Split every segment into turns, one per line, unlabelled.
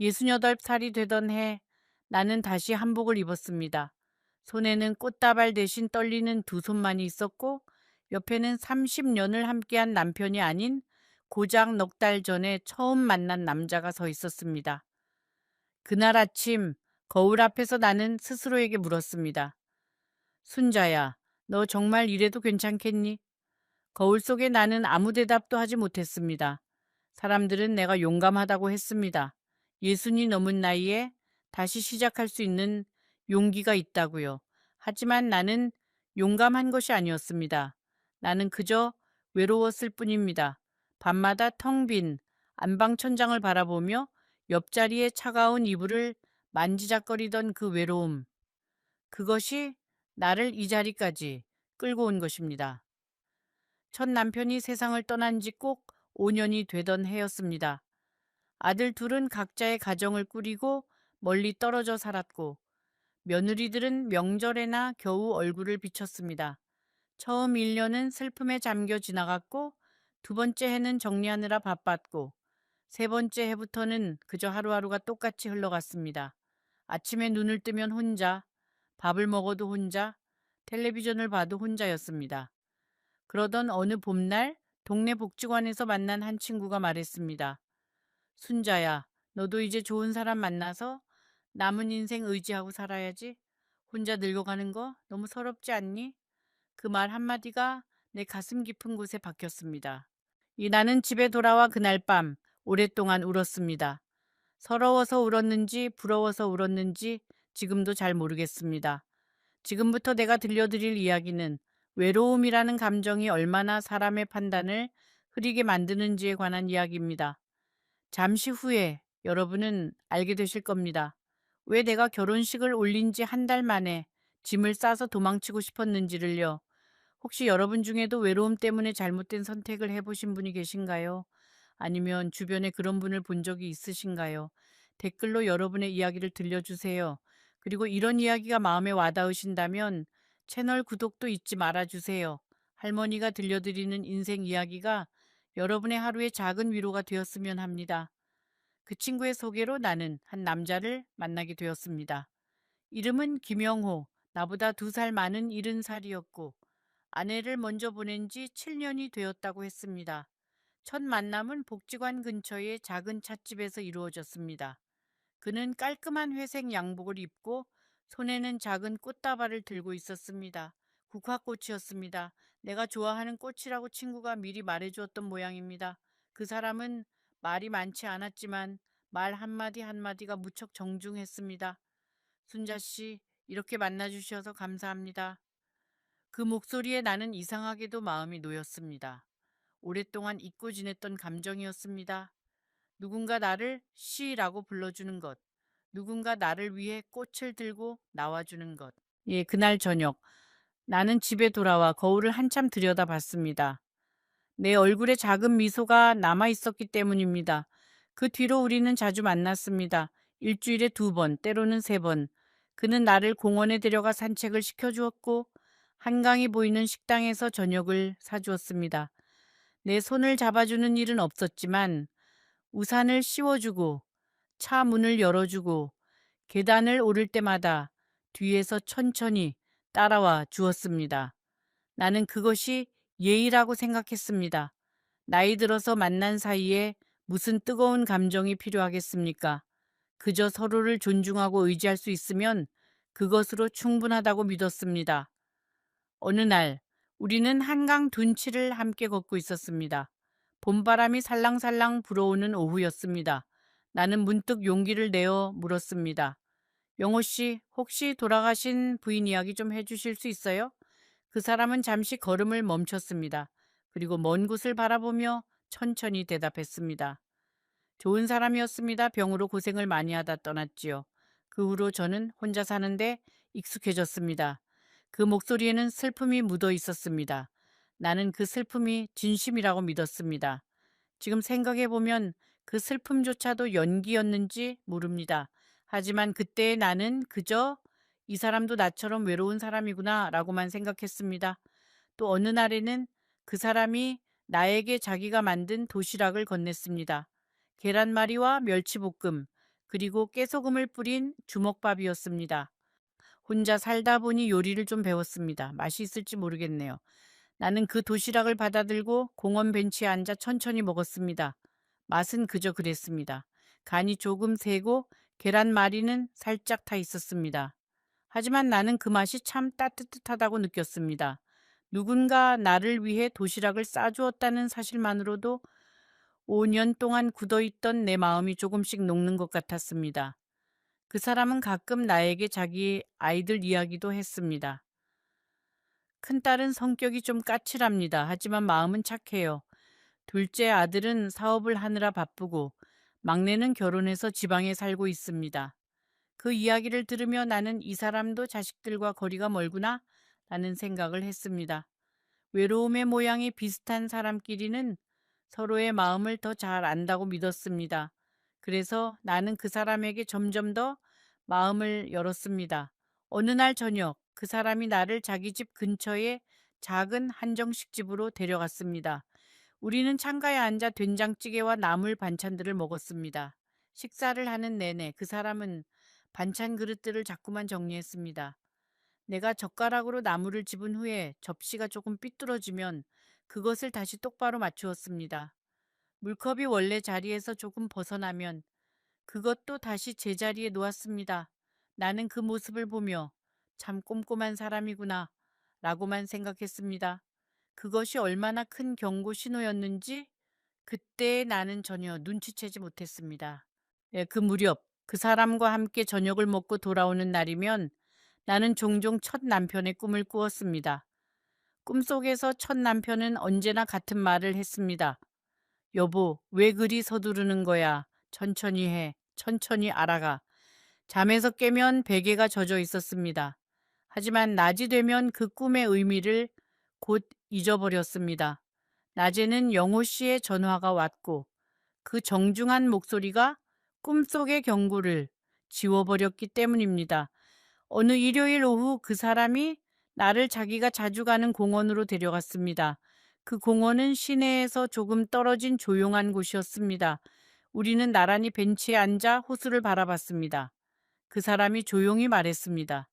68살이 되던 해 나는 다시 한복을 입었습니다. 손에는 꽃다발 대신 떨리는 두 손만이 있었고 옆에는 30년을 함께한 남편이 아닌 고작 넉 달 전에 처음 만난 남자가 서 있었습니다. 그날 아침 거울 앞에서 나는 스스로에게 물었습니다. 순자야, 너 정말 이래도 괜찮겠니? 거울 속에 나는 아무 대답도 하지 못했습니다. 사람들은 내가 용감하다고 했습니다. 예순이 넘은 나이에 다시 시작할 수 있는 용기가 있다고요. 하지만 나는 용감한 것이 아니었습니다. 나는 그저 외로웠을 뿐입니다. 밤마다 텅 빈 안방천장을 바라보며 옆자리의 차가운 이불을 만지작거리던 그 외로움. 그것이 나를 이 자리까지 끌고 온 것입니다. 첫 남편이 세상을 떠난 지 꼭 5년이 되던 해였습니다. 아들 둘은 각자의 가정을 꾸리고 멀리 떨어져 살았고 며느리들은 명절에나 겨우 얼굴을 비쳤습니다. 처음 1년은 슬픔에 잠겨 지나갔고 두 번째 해는 정리하느라 바빴고 세 번째 해부터는 그저 하루하루가 똑같이 흘러갔습니다. 아침에 눈을 뜨면 혼자, 밥을 먹어도 혼자, 텔레비전을 봐도 혼자였습니다. 그러던 어느 봄날 동네 복지관에서 만난 한 친구가 말했습니다. 순자야, 너도 이제 좋은 사람 만나서 남은 인생 의지하고 살아야지. 혼자 늙어가는 거 너무 서럽지 않니? 그 말 한마디가 내 가슴 깊은 곳에 박혔습니다. 나는 집에 돌아와 그날 밤 오랫동안 울었습니다. 서러워서 울었는지 부러워서 울었는지 지금도 잘 모르겠습니다. 지금부터 내가 들려드릴 이야기는 외로움이라는 감정이 얼마나 사람의 판단을 흐리게 만드는지에 관한 이야기입니다. 잠시 후에 여러분은 알게 되실 겁니다. 왜 내가 결혼식을 올린 지 한 달 만에 짐을 싸서 도망치고 싶었는지를요. 혹시 여러분 중에도 외로움 때문에 잘못된 선택을 해보신 분이 계신가요? 아니면 주변에 그런 분을 본 적이 있으신가요? 댓글로 여러분의 이야기를 들려주세요. 그리고 이런 이야기가 마음에 와닿으신다면 채널 구독도 잊지 말아주세요. 할머니가 들려드리는 인생 이야기가 여러분의 하루의 작은 위로가 되었으면 합니다. 그 친구의 소개로 나는 한 남자를 만나게 되었습니다. 이름은 김영호, 나보다 2살 많은 70살이었고 아내를 먼저 보낸 지 7년이 되었다고 했습니다. 첫 만남은 복지관 근처의 작은 찻집에서 이루어졌습니다. 그는 깔끔한 회색 양복을 입고 손에는 작은 꽃다발을 들고 있었습니다. 국화꽃이었습니다. 내가 좋아하는 꽃이라고 친구가 미리 말해주었던 모양입니다. 그 사람은 말이 많지 않았지만 말 한마디 한마디가 무척 정중했습니다. 순자 씨, 이렇게 만나주셔서 감사합니다. 그 목소리에 나는 이상하게도 마음이 놓였습니다. 오랫동안 잊고 지냈던 감정이었습니다. 누군가 나를 씨라고 불러주는 것, 누군가 나를 위해 꽃을 들고 나와주는 것. 그날 저녁 나는 집에 돌아와 거울을 한참 들여다봤습니다. 내 얼굴에 작은 미소가 남아 있었기 때문입니다. 그 뒤로 우리는 자주 만났습니다. 일주일에 2번, 때로는 3번. 그는 나를 공원에 데려가 산책을 시켜주었고 한강이 보이는 식당에서 저녁을 사주었습니다. 내 손을 잡아주는 일은 없었지만 우산을 씌워주고 차 문을 열어주고 계단을 오를 때마다 뒤에서 천천히 따라와 주었습니다. 나는 그것이 예의라고 생각했습니다. 나이 들어서 만난 사이에 무슨 뜨거운 감정이 필요하겠습니까? 그저 서로를 존중하고 의지할 수 있으면 그것으로 충분하다고 믿었습니다. 어느 날 우리는 한강 둔치를 함께 걷고 있었습니다. 봄바람이 살랑살랑 불어오는 오후였습니다. 나는 문득 용기를 내어 물었습니다. 영호 씨, 혹시 돌아가신 부인 이야기 좀 해주실 수 있어요? 그 사람은 잠시 걸음을 멈췄습니다. 그리고 먼 곳을 바라보며 천천히 대답했습니다. 좋은 사람이었습니다. 병으로 고생을 많이 하다 떠났지요. 그 후로 저는 혼자 사는데 익숙해졌습니다. 그 목소리에는 슬픔이 묻어 있었습니다. 나는 그 슬픔이 진심이라고 믿었습니다. 지금 생각해보면 그 슬픔조차도 연기였는지 모릅니다. 하지만 그때의 나는 그저 이 사람도 나처럼 외로운 사람이구나 라고만 생각했습니다. 또 어느 날에는 그 사람이 나에게 자기가 만든 도시락을 건넸습니다. 계란말이와 멸치볶음, 그리고 깨소금을 뿌린 주먹밥이었습니다. 혼자 살다 보니 요리를 좀 배웠습니다. 맛이 있을지 모르겠네요. 나는 그 도시락을 받아들고 공원 벤치에 앉아 천천히 먹었습니다. 맛은 그저 그랬습니다. 간이 조금 세고 계란말이는 살짝 타 있었습니다. 하지만 나는 그 맛이 참 따뜻하다고 느꼈습니다. 누군가 나를 위해 도시락을 싸주었다는 사실만으로도 5년 동안 굳어있던 내 마음이 조금씩 녹는 것 같았습니다. 그 사람은 가끔 나에게 자기 아이들 이야기도 했습니다. 큰딸은 성격이 좀 까칠합니다. 하지만 마음은 착해요. 둘째 아들은 사업을 하느라 바쁘고 막내는 결혼해서 지방에 살고 있습니다. 그 이야기를 들으며 나는 이 사람도 자식들과 거리가 멀구나 라는 생각을 했습니다. 외로움의 모양이 비슷한 사람끼리는 서로의 마음을 더 잘 안다고 믿었습니다. 그래서 나는 그 사람에게 점점 더 마음을 열었습니다. 어느 날 저녁 그 사람이 나를 자기 집 근처의 작은 한정식 집으로 데려갔습니다. 우리는 창가에 앉아 된장찌개와 나물 반찬들을 먹었습니다. 식사를 하는 내내 그 사람은 반찬 그릇들을 자꾸만 정리했습니다. 내가 젓가락으로 나물을 집은 후에 접시가 조금 삐뚤어지면 그것을 다시 똑바로 맞추었습니다. 물컵이 원래 자리에서 조금 벗어나면 그것도 다시 제자리에 놓았습니다. 나는 그 모습을 보며 참 꼼꼼한 사람이구나 라고만 생각했습니다. 그것이 얼마나 큰 경고 신호였는지 그때 나는 전혀 눈치채지 못했습니다. 예, 그 무렵 그 사람과 함께 저녁을 먹고 돌아오는 날이면 나는 종종 첫 남편의 꿈을 꾸었습니다. 꿈속에서 첫 남편은 언제나 같은 말을 했습니다. 여보, 왜 그리 서두르는 거야? 천천히 해. 천천히 알아가. 잠에서 깨면 베개가 젖어 있었습니다. 하지만 낮이 되면 그 꿈의 의미를 곧 잊어버렸습니다. 낮에는 영호 씨의 전화가 왔고 그 정중한 목소리가 꿈속의 경고를 지워버렸기 때문입니다. 어느 일요일 오후 그 사람이 나를 자기가 자주 가는 공원으로 데려갔습니다. 그 공원은 시내에서 조금 떨어진 조용한 곳이었습니다. 우리는 나란히 벤치에 앉아 호수를 바라봤습니다. 그 사람이 조용히 말했습니다.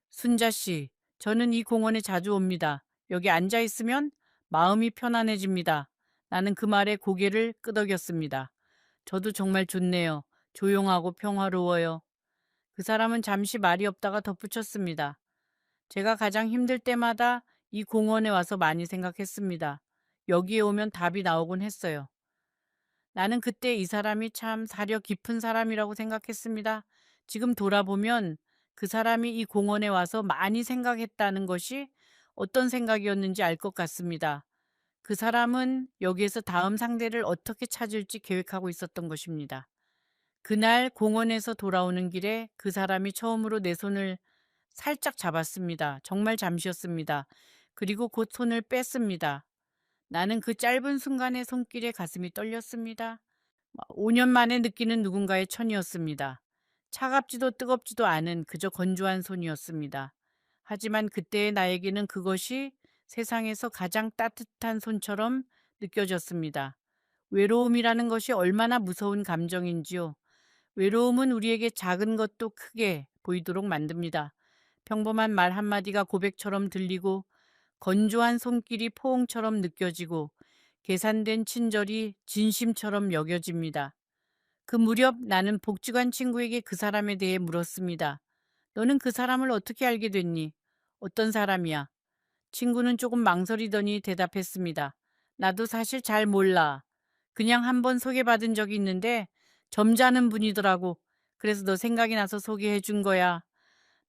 순자 씨, 저는 이 공원에 자주 옵니다. 여기 앉아 있으면 마음이 편안해집니다. 나는 그 말에 고개를 끄덕였습니다. 저도 정말 좋네요. 조용하고 평화로워요. 그 사람은 잠시 말이 없다가 덧붙였습니다. 제가 가장 힘들 때마다 이 공원에 와서 많이 생각했습니다. 여기에 오면 답이 나오곤 했어요. 나는 그때 이 사람이 참 사려 깊은 사람이라고 생각했습니다. 지금 돌아보면 그 사람이 이 공원에 와서 많이 생각했다는 것이 어떤 생각이었는지 알 것 같습니다. 그 사람은 여기에서 다음 상대를 어떻게 찾을지 계획하고 있었던 것입니다. 그날 공원에서 돌아오는 길에 그 사람이 처음으로 내 손을 살짝 잡았습니다. 정말 잠시였습니다. 그리고 곧 손을 뺐습니다. 나는 그 짧은 순간에 손길에 가슴이 떨렸습니다. 5년 만에 느끼는 누군가의 천이었습니다. 차갑지도 뜨겁지도 않은 그저 건조한 손이었습니다. 하지만 그때의 나에게는 그것이 세상에서 가장 따뜻한 손처럼 느껴졌습니다. 외로움이라는 것이 얼마나 무서운 감정인지요. 외로움은 우리에게 작은 것도 크게 보이도록 만듭니다. 평범한 말 한마디가 고백처럼 들리고 건조한 손길이 포옹처럼 느껴지고 계산된 친절이 진심처럼 여겨집니다. 그 무렵 나는 복지관 친구에게 그 사람에 대해 물었습니다. 너는 그 사람을 어떻게 알게 됐니? 어떤 사람이야? 친구는 조금 망설이더니 대답했습니다. 나도 사실 잘 몰라. 그냥 한 번 소개받은 적이 있는데 점잖은 분이더라고. 그래서 너 생각이 나서 소개해 준 거야.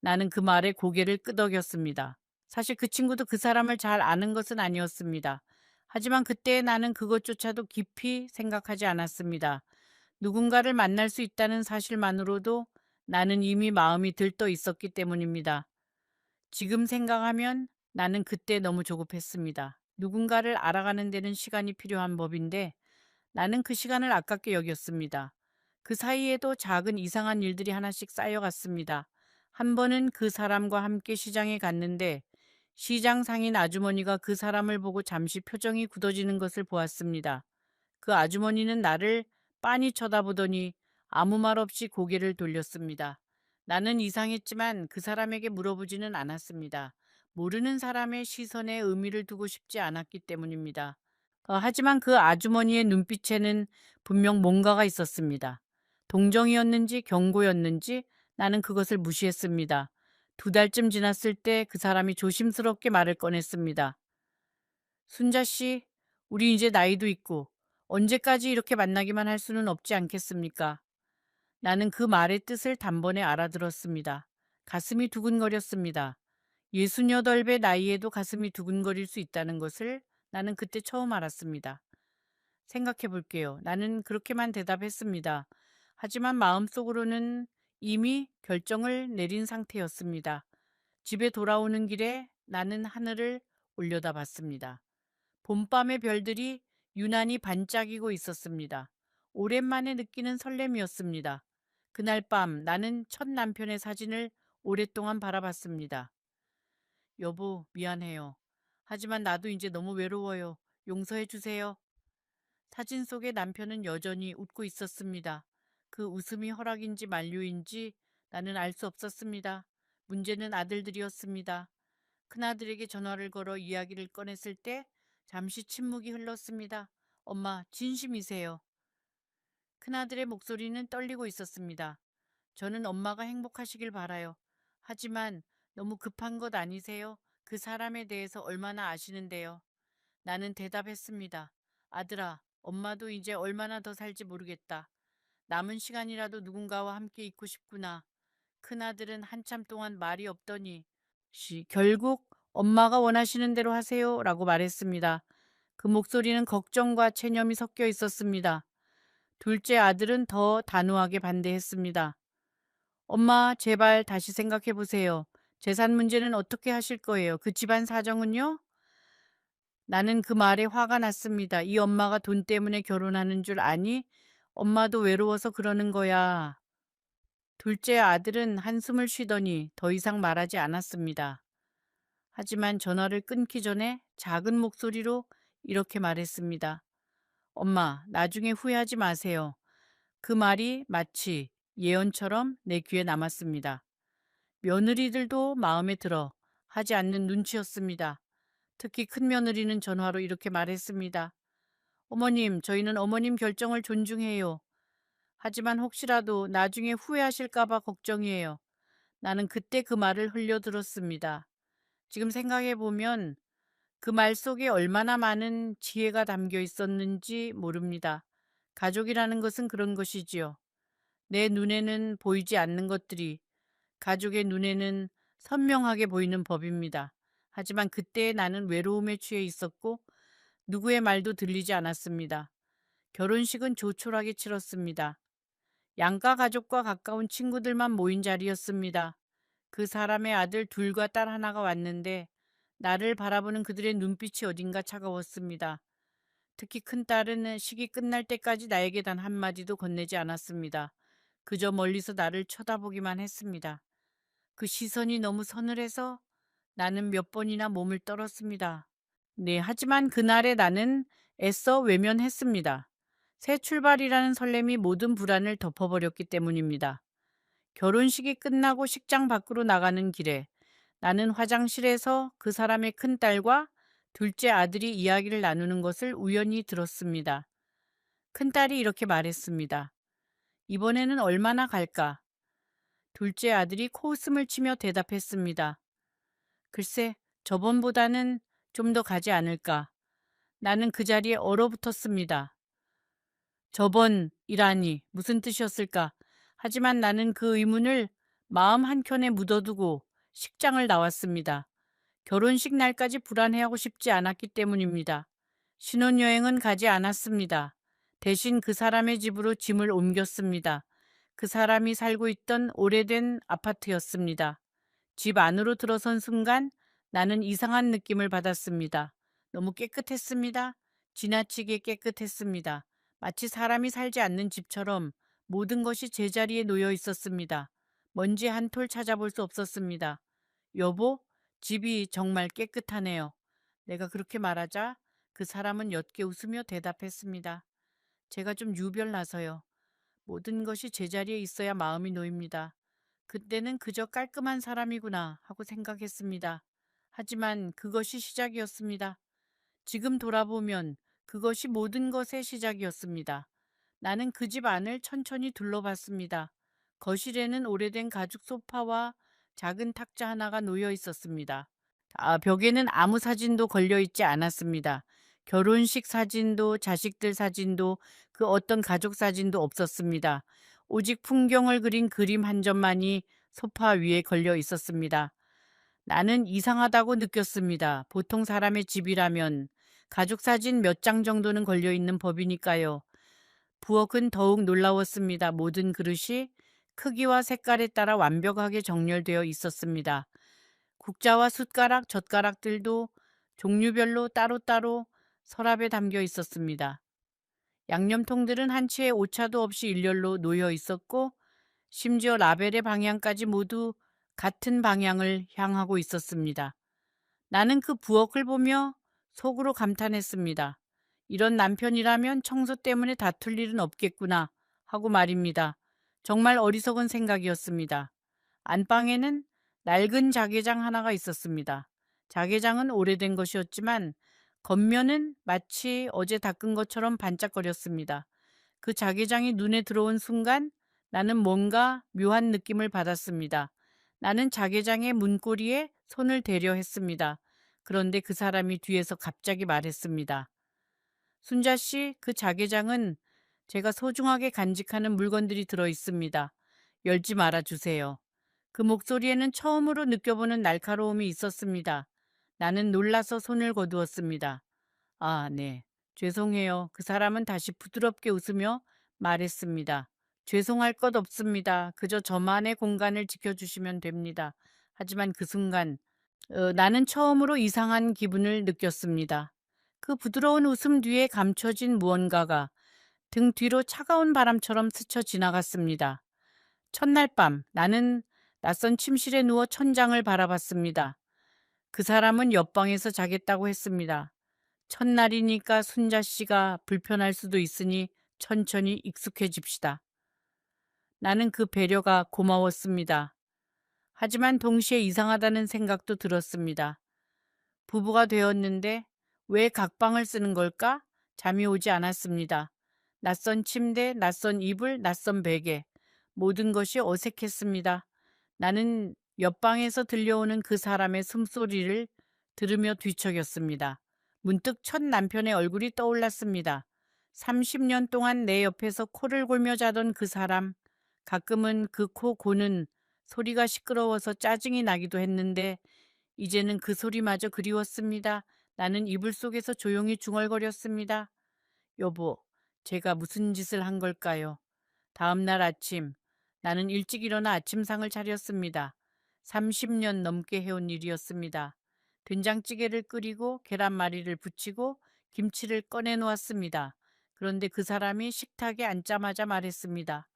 나는 그 말에 고개를 끄덕였습니다. 사실 그 친구도 그 사람을 잘 아는 것은 아니었습니다. 하지만 그때 나는 그것조차도 깊이 생각하지 않았습니다. 누군가를 만날 수 있다는 사실만으로도 나는 이미 마음이 들떠 있었기 때문입니다. 지금 생각하면 나는 그때 너무 조급했습니다. 누군가를 알아가는 데는 시간이 필요한 법인데 나는 그 시간을 아깝게 여겼습니다. 그 사이에도 작은 이상한 일들이 하나씩 쌓여갔습니다. 한 번은 그 사람과 함께 시장에 갔는데 시장 상인 아주머니가 그 사람을 보고 잠시 표정이 굳어지는 것을 보았습니다. 그 아주머니는 나를 빤히 쳐다보더니 아무 말 없이 고개를 돌렸습니다. 나는 이상했지만 그 사람에게 물어보지는 않았습니다. 모르는 사람의 시선에 의미를 두고 싶지 않았기 때문입니다. 하지만 그 아주머니의 눈빛에는 분명 뭔가가 있었습니다. 동정이었는지 경고였는지 나는 그것을 무시했습니다. 2달쯤 지났을 때 그 사람이 조심스럽게 말을 꺼냈습니다. 순자 씨, 우리 이제 나이도 있고 언제까지 이렇게 만나기만 할 수는 없지 않겠습니까? 나는 그 말의 뜻을 단번에 알아들었습니다. 가슴이 두근거렸습니다. 68배 나이에도 가슴이 두근거릴 수 있다는 것을 나는 그때 처음 알았습니다. 생각해 볼게요. 나는 그렇게만 대답했습니다. 하지만 마음속으로는 이미 결정을 내린 상태였습니다. 집에 돌아오는 길에 나는 하늘을 올려다 봤습니다. 봄밤의 별들이 유난히 반짝이고 있었습니다. 오랜만에 느끼는 설렘이었습니다. 그날 밤 나는 첫 남편의 사진을 오랫동안 바라봤습니다. 여보, 미안해요. 하지만 나도 이제 너무 외로워요. 용서해 주세요. 사진 속의 남편은 여전히 웃고 있었습니다. 그 웃음이 허락인지 만류인지 나는 알 수 없었습니다. 문제는 아들들이었습니다. 큰아들에게 전화를 걸어 이야기를 꺼냈을 때 잠시 침묵이 흘렀습니다. 엄마, 진심이세요? 큰아들의 목소리는 떨리고 있었습니다. 저는 엄마가 행복하시길 바라요. 하지만 너무 급한 것 아니세요? 그 사람에 대해서 얼마나 아시는데요? 나는 대답했습니다. 아들아, 엄마도 이제 얼마나 더 살지 모르겠다. 남은 시간이라도 누군가와 함께 있고 싶구나. 큰아들은 한참 동안 말이 없더니 결국 엄마가 원하시는 대로 하세요 라고 말했습니다. 그 목소리는 걱정과 체념이 섞여 있었습니다. 둘째 아들은 더 단호하게 반대했습니다. 엄마, 제발 다시 생각해 보세요. 재산 문제는 어떻게 하실 거예요? 그 집안 사정은요? 나는 그 말에 화가 났습니다. 이 엄마가 돈 때문에 결혼하는 줄 아니? 엄마도 외로워서 그러는 거야. 둘째 아들은 한숨을 쉬더니 더 이상 말하지 않았습니다. 하지만 전화를 끊기 전에 작은 목소리로 이렇게 말했습니다. 엄마, 나중에 후회하지 마세요. 그 말이 마치 예언처럼 내 귀에 남았습니다. 며느리들도 마음에 들어 하지 않는 눈치였습니다. 특히 큰며느리는 전화로 이렇게 말했습니다. 어머님, 저희는 어머님 결정을 존중해요. 하지만 혹시라도 나중에 후회하실까봐 걱정이에요. 나는 그때 그 말을 흘려들었습니다. 지금 생각해보면 그 말 속에 얼마나 많은 지혜가 담겨 있었는지 모릅니다. 가족이라는 것은 그런 것이지요. 내 눈에는 보이지 않는 것들이 가족의 눈에는 선명하게 보이는 법입니다. 하지만 그때 나는 외로움에 취해 있었고 누구의 말도 들리지 않았습니다. 결혼식은 조촐하게 치렀습니다. 양가 가족과 가까운 친구들만 모인 자리였습니다. 그 사람의 아들 둘과 딸 하나가 왔는데 나를 바라보는 그들의 눈빛이 어딘가 차가웠습니다. 특히 큰딸은 식이 끝날 때까지 나에게 단 한마디도 건네지 않았습니다. 그저 멀리서 나를 쳐다보기만 했습니다. 그 시선이 너무 서늘해서 나는 몇 번이나 몸을 떨었습니다. 네, 하지만 그날의 나는 애써 외면했습니다. 새 출발이라는 설렘이 모든 불안을 덮어버렸기 때문입니다. 결혼식이 끝나고 식장 밖으로 나가는 길에 나는 화장실에서 그 사람의 큰딸과 둘째 아들이 이야기를 나누는 것을 우연히 들었습니다. 큰딸이 이렇게 말했습니다. 이번에는 얼마나 갈까? 둘째 아들이 코웃음을 치며 대답했습니다. 글쎄, 저번보다는 좀 더 가지 않을까? 나는 그 자리에 얼어붙었습니다. 저번이라니 무슨 뜻이었을까? 하지만 나는 그 의문을 마음 한켠에 묻어두고 식장을 나왔습니다. 결혼식 날까지 불안해하고 싶지 않았기 때문입니다. 신혼여행은 가지 않았습니다. 대신 그 사람의 집으로 짐을 옮겼습니다. 그 사람이 살고 있던 오래된 아파트였습니다. 집 안으로 들어선 순간 나는 이상한 느낌을 받았습니다. 너무 깨끗했습니다. 지나치게 깨끗했습니다. 마치 사람이 살지 않는 집처럼 모든 것이 제자리에 놓여 있었습니다. 먼지 한 톨 찾아볼 수 없었습니다. 여보, 집이 정말 깨끗하네요. 내가 그렇게 말하자 그 사람은 옅게 웃으며 대답했습니다. 제가 좀 유별나서요. 모든 것이 제자리에 있어야 마음이 놓입니다. 그때는 그저 깔끔한 사람이구나 하고 생각했습니다. 하지만 그것이 시작이었습니다. 지금 돌아보면 그것이 모든 것의 시작이었습니다. 나는 그 집 안을 천천히 둘러봤습니다. 거실에는 오래된 가죽 소파와 작은 탁자 하나가 놓여 있었습니다. 벽에는 아무 사진도 걸려 있지 않았습니다. 결혼식 사진도 자식들 사진도 그 어떤 가족 사진도 없었습니다. 오직 풍경을 그린 그림 한 점만이 소파 위에 걸려 있었습니다. 나는 이상하다고 느꼈습니다. 보통 사람의 집이라면 가족 사진 몇 장 정도는 걸려 있는 법이니까요. 부엌은 더욱 놀라웠습니다. 모든 그릇이 크기와 색깔에 따라 완벽하게 정렬되어 있었습니다. 국자와 숟가락, 젓가락들도 종류별로 따로따로 서랍에 담겨 있었습니다. 양념통들은 한 채의 오차도 없이 일렬로 놓여 있었고, 심지어 라벨의 방향까지 모두 같은 방향을 향하고 있었습니다. 나는 그 부엌을 보며 속으로 감탄했습니다. 이런 남편이라면 청소 때문에 다툴 일은 없겠구나 하고 말입니다. 정말 어리석은 생각이었습니다. 안방에는 낡은 자개장 하나가 있었습니다. 자개장은 오래된 것이었지만 겉면은 마치 어제 닦은 것처럼 반짝거렸습니다. 그 자개장이 눈에 들어온 순간 나는 뭔가 묘한 느낌을 받았습니다. 나는 자개장의 문고리에 손을 대려 했습니다. 그런데 그 사람이 뒤에서 갑자기 말했습니다. 순자 씨, 그 자개장은 제가 소중하게 간직하는 물건들이 들어 있습니다. 열지 말아 주세요. 그 목소리에는 처음으로 느껴보는 날카로움이 있었습니다. 나는 놀라서 손을 거두었습니다. 아, 네. 죄송해요. 그 사람은 다시 부드럽게 웃으며 말했습니다. 죄송할 것 없습니다. 그저 저만의 공간을 지켜주시면 됩니다. 하지만 그 순간 나는 처음으로 이상한 기분을 느꼈습니다. 그 부드러운 웃음 뒤에 감춰진 무언가가 등 뒤로 차가운 바람처럼 스쳐 지나갔습니다. 첫날 밤 나는 낯선 침실에 누워 천장을 바라봤습니다. 그 사람은 옆방에서 자겠다고 했습니다. 첫날이니까 순자 씨가 불편할 수도 있으니 천천히 익숙해집시다. 나는 그 배려가 고마웠습니다. 하지만 동시에 이상하다는 생각도 들었습니다. 부부가 되었는데 왜 각방을 쓰는 걸까? 잠이 오지 않았습니다. 낯선 침대, 낯선 이불, 낯선 베개. 모든 것이 어색했습니다. 나는 옆방에서 들려오는 그 사람의 숨소리를 들으며 뒤척였습니다. 문득 첫 남편의 얼굴이 떠올랐습니다. 30년 동안 내 옆에서 코를 골며 자던 그 사람. 가끔은 그 코 고는 소리가 시끄러워서 짜증이 나기도 했는데 이제는 그 소리마저 그리웠습니다. 나는 이불 속에서 조용히 중얼거렸습니다. 여보, 제가 무슨 짓을 한 걸까요? 다음 날 아침, 나는 일찍 일어나 아침상을 차렸습니다. 30년 넘게 해온 일이었습니다. 된장찌개를 끓이고 계란말이를 부치고 김치를 꺼내 놓았습니다. 그런데 그 사람이 식탁에 앉자마자 말했습니다.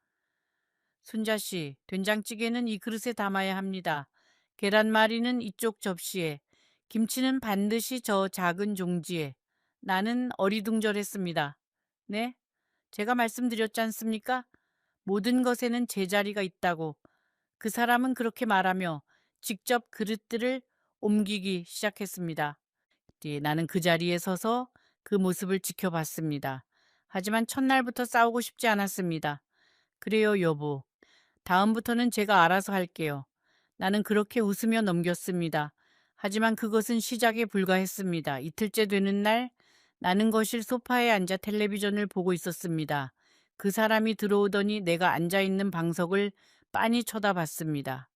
순자 씨, 된장찌개는 이 그릇에 담아야 합니다. 계란말이는 이쪽 접시에, 김치는 반드시 저 작은 종지에. 나는 어리둥절했습니다. 네? 제가 말씀드렸지 않습니까? 모든 것에는 제자리가 있다고. 그 사람은 그렇게 말하며 직접 그릇들을 옮기기 시작했습니다. 나는 그 자리에 서서 그 모습을 지켜봤습니다. 하지만 첫날부터 싸우고 싶지 않았습니다. 그래요, 여보. 다음부터는 제가 알아서 할게요. 나는 그렇게 웃으며 넘겼습니다. 하지만 그것은 시작에 불과했습니다. 이틀째 되는 날, 나는 거실 소파에 앉아 텔레비전을 보고 있었습니다. 그 사람이 들어오더니 내가 앉아있는 방석을 빤히 쳐다봤습니다.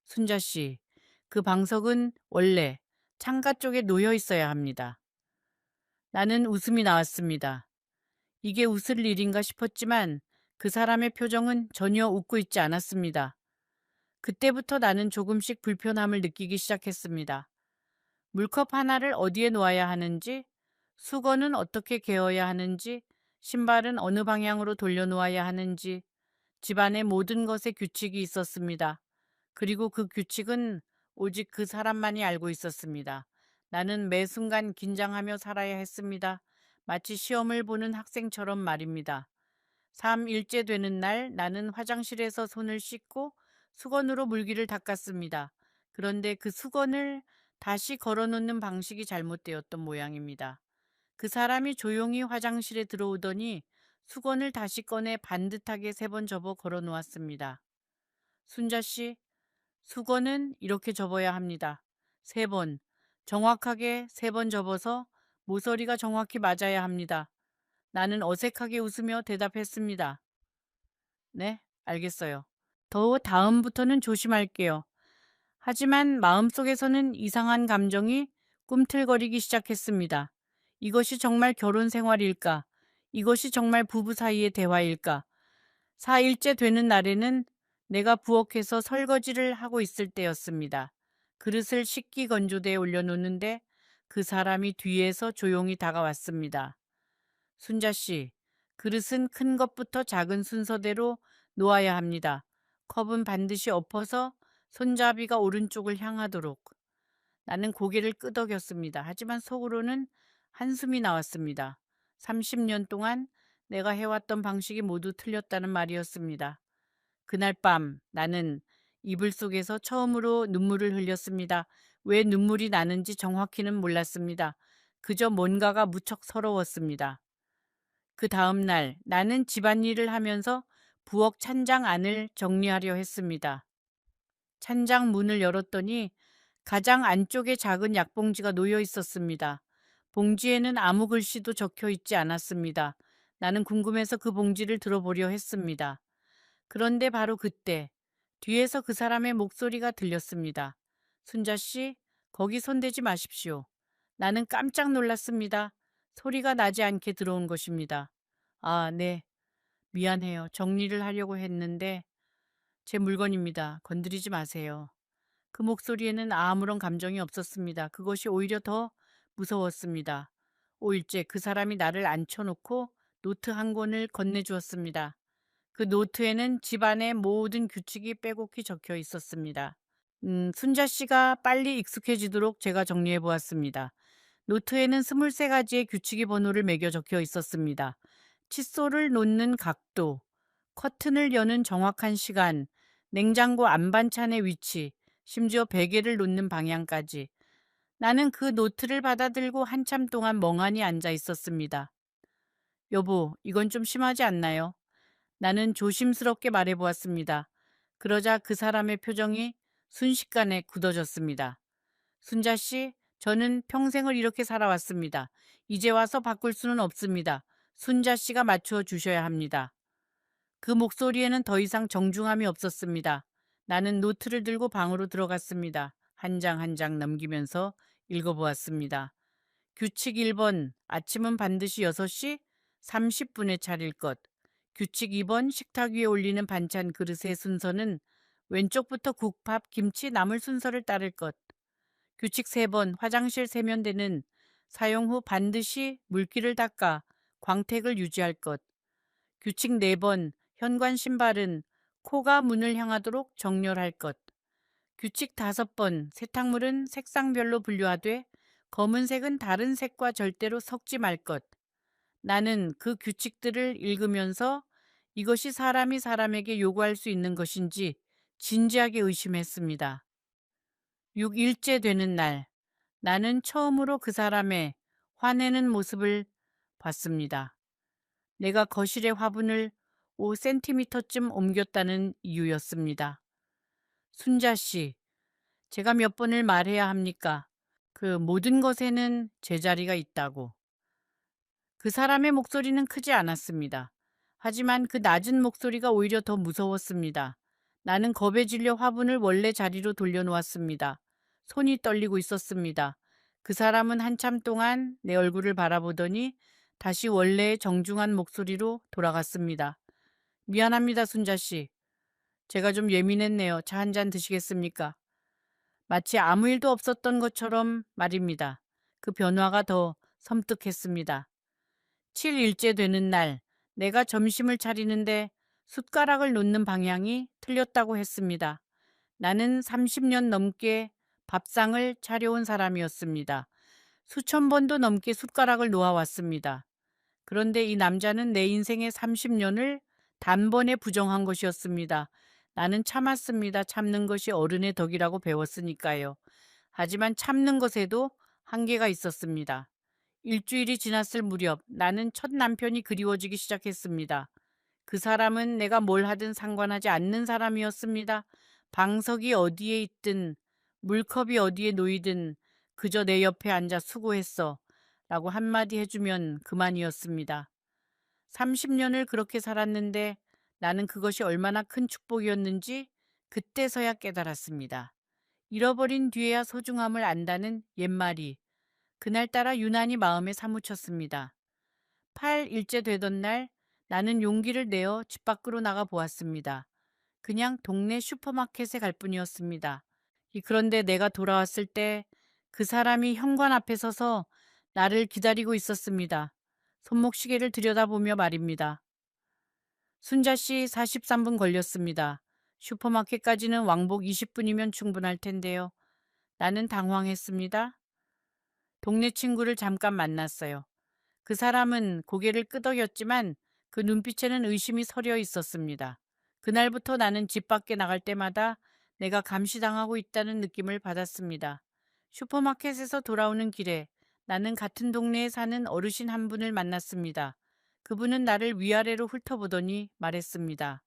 순자 씨, 그 방석은 원래 창가 쪽에 놓여 있어야 합니다. 나는 웃음이 나왔습니다. 이게 웃을 일인가 싶었지만 그 사람의 표정은 전혀 웃고 있지 않았습니다. 그때부터 나는 조금씩 불편함을 느끼기 시작했습니다. 물컵 하나를 어디에 놓아야 하는지, 수건은 어떻게 개어야 하는지, 신발은 어느 방향으로 돌려놓아야 하는지, 집안의 모든 것에 규칙이 있었습니다. 그리고 그 규칙은 오직 그 사람만이 알고 있었습니다. 나는 매 순간 긴장하며 살아야 했습니다. 마치 시험을 보는 학생처럼 말입니다. 3일째 되는 날 나는 화장실에서 손을 씻고 수건으로 물기를 닦았습니다. 그런데 그 수건을 다시 걸어놓는 방식이 잘못되었던 모양입니다. 그 사람이 조용히 화장실에 들어오더니 수건을 다시 꺼내 반듯하게 3번 접어 걸어 놓았습니다. 순자 씨, 수건은 이렇게 접어야 합니다. 3번, 정확하게 3번 접어서 모서리가 정확히 맞아야 합니다. 나는 어색하게 웃으며 대답했습니다. 네, 알겠어요. 더 다음부터는 조심할게요. 하지만 마음속에서는 이상한 감정이 꿈틀거리기 시작했습니다. 이것이 정말 결혼 생활일까? 이것이 정말 부부 사이의 대화일까? 4일째 되는 날에는 내가 부엌에서 설거지를 하고 있을 때였습니다. 그릇을 식기 건조대에 올려놓는데 그 사람이 뒤에서 조용히 다가왔습니다. 순자 씨, 그릇은 큰 것부터 작은 순서대로 놓아야 합니다. 컵은 반드시 엎어서 손잡이가 오른쪽을 향하도록. 나는 고개를 끄덕였습니다. 하지만 속으로는 한숨이 나왔습니다. 30년 동안 내가 해왔던 방식이 모두 틀렸다는 말이었습니다. 그날 밤 나는 이불 속에서 처음으로 눈물을 흘렸습니다. 왜 눈물이 나는지 정확히는 몰랐습니다. 그저 뭔가가 무척 서러웠습니다. 그 다음 날 나는 집안일을 하면서 부엌 찬장 안을 정리하려 했습니다. 찬장 문을 열었더니 가장 안쪽에 작은 약봉지가 놓여 있었습니다. 봉지에는 아무 글씨도 적혀 있지 않았습니다. 나는 궁금해서 그 봉지를 들어보려 했습니다. 그런데 바로 그때 뒤에서 그 사람의 목소리가 들렸습니다. 순자 씨, 거기 손대지 마십시오. 나는 깜짝 놀랐습니다. 소리가 나지 않게 들어온 것입니다. 아, 네. 미안해요. 정리를 하려고 했는데 제 물건입니다. 건드리지 마세요. 그 목소리에는 아무런 감정이 없었습니다. 그것이 오히려 더 무서웠습니다. 5일째 그 사람이 나를 앉혀놓고 노트 한 권을 건네주었습니다. 그 노트에는 집안의 모든 규칙이 빼곡히 적혀 있었습니다. 순자 씨가 빨리 익숙해지도록 제가 정리해 보았습니다. 노트에는 23가지의 규칙이 번호를 매겨 적혀 있었습니다. 칫솔을 놓는 각도, 커튼을 여는 정확한 시간, 냉장고 안반찬의 위치, 심지어 베개를 놓는 방향까지. 나는 그 노트를 받아들고 한참 동안 멍하니 앉아 있었습니다. 여보, 이건 좀 심하지 않나요? 나는 조심스럽게 말해보았습니다. 그러자 그 사람의 표정이 순식간에 굳어졌습니다. 순자 씨, 저는 평생을 이렇게 살아왔습니다. 이제 와서 바꿀 수는 없습니다. 순자 씨가 맞추어 주셔야 합니다. 그 목소리에는 더 이상 정중함이 없었습니다. 나는 노트를 들고 방으로 들어갔습니다. 한 장 한 장 넘기면서 읽어보았습니다. 규칙 1번, 아침은 반드시 6시 30분에 차릴 것. 규칙 2번, 식탁 위에 올리는 반찬 그릇의 순서는 왼쪽부터 국밥, 김치, 나물 순서를 따를 것. 규칙 3번, 화장실 세면대는 사용 후 반드시 물기를 닦아 광택을 유지할 것. 규칙 4번, 현관 신발은 코가 문을 향하도록 정렬할 것. 규칙 5번, 세탁물은 색상별로 분류하되 검은색은 다른 색과 절대로 섞지 말 것. 나는 그 규칙들을 읽으면서 이것이 사람이 사람에게 요구할 수 있는 것인지 진지하게 의심했습니다. 6일째 되는 날, 나는 처음으로 그 사람의 화내는 모습을 봤습니다. 내가 거실의 화분을 5cm쯤 옮겼다는 이유였습니다. 순자 씨, 제가 몇 번을 말해야 합니까? 그 모든 것에는 제자리가 있다고. 그 사람의 목소리는 크지 않았습니다. 하지만 그 낮은 목소리가 오히려 더 무서웠습니다. 나는 겁에 질려 화분을 원래 자리로 돌려놓았습니다. 손이 떨리고 있었습니다. 그 사람은 한참 동안 내 얼굴을 바라보더니 다시 원래의 정중한 목소리로 돌아갔습니다. 미안합니다, 순자 씨. 제가 좀 예민했네요. 차 한 잔 드시겠습니까? 마치 아무 일도 없었던 것처럼 말입니다. 그 변화가 더 섬뜩했습니다. 7일째 되는 날, 내가 점심을 차리는데 숟가락을 놓는 방향이 틀렸다고 했습니다. 나는 30년 넘게 밥상을 차려온 사람이었습니다. 수천 번도 넘게 숟가락을 놓아왔습니다. 그런데 이 남자는 내 인생의 30년을 단번에 부정한 것이었습니다. 나는 참았습니다. 참는 것이 어른의 덕이라고 배웠으니까요. 하지만 참는 것에도 한계가 있었습니다. 일주일이 지났을 무렵 나는 첫 남편이 그리워지기 시작했습니다. 그 사람은 내가 뭘 하든 상관하지 않는 사람이었습니다. 방석이 어디에 있든 물컵이 어디에 놓이든 그저 내 옆에 앉아 수고했어 라고 한마디 해주면 그만이었습니다. 30년을 그렇게 살았는데 나는 그것이 얼마나 큰 축복이었는지 그때서야 깨달았습니다. 잃어버린 뒤에야 소중함을 안다는 옛말이 그날따라 유난히 마음에 사무쳤습니다. 8일째 되던 날 나는 용기를 내어 집 밖으로 나가 보았습니다. 그냥 동네 슈퍼마켓에 갈 뿐이었습니다. 그런데 내가 돌아왔을 때 그 사람이 현관 앞에 서서 나를 기다리고 있었습니다. 손목시계를 들여다보며 말입니다. 순자 씨 43분 걸렸습니다. 슈퍼마켓까지는 왕복 20분이면 충분할 텐데요. 나는 당황했습니다. 동네 친구를 잠깐 만났어요. 그 사람은 고개를 끄덕였지만 그 눈빛에는 의심이 서려 있었습니다. 그날부터 나는 집 밖에 나갈 때마다 내가 감시당하고 있다는 느낌을 받았습니다. 슈퍼마켓에서 돌아오는 길에 나는 같은 동네에 사는 어르신 한 분을 만났습니다. 그분은 나를 위아래로 훑어보더니 말했습니다.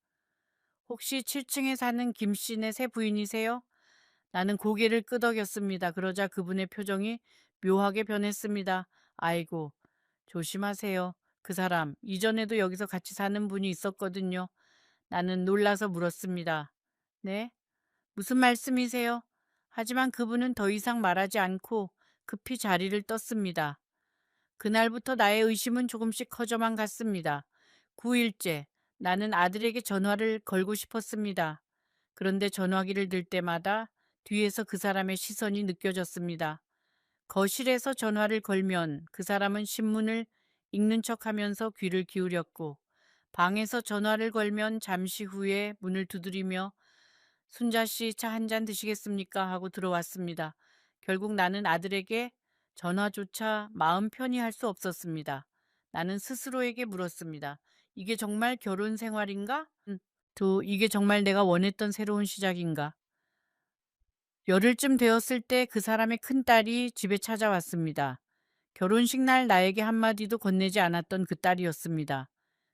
혹시 7층에 사는 김 씨네 새 부인이세요? 나는 고개를 끄덕였습니다. 그러자 그분의 표정이 묘하게 변했습니다. 아이고, 조심하세요. 그 사람, 이전에도 여기서 같이 사는 분이 있었거든요. 나는 놀라서 물었습니다. 네? 무슨 말씀이세요? 하지만 그분은 더 이상 말하지 않고 급히 자리를 떴습니다. 그날부터 나의 의심은 조금씩 커져만 갔습니다. 9일째, 나는 아들에게 전화를 걸고 싶었습니다. 그런데 전화기를 들 때마다 뒤에서 그 사람의 시선이 느껴졌습니다. 거실에서 전화를 걸면 그 사람은 신문을 읽는 척하면서 귀를 기울였고 방에서 전화를 걸면 잠시 후에 문을 두드리며 순자 씨 차 한 잔 드시겠습니까? 하고 들어왔습니다. 결국 나는 아들에게 전화조차 마음 편히 할 수 없었습니다. 나는 스스로에게 물었습니다. 이게 정말 결혼 생활인가? 또 이게 정말 내가 원했던 새로운 시작인가? 열흘쯤 되었을 때 그 사람의 큰딸이 집에 찾아왔습니다. 결혼식 날 나에게 한마디도 건네지 않았던 그 딸이었습니다.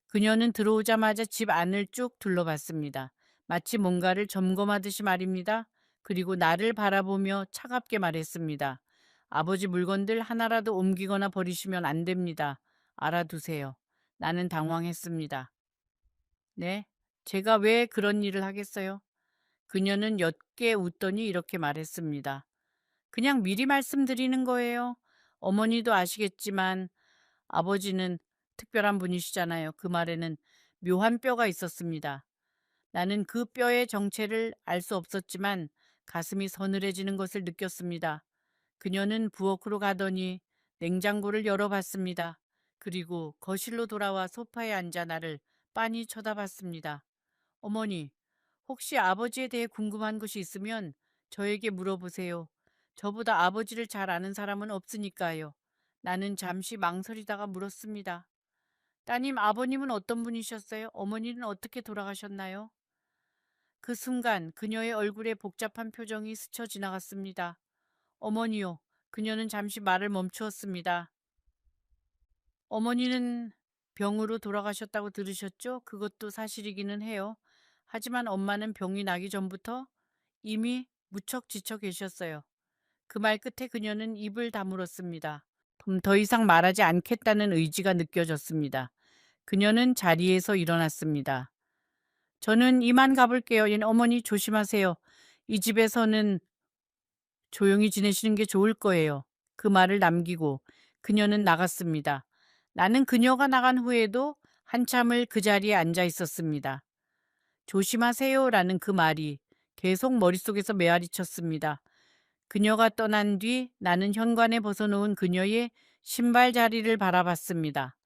그녀는 들어오자마자 집 안을 쭉 둘러봤습니다. 마치 뭔가를 점검하듯이 말입니다. 그리고 나를 바라보며 차갑게 말했습니다. 아버지 물건들 하나라도 옮기거나 버리시면 안 됩니다. 알아두세요. 나는 당황했습니다. 네? 제가 왜 그런 일을 하겠어요? 그녀는 옅게 웃더니 이렇게 말했습니다. 그냥 미리 말씀드리는 거예요. 어머니도 아시겠지만 아버지는 특별한 분이시잖아요. 그 말에는 묘한 뼈가 있었습니다. 나는 그 뼈의 정체를 알 수 없었지만 가슴이 서늘해지는 것을 느꼈습니다. 그녀는 부엌으로 가더니 냉장고를 열어봤습니다. 그리고 거실로 돌아와 소파에 앉아 나를 빤히 쳐다봤습니다. 어머니, 혹시 아버지에 대해 궁금한 것이 있으면 저에게 물어보세요. 저보다 아버지를 잘 아는 사람은 없으니까요. 나는 잠시 망설이다가 물었습니다. 따님, 아버님은 어떤 분이셨어요? 어머니는 어떻게 돌아가셨나요? 그 순간 그녀의 얼굴에 복잡한 표정이 스쳐 지나갔습니다. 어머니요. 그녀는 잠시 말을 멈추었습니다. 어머니는 병으로 돌아가셨다고 들으셨죠? 그것도 사실이기는 해요. 하지만 엄마는 병이 나기 전부터 이미 무척 지쳐 계셨어요. 그 말 끝에 그녀는 입을 다물었습니다. 더 이상 말하지 않겠다는 의지가 느껴졌습니다. 그녀는 자리에서 일어났습니다. 저는 이만 가볼게요. 어머니 조심하세요. 이 집에서는 조용히 지내시는 게 좋을 거예요. 그 말을 남기고 그녀는 나갔습니다. 나는 그녀가 나간 후에도 한참을 그 자리에 앉아 있었습니다. 조심하세요라는 그 말이 계속 머릿속에서 메아리 쳤습니다. 그녀가 떠난 뒤 나는 현관에 벗어놓은 그녀의 신발 자리를 바라봤습니다.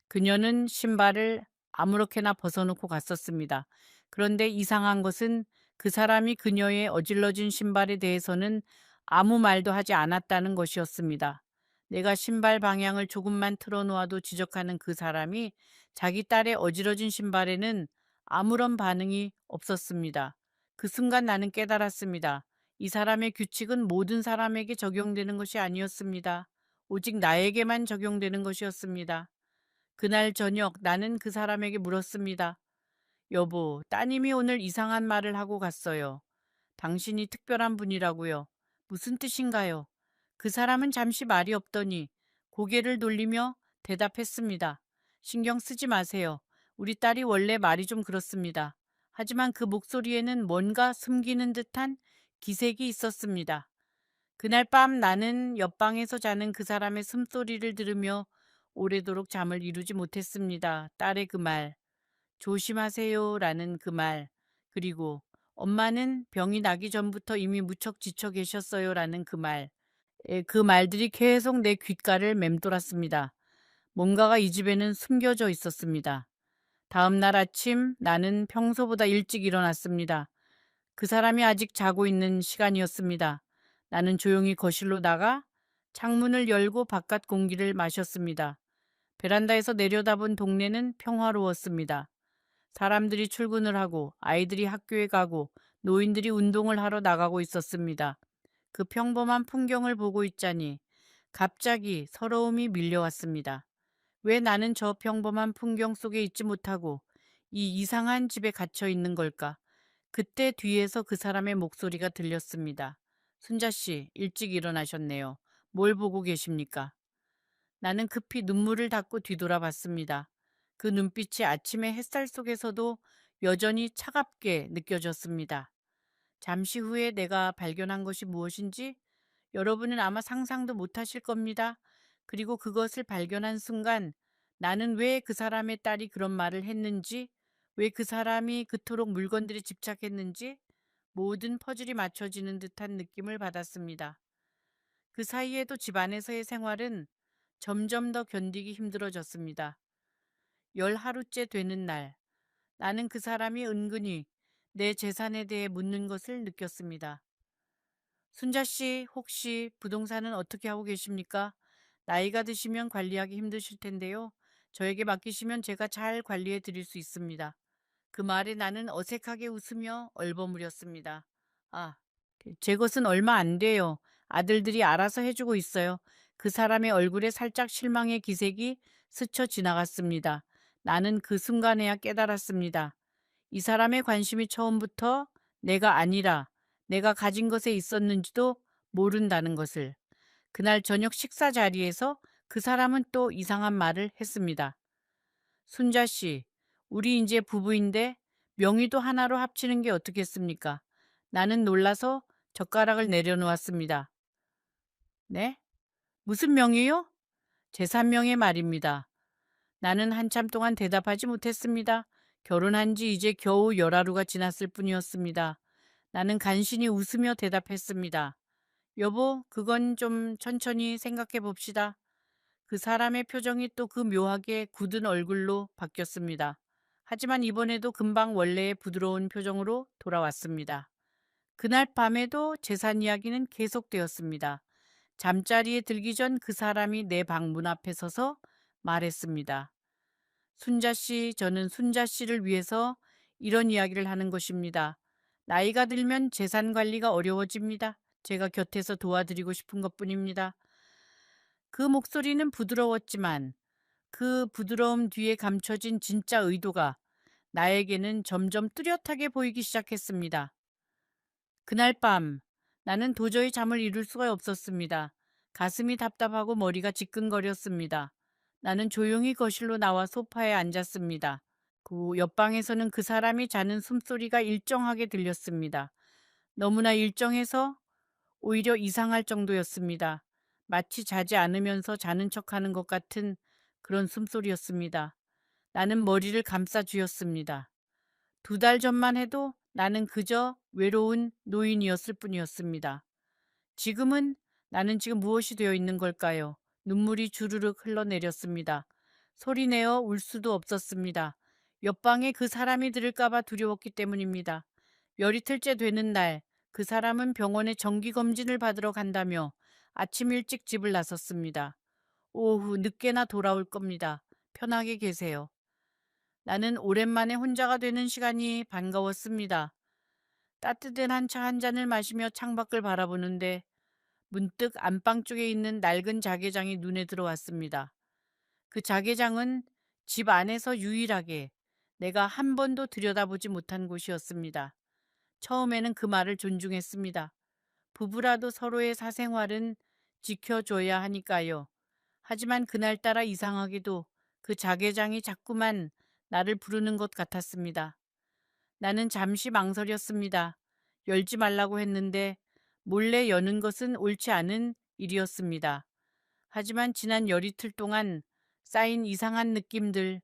그녀는 신발을 아무렇게나 벗어놓고 갔었습니다. 그런데 이상한 것은 그 사람이 그녀의 어질러진 신발에 대해서는 아무 말도 하지 않았다는 것이었습니다. 내가 신발 방향을 조금만 틀어놓아도 지적하는 그 사람이 자기 딸의 어지러진 신발에는 아무런 반응이 없었습니다. 그 순간 나는 깨달았습니다. 이 사람의 규칙은 모든 사람에게 적용되는 것이 아니었습니다. 오직 나에게만 적용되는 것이었습니다. 그날 저녁 나는 그 사람에게 물었습니다. 여보, 따님이 오늘 이상한 말을 하고 갔어요. 당신이 특별한 분이라고요. 무슨 뜻인가요? 그 사람은 잠시 말이 없더니 고개를 돌리며 대답했습니다. 신경 쓰지 마세요. 우리 딸이 원래 말이 좀 그렇습니다. 하지만 그 목소리에는 뭔가 숨기는 듯한 기색이 있었습니다. 그날 밤 나는 옆방에서 자는 그 사람의 숨소리를 들으며 오래도록 잠을 이루지 못했습니다. 딸의 그 말, 조심하세요라는 그 말, 그리고 엄마는 병이 나기 전부터 이미 무척 지쳐 계셨어요라는 그 말. 그 말들이 계속 내 귓가를 맴돌았습니다. 뭔가가 이 집에는 숨겨져 있었습니다. 다음 날 아침 나는 평소보다 일찍 일어났습니다. 그 사람이 아직 자고 있는 시간이었습니다. 나는 조용히 거실로 나가 창문을 열고 바깥 공기를 마셨습니다. 베란다에서 내려다본 동네는 평화로웠습니다. 사람들이 출근을 하고 아이들이 학교에 가고 노인들이 운동을 하러 나가고 있었습니다. 그 평범한 풍경을 보고 있자니 갑자기 서러움이 밀려왔습니다. 왜 나는 저 평범한 풍경 속에 있지 못하고 이 이상한 집에 갇혀 있는 걸까? 그때 뒤에서 그 사람의 목소리가 들렸습니다. 순자 씨, 일찍 일어나셨네요. 뭘 보고 계십니까? 나는 급히 눈물을 닦고 뒤돌아봤습니다. 그 눈빛이 아침의 햇살 속에서도 여전히 차갑게 느껴졌습니다. 잠시 후에 내가 발견한 것이 무엇인지 여러분은 아마 상상도 못하실 겁니다. 그리고 그것을 발견한 순간 나는 왜 그 사람의 딸이 그런 말을 했는지, 왜 그 사람이 그토록 물건들에 집착했는지 모든 퍼즐이 맞춰지는 듯한 느낌을 받았습니다. 그 사이에도 집안에서의 생활은 점점 더 견디기 힘들어졌습니다. 열 하루째 되는 날, 나는 그 사람이 은근히 내 재산에 대해 묻는 것을 느꼈습니다. 순자 씨, 혹시 부동산은 어떻게 하고 계십니까? 나이가 드시면 관리하기 힘드실 텐데요. 저에게 맡기시면 제가 잘 관리해 드릴 수 있습니다. 그 말에 나는 어색하게 웃으며 얼버무렸습니다. 아, 제 것은 얼마 안 돼요. 아들들이 알아서 해주고 있어요. 그 사람의 얼굴에 살짝 실망의 기색이 스쳐 지나갔습니다. 나는 그 순간에야 깨달았습니다. 이 사람의 관심이 처음부터 내가 아니라 내가 가진 것에 있었는지도 모른다는 것을. 그날 저녁 식사 자리에서 그 사람은 또 이상한 말을 했습니다. 순자 씨, 우리 이제 부부인데 명의도 하나로 합치는 게 어떻겠습니까? 나는 놀라서 젓가락을 내려놓았습니다. 네? 무슨 명의요? 제3명의 말입니다. 나는 한참 동안 대답하지 못했습니다. 결혼한 지 이제 겨우 열하루가 지났을 뿐이었습니다. 나는 간신히 웃으며 대답했습니다. 여보, 그건 좀 천천히 생각해 봅시다. 그 사람의 표정이 또 그 묘하게 굳은 얼굴로 바뀌었습니다. 하지만 이번에도 금방 원래의 부드러운 표정으로 돌아왔습니다. 그날 밤에도 재산 이야기는 계속되었습니다. 잠자리에 들기 전 그 사람이 내 방 문 앞에 서서 말했습니다. 순자 씨, 저는 순자 씨를 위해서 이런 이야기를 하는 것입니다. 나이가 들면 재산 관리가 어려워집니다. 제가 곁에서 도와드리고 싶은 것뿐입니다. 그 목소리는 부드러웠지만 그 부드러움 뒤에 감춰진 진짜 의도가 나에게는 점점 뚜렷하게 보이기 시작했습니다. 그날 밤 나는 도저히 잠을 이룰 수가 없었습니다. 가슴이 답답하고 머리가 지끈거렸습니다. 나는 조용히 거실로 나와 소파에 앉았습니다. 그 옆방에서는 그 사람이 자는 숨소리가 일정하게 들렸습니다. 너무나 일정해서 오히려 이상할 정도였습니다. 마치 자지 않으면서 자는 척하는 것 같은 그런 숨소리였습니다. 나는 머리를 감싸 쥐었습니다. 2달 전만 해도 나는 그저 외로운 노인이었을 뿐이었습니다. 지금은 나는 지금 무엇이 되어 있는 걸까요? 눈물이 주르륵 흘러내렸습니다. 소리내어 울 수도 없었습니다. 옆방에 그 사람이 들을까봐 두려웠기 때문입니다. 열이틀째 되는 날, 그 사람은 병원에 정기검진을 받으러 간다며 아침 일찍 집을 나섰습니다. 오후 늦게나 돌아올 겁니다. 편하게 계세요. 나는 오랜만에 혼자가 되는 시간이 반가웠습니다. 따뜻한 차 한 잔을 마시며 창밖을 바라보는데 문득 안방 쪽에 있는 낡은 자개장이 눈에 들어왔습니다. 그 자개장은 집 안에서 유일하게 내가 한 번도 들여다보지 못한 곳이었습니다. 처음에는 그 말을 존중했습니다. 부부라도 서로의 사생활은 지켜줘야 하니까요. 하지만 그날따라 이상하게도 그 자개장이 자꾸만 나를 부르는 것 같았습니다. 나는 잠시 망설였습니다. 열지 말라고 했는데 몰래 여는 것은 옳지 않은 일이었습니다. 하지만 지난 열이틀 동안 쌓인 이상한 느낌들,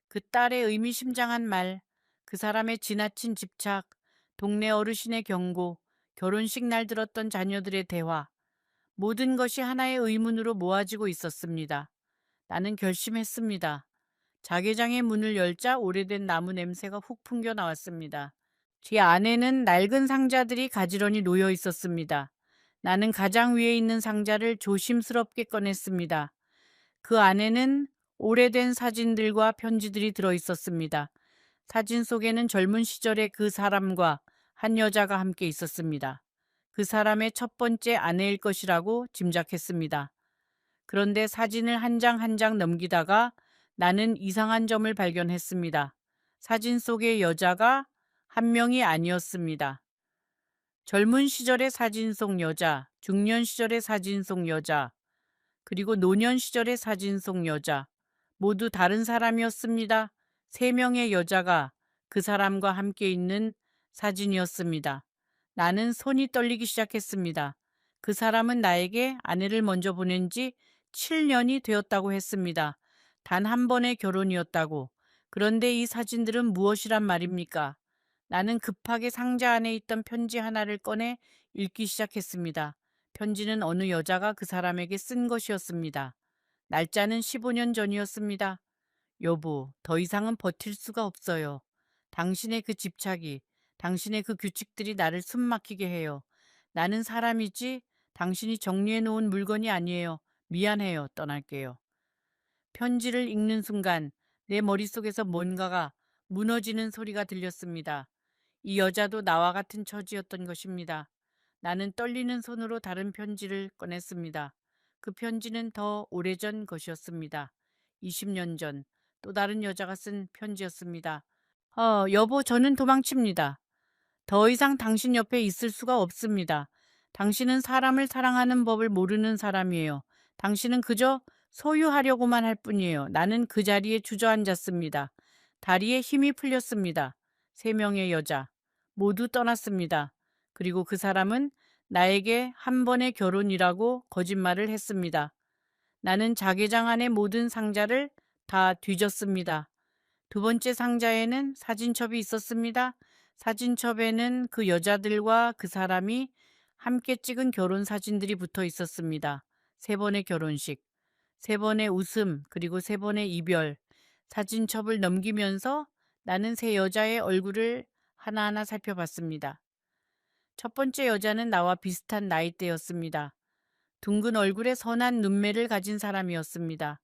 그 딸의 의미심장한 말, 그 사람의 지나친 집착, 동네 어르신의 경고, 결혼식 날 들었던 자녀들의 대화, 모든 것이 하나의 의문으로 모아지고 있었습니다. 나는 결심했습니다. 자개장의 문을 열자 오래된 나무 냄새가 훅 풍겨 나왔습니다. 제 안에는 낡은 상자들이 가지런히 놓여 있었습니다. 나는 가장 위에 있는 상자를 조심스럽게 꺼냈습니다. 그 안에는 오래된 사진들과 편지들이 들어 있었습니다. 사진 속에는 젊은 시절의 그 사람과 한 여자가 함께 있었습니다. 그 사람의 첫 번째 아내일 것이라고 짐작했습니다. 그런데 사진을 한 장 한 장 넘기다가 나는 이상한 점을 발견했습니다. 사진 속의 여자가 한 명이 아니었습니다. 젊은 시절의 사진 속 여자, 중년 시절의 사진 속 여자, 그리고 노년 시절의 사진 속 여자, 모두 다른 사람이었습니다. 세 명의 여자가 그 사람과 함께 있는 사진이었습니다. 나는 손이 떨리기 시작했습니다. 그 사람은 나에게 아내를 먼저 보낸 지 7년이 되었다고 했습니다. 단 한 번의 결혼이었다고. 그런데 이 사진들은 무엇이란 말입니까? 나는 급하게 상자 안에 있던 편지 하나를 꺼내 읽기 시작했습니다. 편지는 어느 여자가 그 사람에게 쓴 것이었습니다. 날짜는 15년 전이었습니다. 여보, 더 이상은 버틸 수가 없어요. 당신의 그 집착이, 당신의 그 규칙들이 나를 숨막히게 해요. 나는 사람이지 당신이 정리해 놓은 물건이 아니에요. 미안해요. 떠날게요. 편지를 읽는 순간 내 머릿속에서 뭔가가 무너지는 소리가 들렸습니다. 이 여자도 나와 같은 처지였던 것입니다. 나는 떨리는 손으로 다른 편지를 꺼냈습니다. 그 편지는 더 오래전 것이었습니다. 20년 전 또 다른 여자가 쓴 편지였습니다. 여보, 저는 도망칩니다. 더 이상 당신 옆에 있을 수가 없습니다. 당신은 사람을 사랑하는 법을 모르는 사람이에요. 당신은 그저 소유하려고만 할 뿐이에요. 나는 그 자리에 주저앉았습니다. 다리에 힘이 풀렸습니다. 세 명의 여자 모두 떠났습니다. 그리고 그 사람은 나에게 한 번의 결혼이라고 거짓말을 했습니다. 나는 자개장 안의 모든 상자를 다 뒤졌습니다. 두 번째 상자에는 사진첩이 있었습니다. 사진첩에는 그 여자들과 그 사람이 함께 찍은 결혼 사진들이 붙어 있었습니다. 세 번의 결혼식, 세 번의 웃음, 그리고 세 번의 이별. 사진첩을 넘기면서 나는 세 여자의 얼굴을 하나하나 살펴봤습니다. 첫 번째 여자는 나와 비슷한 나이대였습니다. 둥근 얼굴에 선한 눈매를 가진 사람이었습니다.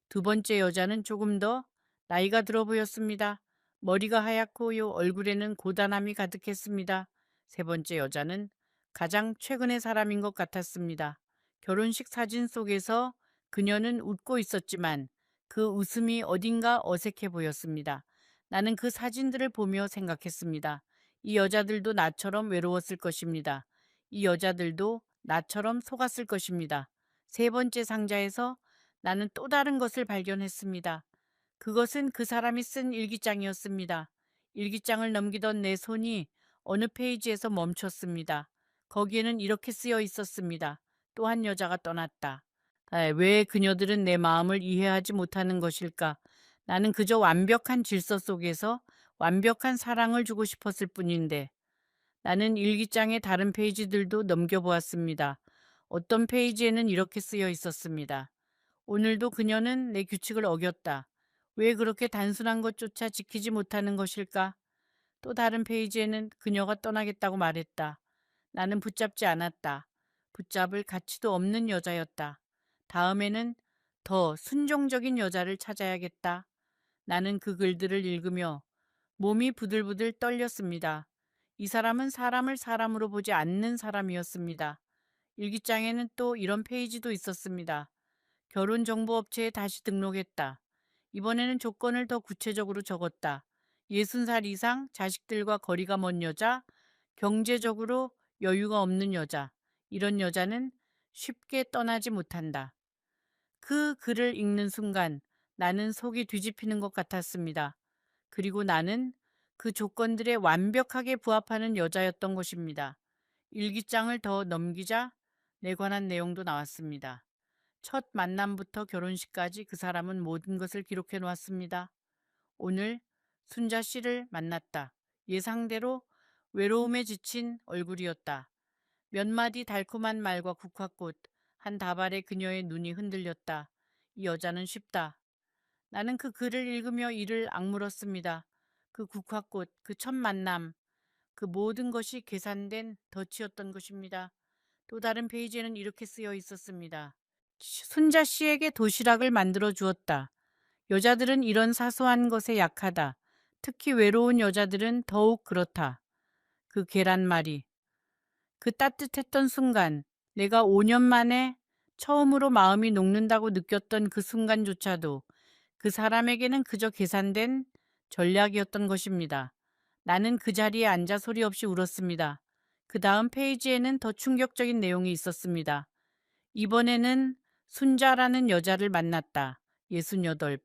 두 번째 여자는 조금 더 나이가 들어 보였습니다. 머리가 하얗고 얼굴에는 고단함이 가득했습니다. 세 번째 여자는 가장 최근의 사람인 것 같았습니다. 결혼식 사진 속에서 그녀는 웃고 있었지만 그 웃음이 어딘가 어색해 보였습니다. 나는 그 사진들을 보며 생각했습니다. 이 여자들도 나처럼 외로웠을 것입니다. 이 여자들도 나처럼 속았을 것입니다. 세 번째 상자에서 나는 또 다른 것을 발견했습니다. 그것은 그 사람이 쓴 일기장이었습니다. 일기장을 넘기던 내 손이 어느 페이지에서 멈췄습니다. 거기에는 이렇게 쓰여 있었습니다. 또 한 여자가 떠났다. 왜 그녀들은 내 마음을 이해하지 못하는 것일까? 나는 그저 완벽한 질서 속에서 완벽한 사랑을 주고 싶었을 뿐인데. 나는 일기장의 다른 페이지들도 넘겨보았습니다. 어떤 페이지에는 이렇게 쓰여 있었습니다. 오늘도 그녀는 내 규칙을 어겼다. 왜 그렇게 단순한 것조차 지키지 못하는 것일까? 또 다른 페이지에는 그녀가 떠나겠다고 말했다. 나는 붙잡지 않았다. 붙잡을 가치도 없는 여자였다. 다음에는 더 순종적인 여자를 찾아야겠다. 나는 그 글들을 읽으며 몸이 부들부들 떨렸습니다. 이 사람은 사람을 사람으로 보지 않는 사람이었습니다. 일기장에는 또 이런 페이지도 있었습니다. 결혼정보업체에 다시 등록했다. 이번에는 조건을 더 구체적으로 적었다. 60살 이상, 자식들과 거리가 먼 여자, 경제적으로 여유가 없는 여자. 이런 여자는 쉽게 떠나지 못한다. 그 글을 읽는 순간 나는 속이 뒤집히는 것 같았습니다. 그리고 나는 그 조건들에 완벽하게 부합하는 여자였던 것입니다. 일기장을 더 넘기자 내 관한 내용도 나왔습니다. 첫 만남부터 결혼식까지 그 사람은 모든 것을 기록해 놓았습니다. 오늘 순자 씨를 만났다. 예상대로 외로움에 지친 얼굴이었다. 몇 마디 달콤한 말과 국화꽃, 한 다발의 그녀의 눈이 흔들렸다. 이 여자는 쉽다. 나는 그 글을 읽으며 이를 악물었습니다. 그 국화꽃, 그 첫 만남, 그 모든 것이 계산된 덫이었던 것입니다. 또 다른 페이지에는 이렇게 쓰여 있었습니다. 순자 씨에게 도시락을 만들어 주었다. 여자들은 이런 사소한 것에 약하다. 특히 외로운 여자들은 더욱 그렇다. 그 계란말이. 그 따뜻했던 순간, 내가 5년 만에 처음으로 마음이 녹는다고 느꼈던 그 순간조차도 그 사람에게는 그저 계산된 전략이었던 것입니다. 나는 그 자리에 앉아 소리 없이 울었습니다. 그 다음 페이지에는 더 충격적인 내용이 있었습니다. 이번에는 순자라는 여자를 만났다. 68.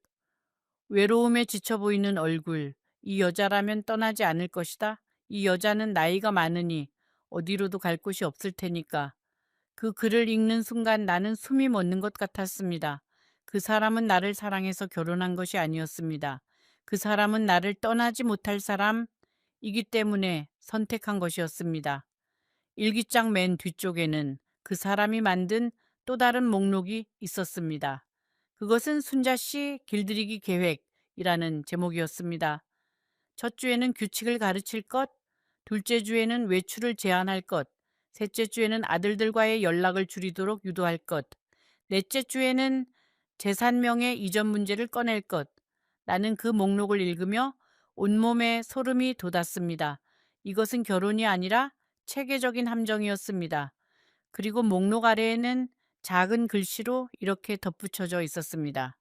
외로움에 지쳐 보이는 얼굴. 이 여자라면 떠나지 않을 것이다. 이 여자는 나이가 많으니 어디로도 갈 곳이 없을 테니까. 그 글을 읽는 순간 나는 숨이 멎는 것 같았습니다. 그 사람은 나를 사랑해서 결혼한 것이 아니었습니다. 그 사람은 나를 떠나지 못할 사람이기 때문에 선택한 것이었습니다. 일기장 맨 뒤쪽에는 그 사람이 만든 또 다른 목록이 있었습니다. 그것은 순자 씨 길들이기 계획이라는 제목이었습니다. 첫 주에는 규칙을 가르칠 것, 둘째 주에는 외출을 제한할 것, 셋째 주에는 아들들과의 연락을 줄이도록 유도할 것, 넷째 주에는 재산명의 이전 문제를 꺼낼 것. 나는 그 목록을 읽으며 온몸에 소름이 돋았습니다. 이것은 결혼이 아니라 체계적인 함정이었습니다. 그리고 목록 아래에는 작은 글씨로 이렇게 덧붙여져 있었습니다.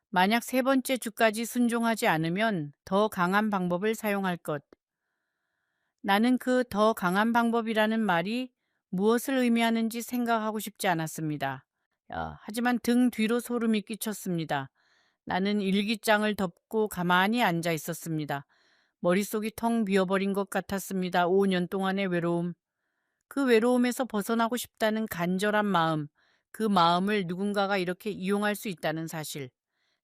만약 세 번째 주까지 순종하지 않으면 더 강한 방법을 사용할 것. 나는 그 더 강한 방법이라는 말이 무엇을 의미하는지 생각하고 싶지 않았습니다. 하지만 등 뒤로 소름이 끼쳤습니다. 나는 일기장을 덮고 가만히 앉아 있었습니다. 머릿속이 텅 비어버린 것 같았습니다. 5년 동안의 외로움. 그 외로움에서 벗어나고 싶다는 간절한 마음, 그 마음을 누군가가 이렇게 이용할 수 있다는 사실.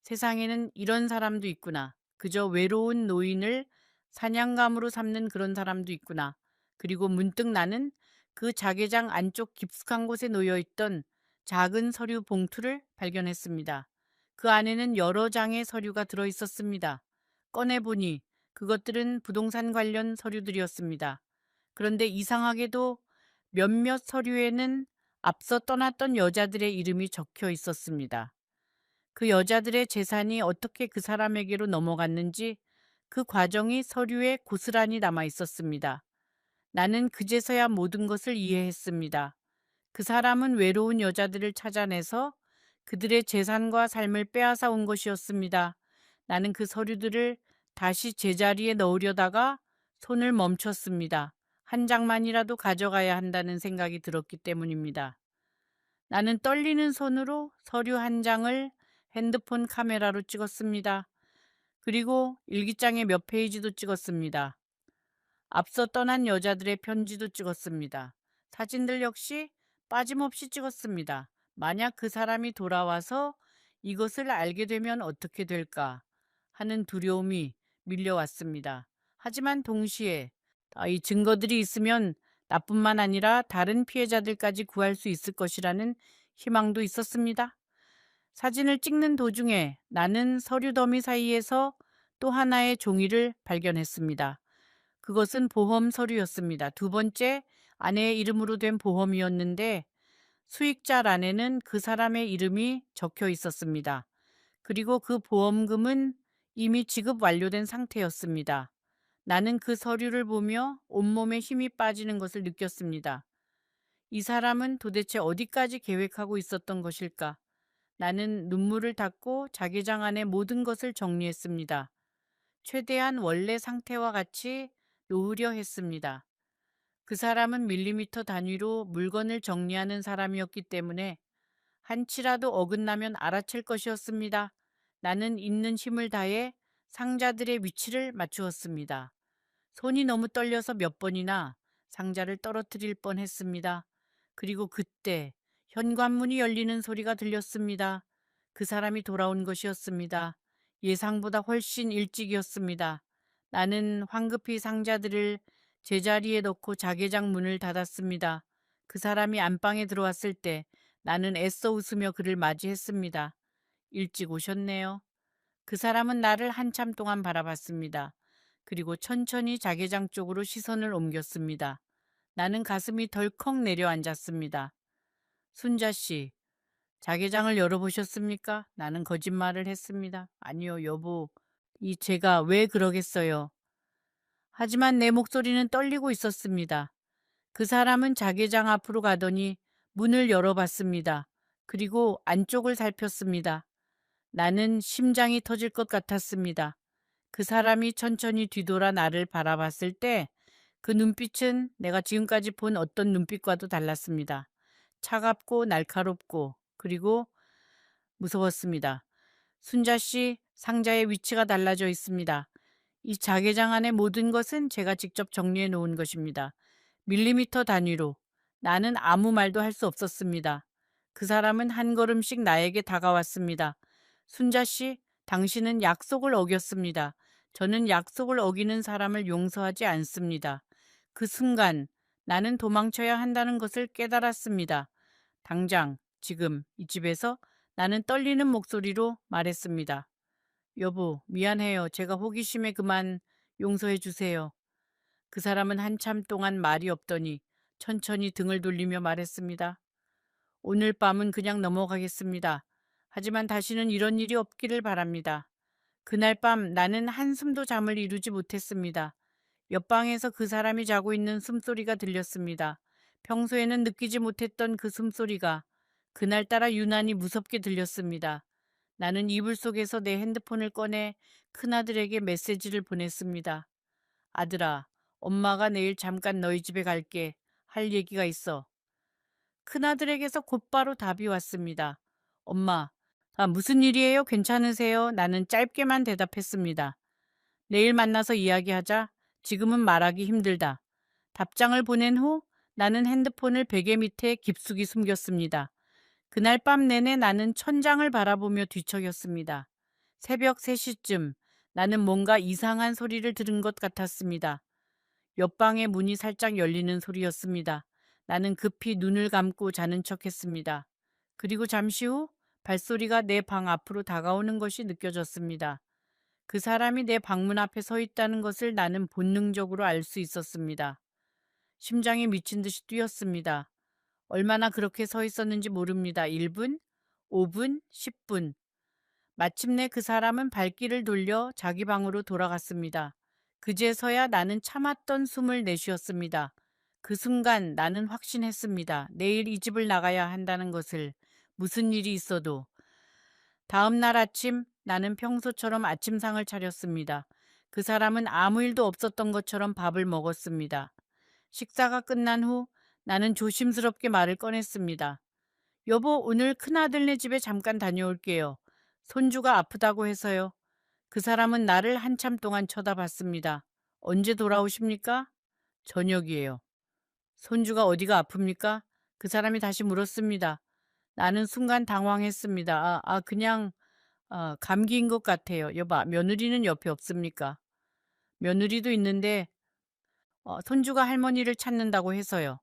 세상에는 이런 사람도 있구나. 그저 외로운 노인을 사냥감으로 삼는 그런 사람도 있구나. 그리고 문득 나는 그 자개장 안쪽 깊숙한 곳에 놓여있던 작은 서류 봉투를 발견했습니다. 그 안에는 여러 장의 서류가 들어있었습니다. 꺼내보니 그것들은 부동산 관련 서류들이었습니다. 그런데 이상하게도 몇몇 서류에는 앞서 떠났던 여자들의 이름이 적혀 있었습니다. 그 여자들의 재산이 어떻게 그 사람에게로 넘어갔는지 그 과정이 서류에 고스란히 남아 있었습니다. 나는 그제서야 모든 것을 이해했습니다. 그 사람은 외로운 여자들을 찾아내서 그들의 재산과 삶을 빼앗아 온 것이었습니다. 나는 그 서류들을 다시 제자리에 넣으려다가 손을 멈췄습니다. 한 장만이라도 가져가야 한다는 생각이 들었기 때문입니다. 나는 떨리는 손으로 서류 한 장을 핸드폰 카메라로 찍었습니다. 그리고 일기장의 몇 페이지도 찍었습니다. 앞서 떠난 여자들의 편지도 찍었습니다. 사진들 역시 빠짐없이 찍었습니다. 만약 그 사람이 돌아와서 이것을 알게 되면 어떻게 될까 하는 두려움이 밀려왔습니다. 하지만 동시에 이 증거들이 있으면 나뿐만 아니라 다른 피해자들까지 구할 수 있을 것이라는 희망도 있었습니다. 사진을 찍는 도중에 나는 서류 더미 사이에서 또 하나의 종이를 발견했습니다. 그것은 보험 서류였습니다. 두 번째, 아내의 이름으로 된 보험이었는데 수익자란에는 그 사람의 이름이 적혀 있었습니다. 그리고 그 보험금은 이미 지급 완료된 상태였습니다. 나는 그 서류를 보며 온몸에 힘이 빠지는 것을 느꼈습니다. 이 사람은 도대체 어디까지 계획하고 있었던 것일까? 나는 눈물을 닦고 자개장 안에 모든 것을 정리했습니다. 최대한 원래 상태와 같이 놓으려 했습니다. 그 사람은 밀리미터 단위로 물건을 정리하는 사람이었기 때문에 한치라도 어긋나면 알아챌 것이었습니다. 나는 있는 힘을 다해 상자들의 위치를 맞추었습니다. 손이 너무 떨려서 몇 번이나 상자를 떨어뜨릴 뻔했습니다. 그리고 그때 현관문이 열리는 소리가 들렸습니다. 그 사람이 돌아온 것이었습니다. 예상보다 훨씬 일찍이었습니다. 나는 황급히 상자들을 제자리에 넣고 자개장 문을 닫았습니다. 그 사람이 안방에 들어왔을 때 나는 애써 웃으며 그를 맞이했습니다. 일찍 오셨네요. 그 사람은 나를 한참 동안 바라봤습니다. 그리고 천천히 자개장 쪽으로 시선을 옮겼습니다. 나는 가슴이 덜컥 내려앉았습니다. 순자 씨, 자개장을 열어보셨습니까? 나는 거짓말을 했습니다. 아니요, 여보. 제가 왜 그러겠어요. 하지만 내 목소리는 떨리고 있었습니다. 그 사람은 자개장 앞으로 가더니 문을 열어봤습니다. 그리고 안쪽을 살폈습니다. 나는 심장이 터질 것 같았습니다. 그 사람이 천천히 뒤돌아 나를 바라봤을 때 그 눈빛은 내가 지금까지 본 어떤 눈빛과도 달랐습니다. 차갑고 날카롭고 그리고 무서웠습니다. 순자 씨, 상자의 위치가 달라져 있습니다. 이 자개장 안의 모든 것은 제가 직접 정리해 놓은 것입니다. 밀리미터 단위로. 나는 아무 말도 할 수 없었습니다. 그 사람은 한 걸음씩 나에게 다가왔습니다. 순자 씨, 당신은 약속을 어겼습니다. 저는 약속을 어기는 사람을 용서하지 않습니다. 그 순간 나는 도망쳐야 한다는 것을 깨달았습니다. 당장, 지금 이 집에서 나는 떨리는 목소리로 말했습니다. 여보, 미안해요. 제가 호기심에 그만 용서해 주세요. 그 사람은 한참 동안 말이 없더니 천천히 등을 돌리며 말했습니다. 오늘 밤은 그냥 넘어가겠습니다. 하지만 다시는 이런 일이 없기를 바랍니다. 그날 밤 나는 한숨도 잠을 이루지 못했습니다. 옆방에서 그 사람이 자고 있는 숨소리가 들렸습니다. 평소에는 느끼지 못했던 그 숨소리가 그날따라 유난히 무섭게 들렸습니다. 나는 이불 속에서 내 핸드폰을 꺼내 큰아들에게 메시지를 보냈습니다. 아들아, 엄마가 내일 잠깐 너희 집에 갈게. 할 얘기가 있어. 큰아들에게서 곧바로 답이 왔습니다. 엄마, 무슨 일이에요? 괜찮으세요? 나는 짧게만 대답했습니다. 내일 만나서 이야기하자. 지금은 말하기 힘들다. 답장을 보낸 후 나는 핸드폰을 베개 밑에 깊숙이 숨겼습니다. 그날 밤 내내 나는 천장을 바라보며 뒤척였습니다. 새벽 3시쯤 나는 뭔가 이상한 소리를 들은 것 같았습니다. 옆방의 문이 살짝 열리는 소리였습니다. 나는 급히 눈을 감고 자는 척했습니다. 그리고 잠시 후 발소리가 내 방 앞으로 다가오는 것이 느껴졌습니다. 그 사람이 내 방문 앞에 서 있다는 것을 나는 본능적으로 알 수 있었습니다. 심장이 미친 듯이 뛰었습니다. 얼마나 그렇게 서 있었는지 모릅니다. 1분, 5분, 10분. 마침내 그 사람은 발길을 돌려 자기 방으로 돌아갔습니다. 그제서야 나는 참았던 숨을 내쉬었습니다. 그 순간 나는 확신했습니다. 내일 이 집을 나가야 한다는 것을. 무슨 일이 있어도. 다음 날 아침 나는 평소처럼 아침상을 차렸습니다. 그 사람은 아무 일도 없었던 것처럼 밥을 먹었습니다. 식사가 끝난 후 나는 조심스럽게 말을 꺼냈습니다. 여보, 오늘 큰아들네 집에 잠깐 다녀올게요. 손주가 아프다고 해서요. 그 사람은 나를 한참 동안 쳐다봤습니다. 언제 돌아오십니까? 저녁이에요. 손주가 어디가 아픕니까? 그 사람이 다시 물었습니다. 나는 순간 당황했습니다. 그냥 감기인 것 같아요. 여봐, 며느리는 옆에 없습니까? 며느리도 있는데 손주가 할머니를 찾는다고 해서요.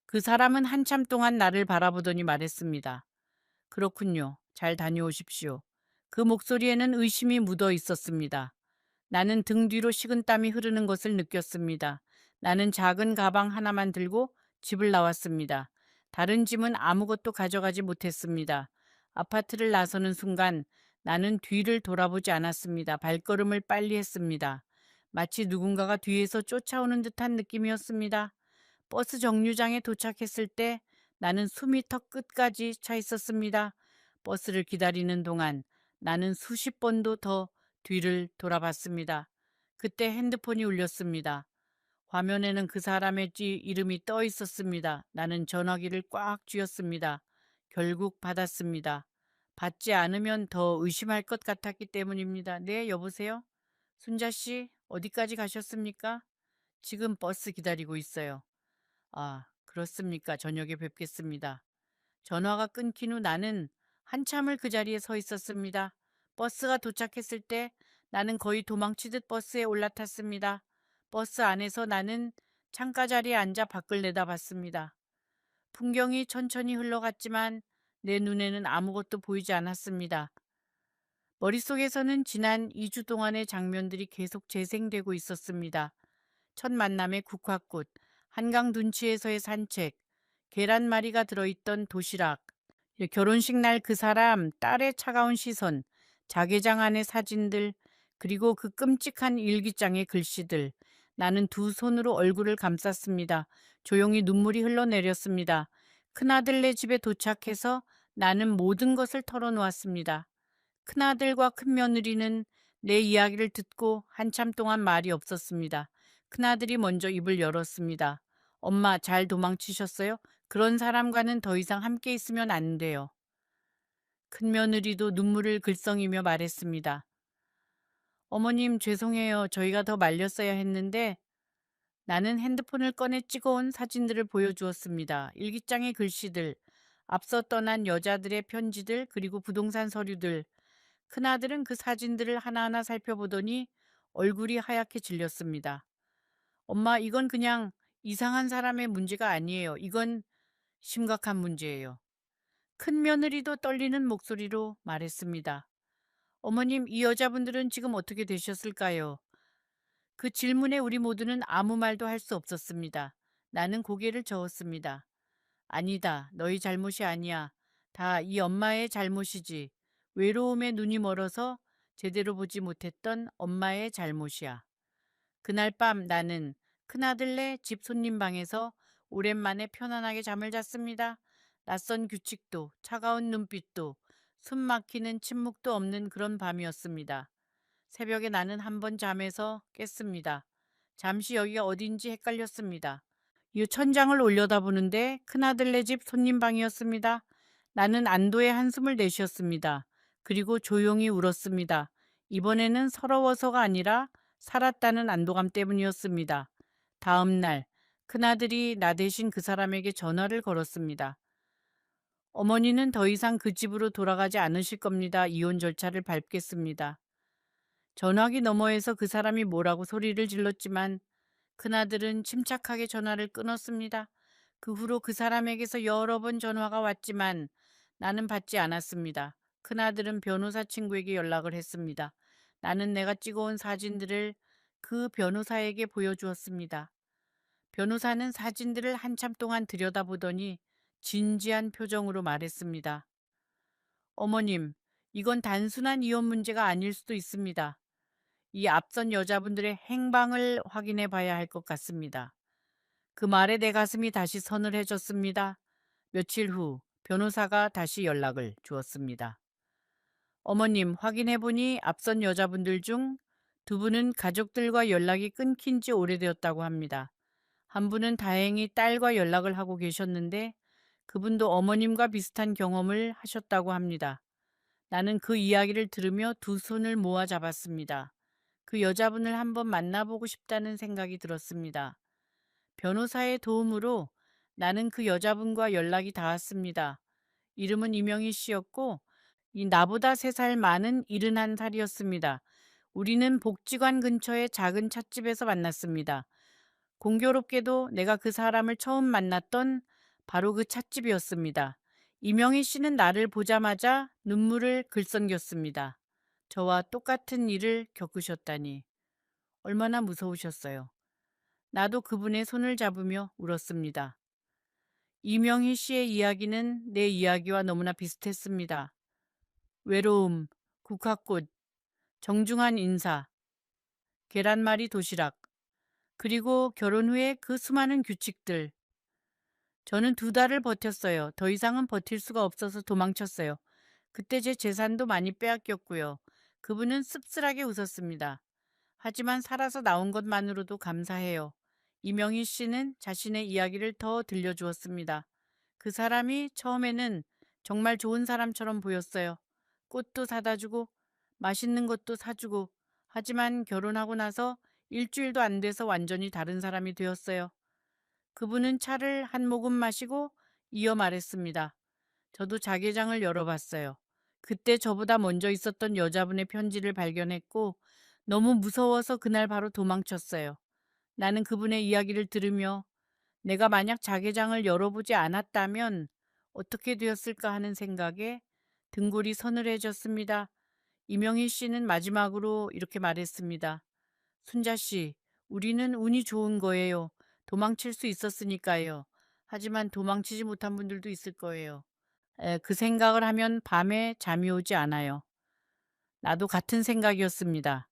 그 사람은 한참 동안 나를 바라보더니 말했습니다. 그렇군요. 잘 다녀오십시오. 그 목소리에는 의심이 묻어 있었습니다. 나는 등 뒤로 식은땀이 흐르는 것을 느꼈습니다. 나는 작은 가방 하나만 들고 집을 나왔습니다. 다른 짐은 아무것도 가져가지 못했습니다. 아파트를 나서는 순간 나는 뒤를 돌아보지 않았습니다. 발걸음을 빨리 했습니다. 마치 누군가가 뒤에서 쫓아오는 듯한 느낌이었습니다. 버스 정류장에 도착했을 때 나는 숨이 턱 끝까지 차 있었습니다. 버스를 기다리는 동안 나는 수십 번도 더 뒤를 돌아봤습니다. 그때 핸드폰이 울렸습니다. 화면에는 그 사람의 이름이 떠 있었습니다. 나는 전화기를 꽉 쥐었습니다. 결국 받았습니다. 받지 않으면 더 의심할 것 같았기 때문입니다. 네, 여보세요? 순자 씨, 어디까지 가셨습니까? 지금 버스 기다리고 있어요. 아, 그렇습니까? 저녁에 뵙겠습니다. 전화가 끊긴 후 나는 한참을 그 자리에 서 있었습니다. 버스가 도착했을 때 나는 거의 도망치듯 버스에 올라탔습니다. 버스 안에서 나는 창가 자리에 앉아 밖을 내다봤습니다. 풍경이 천천히 흘러갔지만 내 눈에는 아무것도 보이지 않았습니다. 머릿속에서는 지난 2주 동안의 장면들이 계속 재생되고 있었습니다. 첫 만남의 국화꽃, 한강 둔치에서의 산책, 계란말이가 들어있던 도시락, 결혼식 날 그 사람, 딸의 차가운 시선, 자개장 안의 사진들, 그리고 그 끔찍한 일기장의 글씨들. 나는 두 손으로 얼굴을 감쌌습니다. 조용히 눈물이 흘러내렸습니다. 큰아들네 집에 도착해서 나는 모든 것을 털어놓았습니다. 큰아들과 큰며느리는 내 이야기를 듣고 한참 동안 말이 없었습니다. 큰아들이 먼저 입을 열었습니다. 엄마, 잘 도망치셨어요? 그런 사람과는 더 이상 함께 있으면 안 돼요. 큰며느리도 눈물을 글썽이며 말했습니다. 어머님, 죄송해요. 저희가 더 말렸어야 했는데. 나는 핸드폰을 꺼내 찍어온 사진들을 보여주었습니다. 일기장의 글씨들, 앞서 떠난 여자들의 편지들, 그리고 부동산 서류들. 큰아들은 그 사진들을 하나하나 살펴보더니 얼굴이 하얗게 질렸습니다. 엄마, 이건 그냥 이상한 사람의 문제가 아니에요. 이건 심각한 문제예요. 큰 며느리도 떨리는 목소리로 말했습니다. 어머님, 이 여자분들은 지금 어떻게 되셨을까요? 그 질문에 우리 모두는 아무 말도 할 수 없었습니다. 나는 고개를 저었습니다. 아니다. 너희 잘못이 아니야. 다 이 엄마의 잘못이지. 외로움에 눈이 멀어서 제대로 보지 못했던 엄마의 잘못이야. 그날 밤 나는 큰아들네 집 손님 방에서 오랜만에 편안하게 잠을 잤습니다. 낯선 규칙도 차가운 눈빛도 숨 막히는 침묵도 없는 그런 밤이었습니다. 새벽에 나는 한 번 잠에서 깼습니다. 잠시 여기가 어딘지 헷갈렸습니다. 이 천장을 올려다보는데 큰아들네 집 손님 방이었습니다. 나는 안도의 한숨을 내쉬었습니다. 그리고 조용히 울었습니다. 이번에는 서러워서가 아니라 살았다는 안도감 때문이었습니다. 다음 날 큰아들이 나 대신 그 사람에게 전화를 걸었습니다. 어머니는 더 이상 그 집으로 돌아가지 않으실 겁니다. 이혼 절차를 밟겠습니다. 전화기 너머에서 그 사람이 뭐라고 소리를 질렀지만 큰아들은 침착하게 전화를 끊었습니다. 그 후로 그 사람에게서 여러 번 전화가 왔지만 나는 받지 않았습니다. 큰아들은 변호사 친구에게 연락을 했습니다. 나는 내가 찍어온 사진들을 그 변호사에게 보여주었습니다. 변호사는 사진들을 한참 동안 들여다보더니 진지한 표정으로 말했습니다. 어머님, 이건 단순한 이혼 문제가 아닐 수도 있습니다. 이 앞선 여자분들의 행방을 확인해 봐야 할 것 같습니다. 그 말에 내 가슴이 다시 서늘해졌습니다. 며칠 후 변호사가 다시 연락을 주었습니다. 어머님, 확인해 보니 앞선 여자분들 중 두 분은 가족들과 연락이 끊긴 지 오래되었다고 합니다. 한 분은 다행히 딸과 연락을 하고 계셨는데 그분도 어머님과 비슷한 경험을 하셨다고 합니다. 나는 그 이야기를 들으며 두 손을 모아 잡았습니다. 그 여자분을 한번 만나보고 싶다는 생각이 들었습니다. 변호사의 도움으로 나는 그 여자분과 연락이 닿았습니다. 이름은 이명희 씨였고 이 나보다 3살 많은 71살이었습니다. 우리는 복지관 근처의 작은 찻집에서 만났습니다. 공교롭게도 내가 그 사람을 처음 만났던 바로 그 찻집이었습니다. 이명희 씨는 나를 보자마자 눈물을 글썽겼습니다. 저와 똑같은 일을 겪으셨다니. 얼마나 무서우셨어요. 나도 그분의 손을 잡으며 울었습니다. 이명희 씨의 이야기는 내 이야기와 너무나 비슷했습니다. 외로움, 국화꽃, 정중한 인사, 계란말이 도시락, 그리고 결혼 후에 그 수많은 규칙들. 저는 2달을 버텼어요. 더 이상은 버틸 수가 없어서 도망쳤어요. 그때 제 재산도 많이 빼앗겼고요. 그분은 씁쓸하게 웃었습니다. 하지만 살아서 나온 것만으로도 감사해요. 이명희 씨는 자신의 이야기를 더 들려주었습니다. 그 사람이 처음에는 정말 좋은 사람처럼 보였어요. 꽃도 사다 주고 맛있는 것도 사주고. 하지만 결혼하고 나서 일주일도 안 돼서 완전히 다른 사람이 되었어요. 그분은 차를 한 모금 마시고 이어 말했습니다. 저도 자개장을 열어봤어요. 그때 저보다 먼저 있었던 여자분의 편지를 발견했고 너무 무서워서 그날 바로 도망쳤어요. 나는 그분의 이야기를 들으며 내가 만약 자개장을 열어보지 않았다면 어떻게 되었을까 하는 생각에 등골이 서늘해졌습니다. 이명희 씨는 마지막으로 이렇게 말했습니다. 순자 씨, 우리는 운이 좋은 거예요. 도망칠 수 있었으니까요. 하지만 도망치지 못한 분들도 있을 거예요. 그 생각을 하면 밤에 잠이 오지 않아요. 나도 같은 생각이었습니다.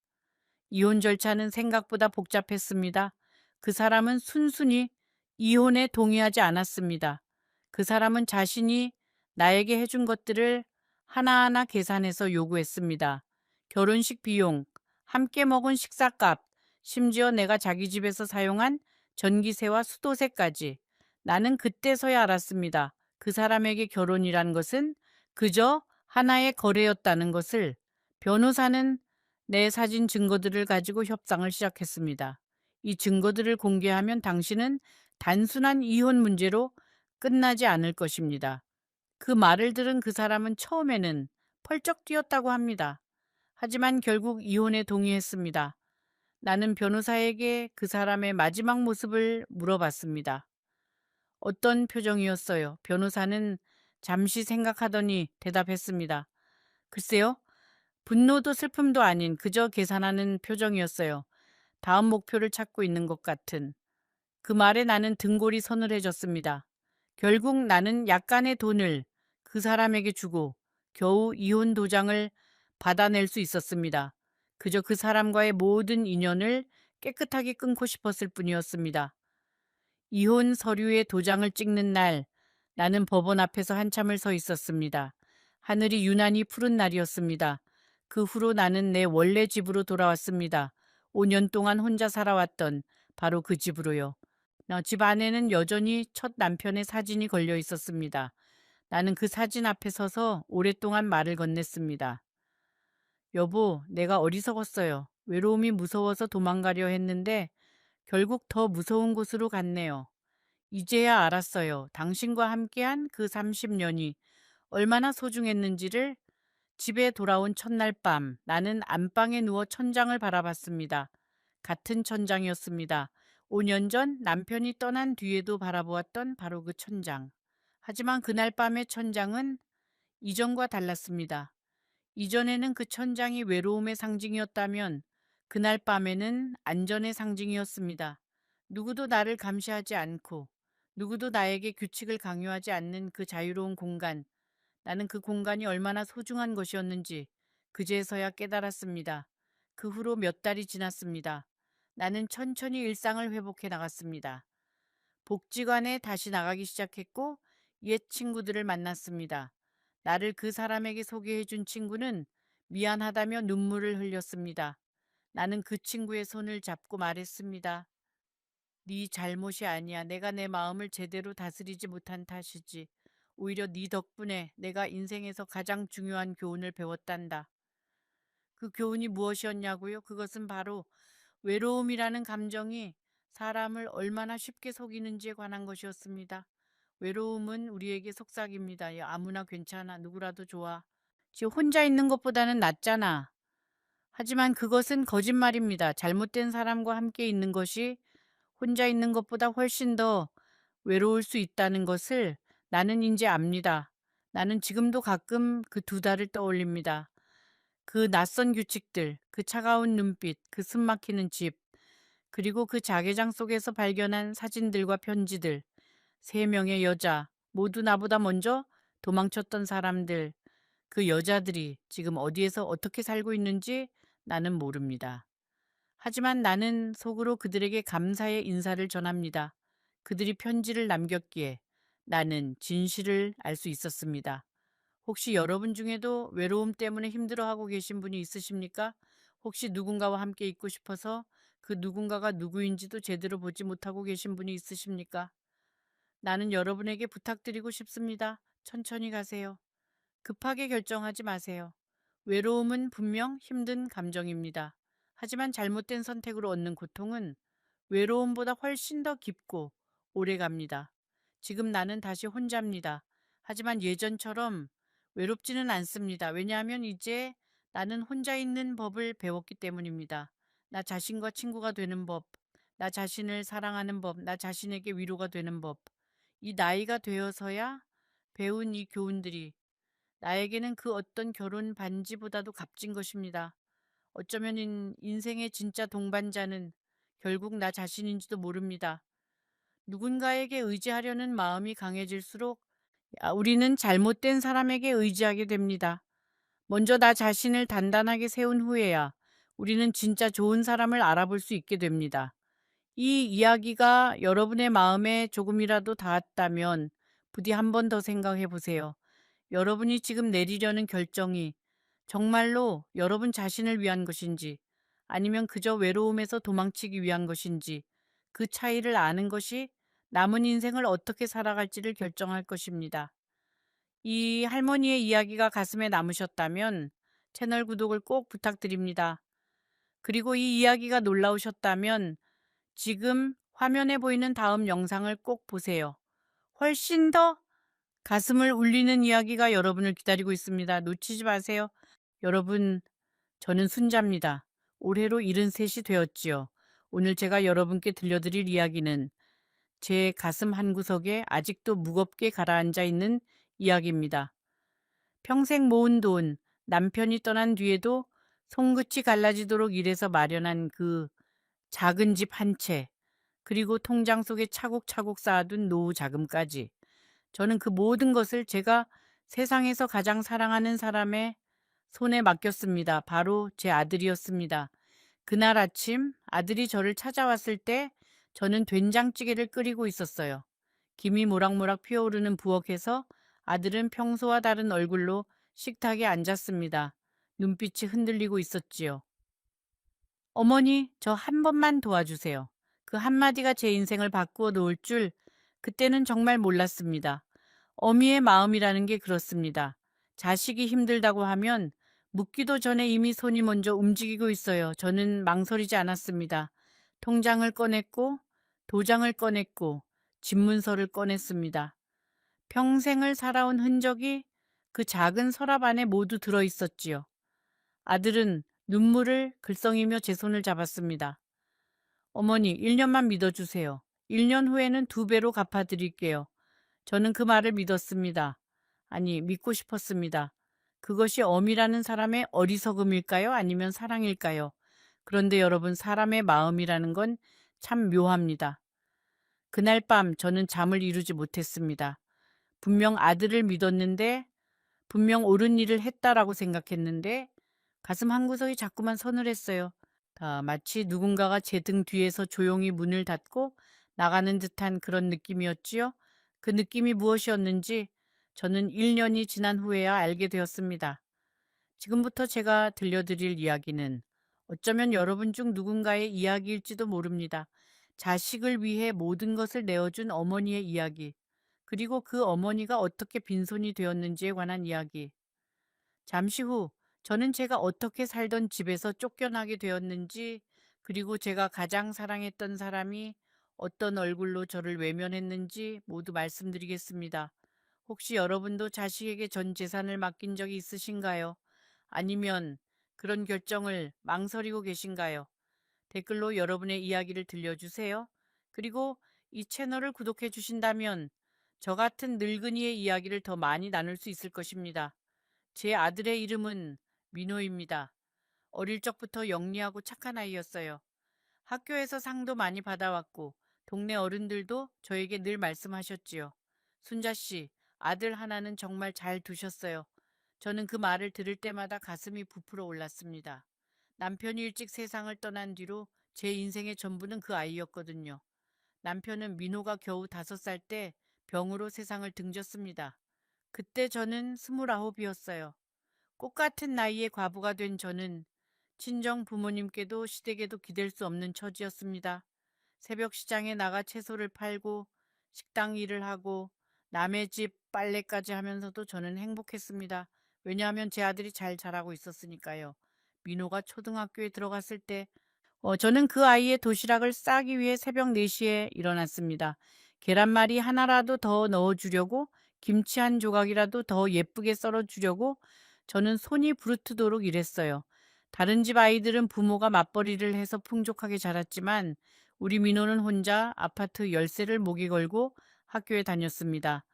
이혼 절차는 생각보다 복잡했습니다. 그 사람은 순순히 이혼에 동의하지 않았습니다. 그 사람은 자신이 나에게 해준 것들을 하나하나 계산해서 요구했습니다. 결혼식 비용, 함께 먹은 식사값, 심지어 내가 자기 집에서 사용한 전기세와 수도세까지. 나는 그때서야 알았습니다. 그 사람에게 결혼이란 것은 그저 하나의 거래였다는 것을. 변호사는 내 사진 증거들을 가지고 협상을 시작했습니다. 이 증거들을 공개하면 당신은 단순한 이혼 문제로 끝나지 않을 것입니다. 그 말을 들은 그 사람은 처음에는 펄쩍 뛰었다고 합니다. 하지만 결국 이혼에 동의했습니다. 나는 변호사에게 그 사람의 마지막 모습을 물어봤습니다. 어떤 표정이었어요? 변호사는 잠시 생각하더니 대답했습니다. 글쎄요, 분노도 슬픔도 아닌 그저 계산하는 표정이었어요. 다음 목표를 찾고 있는 것 같은. 그 말에 나는 등골이 서늘해졌습니다. 결국 나는 약간의 돈을 그 사람에게 주고 겨우 이혼 도장을 받아낼 수 있었습니다. 그저 그 사람과의 모든 인연을 깨끗하게 끊고 싶었을 뿐이었습니다. 이혼 서류에 도장을 찍는 날, 나는 법원 앞에서 한참을 서 있었습니다. 하늘이 유난히 푸른 날이었습니다. 그 후로 나는 내 원래 집으로 돌아왔습니다. 5년 동안 혼자 살아왔던 바로 그 집으로요. 집 안에는 여전히 첫 남편의 사진이 걸려 있었습니다. 나는 그 사진 앞에 서서 오랫동안 말을 건넸습니다. 여보, 내가 어리석었어요. 외로움이 무서워서 도망가려 했는데 결국 더 무서운 곳으로 갔네요. 이제야 알았어요. 당신과 함께한 그 30년이 얼마나 소중했는지를. 집에 돌아온 첫날 밤, 나는 안방에 누워 천장을 바라봤습니다. 같은 천장이었습니다. 5년 전 남편이 떠난 뒤에도 바라보았던 바로 그 천장. 하지만 그날 밤의 천장은 이전과 달랐습니다. 이전에는 그 천장이 외로움의 상징이었다면 그날 밤에는 안전의 상징이었습니다. 누구도 나를 감시하지 않고 누구도 나에게 규칙을 강요하지 않는 그 자유로운 공간. 나는 그 공간이 얼마나 소중한 것이었는지 그제서야 깨달았습니다. 그 후로 몇 달이 지났습니다. 나는 천천히 일상을 회복해 나갔습니다. 복지관에 다시 나가기 시작했고 옛 친구들을 만났습니다. 나를 그 사람에게 소개해 준 친구는 미안하다며 눈물을 흘렸습니다. 나는 그 친구의 손을 잡고 말했습니다. 네 잘못이 아니야. 내가 내 마음을 제대로 다스리지 못한 탓이지. 오히려 네 덕분에 내가 인생에서 가장 중요한 교훈을 배웠단다. 그 교훈이 무엇이었냐고요? 그것은 바로 외로움이라는 감정이 사람을 얼마나 쉽게 속이는지에 관한 것이었습니다. 외로움은 우리에게 속삭입니다. 야, 아무나 괜찮아. 누구라도 좋아. 지금 혼자 있는 것보다는 낫잖아. 하지만 그것은 거짓말입니다. 잘못된 사람과 함께 있는 것이 혼자 있는 것보다 훨씬 더 외로울 수 있다는 것을 나는 이제 압니다. 나는 지금도 가끔 그 2달을 떠올립니다. 그 낯선 규칙들, 그 차가운 눈빛, 그 숨막히는 집. 그리고 그 자개장 속에서 발견한 사진들과 편지들, 세 명의 여자, 모두 나보다 먼저 도망쳤던 사람들, 그 여자들이 지금 어디에서 어떻게 살고 있는지 나는 모릅니다. 하지만 나는 속으로 그들에게 감사의 인사를 전합니다. 그들이 편지를 남겼기에 나는 진실을 알 수 있었습니다. 혹시 여러분 중에도 외로움 때문에 힘들어하고 계신 분이 있으십니까? 혹시 누군가와 함께 있고 싶어서 그 누군가가 누구인지도 제대로 보지 못하고 계신 분이 있으십니까? 나는 여러분에게 부탁드리고 싶습니다. 천천히 가세요. 급하게 결정하지 마세요. 외로움은 분명 힘든 감정입니다. 하지만 잘못된 선택으로 얻는 고통은 외로움보다 훨씬 더 깊고 오래 갑니다. 지금 나는 다시 혼자입니다. 하지만 예전처럼 외롭지는 않습니다. 왜냐하면 이제 나는 혼자 있는 법을 배웠기 때문입니다. 나 자신과 친구가 되는 법, 나 자신을 사랑하는 법, 나 자신에게 위로가 되는 법. 이 나이가 되어서야 배운 이 교훈들이 나에게는 그 어떤 결혼 반지보다도 값진 것입니다. 어쩌면 인생의 진짜 동반자는 결국 나 자신인지도 모릅니다. 누군가에게 의지하려는 마음이 강해질수록 우리는 잘못된 사람에게 의지하게 됩니다. 먼저 나 자신을 단단하게 세운 후에야 우리는 진짜 좋은 사람을 알아볼 수 있게 됩니다. 이 이야기가 여러분의 마음에 조금이라도 닿았다면 부디 한 번 더 생각해 보세요. 여러분이 지금 내리려는 결정이 정말로 여러분 자신을 위한 것인지 아니면 그저 외로움에서 도망치기 위한 것인지 그 차이를 아는 것이 남은 인생을 어떻게 살아갈지를 결정할 것입니다. 이 할머니의 이야기가 가슴에 남으셨다면 채널 구독을 꼭 부탁드립니다. 그리고 이 이야기가 놀라우셨다면 지금 화면에 보이는 다음 영상을 꼭 보세요. 훨씬 더 가슴을 울리는 이야기가 여러분을 기다리고 있습니다. 놓치지 마세요. 여러분, 저는 순자입니다. 올해로 73이 되었지요. 오늘 제가 여러분께 들려드릴 이야기는 제 가슴 한구석에 아직도 무겁게 가라앉아 있는 이야기입니다. 평생 모은 돈, 남편이 떠난 뒤에도 손끝이 갈라지도록 일해서 마련한 그 작은 집 한 채, 그리고 통장 속에 차곡차곡 쌓아둔 노후 자금까지 저는 그 모든 것을 제가 세상에서 가장 사랑하는 사람의 손에 맡겼습니다. 바로 제 아들이었습니다. 그날 아침 아들이 저를 찾아왔을 때 저는 된장찌개를 끓이고 있었어요. 김이 모락모락 피어오르는 부엌에서 아들은 평소와 다른 얼굴로 식탁에 앉았습니다. 눈빛이 흔들리고 있었지요. 어머니, 저 한 번만 도와주세요. 그 한마디가 제 인생을 바꾸어 놓을 줄 그때는 정말 몰랐습니다. 어미의 마음이라는 게 그렇습니다. 자식이 힘들다고 하면 묻기도 전에 이미 손이 먼저 움직이고 있어요. 저는 망설이지 않았습니다. 통장을 꺼냈고, 도장을 꺼냈고, 집문서를 꺼냈습니다. 평생을 살아온 흔적이 그 작은 서랍 안에 모두 들어 있었지요. 아들은 눈물을 글썽이며 제 손을 잡았습니다. 어머니, 1년만 믿어주세요. 1년 후에는 2배로 갚아드릴게요. 저는 그 말을 믿었습니다. 아니, 믿고 싶었습니다. 그것이 엄이라는 사람의 어리석음일까요? 아니면 사랑일까요? 그런데 여러분, 사람의 마음이라는 건 참 묘합니다. 그날 밤 저는 잠을 이루지 못했습니다. 분명 아들을 믿었는데, 분명 옳은 일을 했다라고 생각했는데, 가슴 한구석이 자꾸만 서늘했어요. 마치 누군가가 제 등 뒤에서 조용히 문을 닫고 나가는 듯한 그런 느낌이었지요. 그 느낌이 무엇이었는지 저는 1년이 지난 후에야 알게 되었습니다. 지금부터 제가 들려드릴 이야기는 어쩌면 여러분 중 누군가의 이야기일지도 모릅니다. 자식을 위해 모든 것을 내어준 어머니의 이야기, 그리고 그 어머니가 어떻게 빈손이 되었는지에 관한 이야기. 잠시 후 저는 제가 어떻게 살던 집에서 쫓겨나게 되었는지, 그리고 제가 가장 사랑했던 사람이 어떤 얼굴로 저를 외면했는지 모두 말씀드리겠습니다. 혹시 여러분도 자식에게 전 재산을 맡긴 적이 있으신가요? 아니면 그런 결정을 망설이고 계신가요? 댓글로 여러분의 이야기를 들려주세요. 그리고 이 채널을 구독해 주신다면 저 같은 늙은이의 이야기를 더 많이 나눌 수 있을 것입니다. 제 아들의 이름은 민호입니다. 어릴 적부터 영리하고 착한 아이였어요. 학교에서 상도 많이 받아왔고 동네 어른들도 저에게 늘 말씀하셨지요. 순자 씨, 아들 하나는 정말 잘 두셨어요. 저는 그 말을 들을 때마다 가슴이 부풀어 올랐습니다. 남편이 일찍 세상을 떠난 뒤로 제 인생의 전부는 그 아이였거든요. 남편은 민호가 겨우 5살 때 병으로 세상을 등졌습니다. 그때 저는 29이었어요. 꽃 같은 나이에 과부가 된 저는 친정 부모님께도 시댁에도 기댈 수 없는 처지였습니다. 새벽 시장에 나가 채소를 팔고 식당 일을 하고 남의 집 빨래까지 하면서도 저는 행복했습니다. 왜냐하면 제 아들이 잘 자라고 있었으니까요. 민호가 초등학교에 들어갔을 때 저는 그 아이의 도시락을 싸기 위해 새벽 4시에 일어났습니다. 계란말이 하나라도 더 넣어주려고, 김치 한 조각이라도 더 예쁘게 썰어주려고 저는 손이 부르트도록 일했어요. 다른 집 아이들은 부모가 맞벌이를 해서 풍족하게 자랐지만 우리 민호는 혼자 아파트 열쇠를 목에 걸고 학교에 다녔습니다.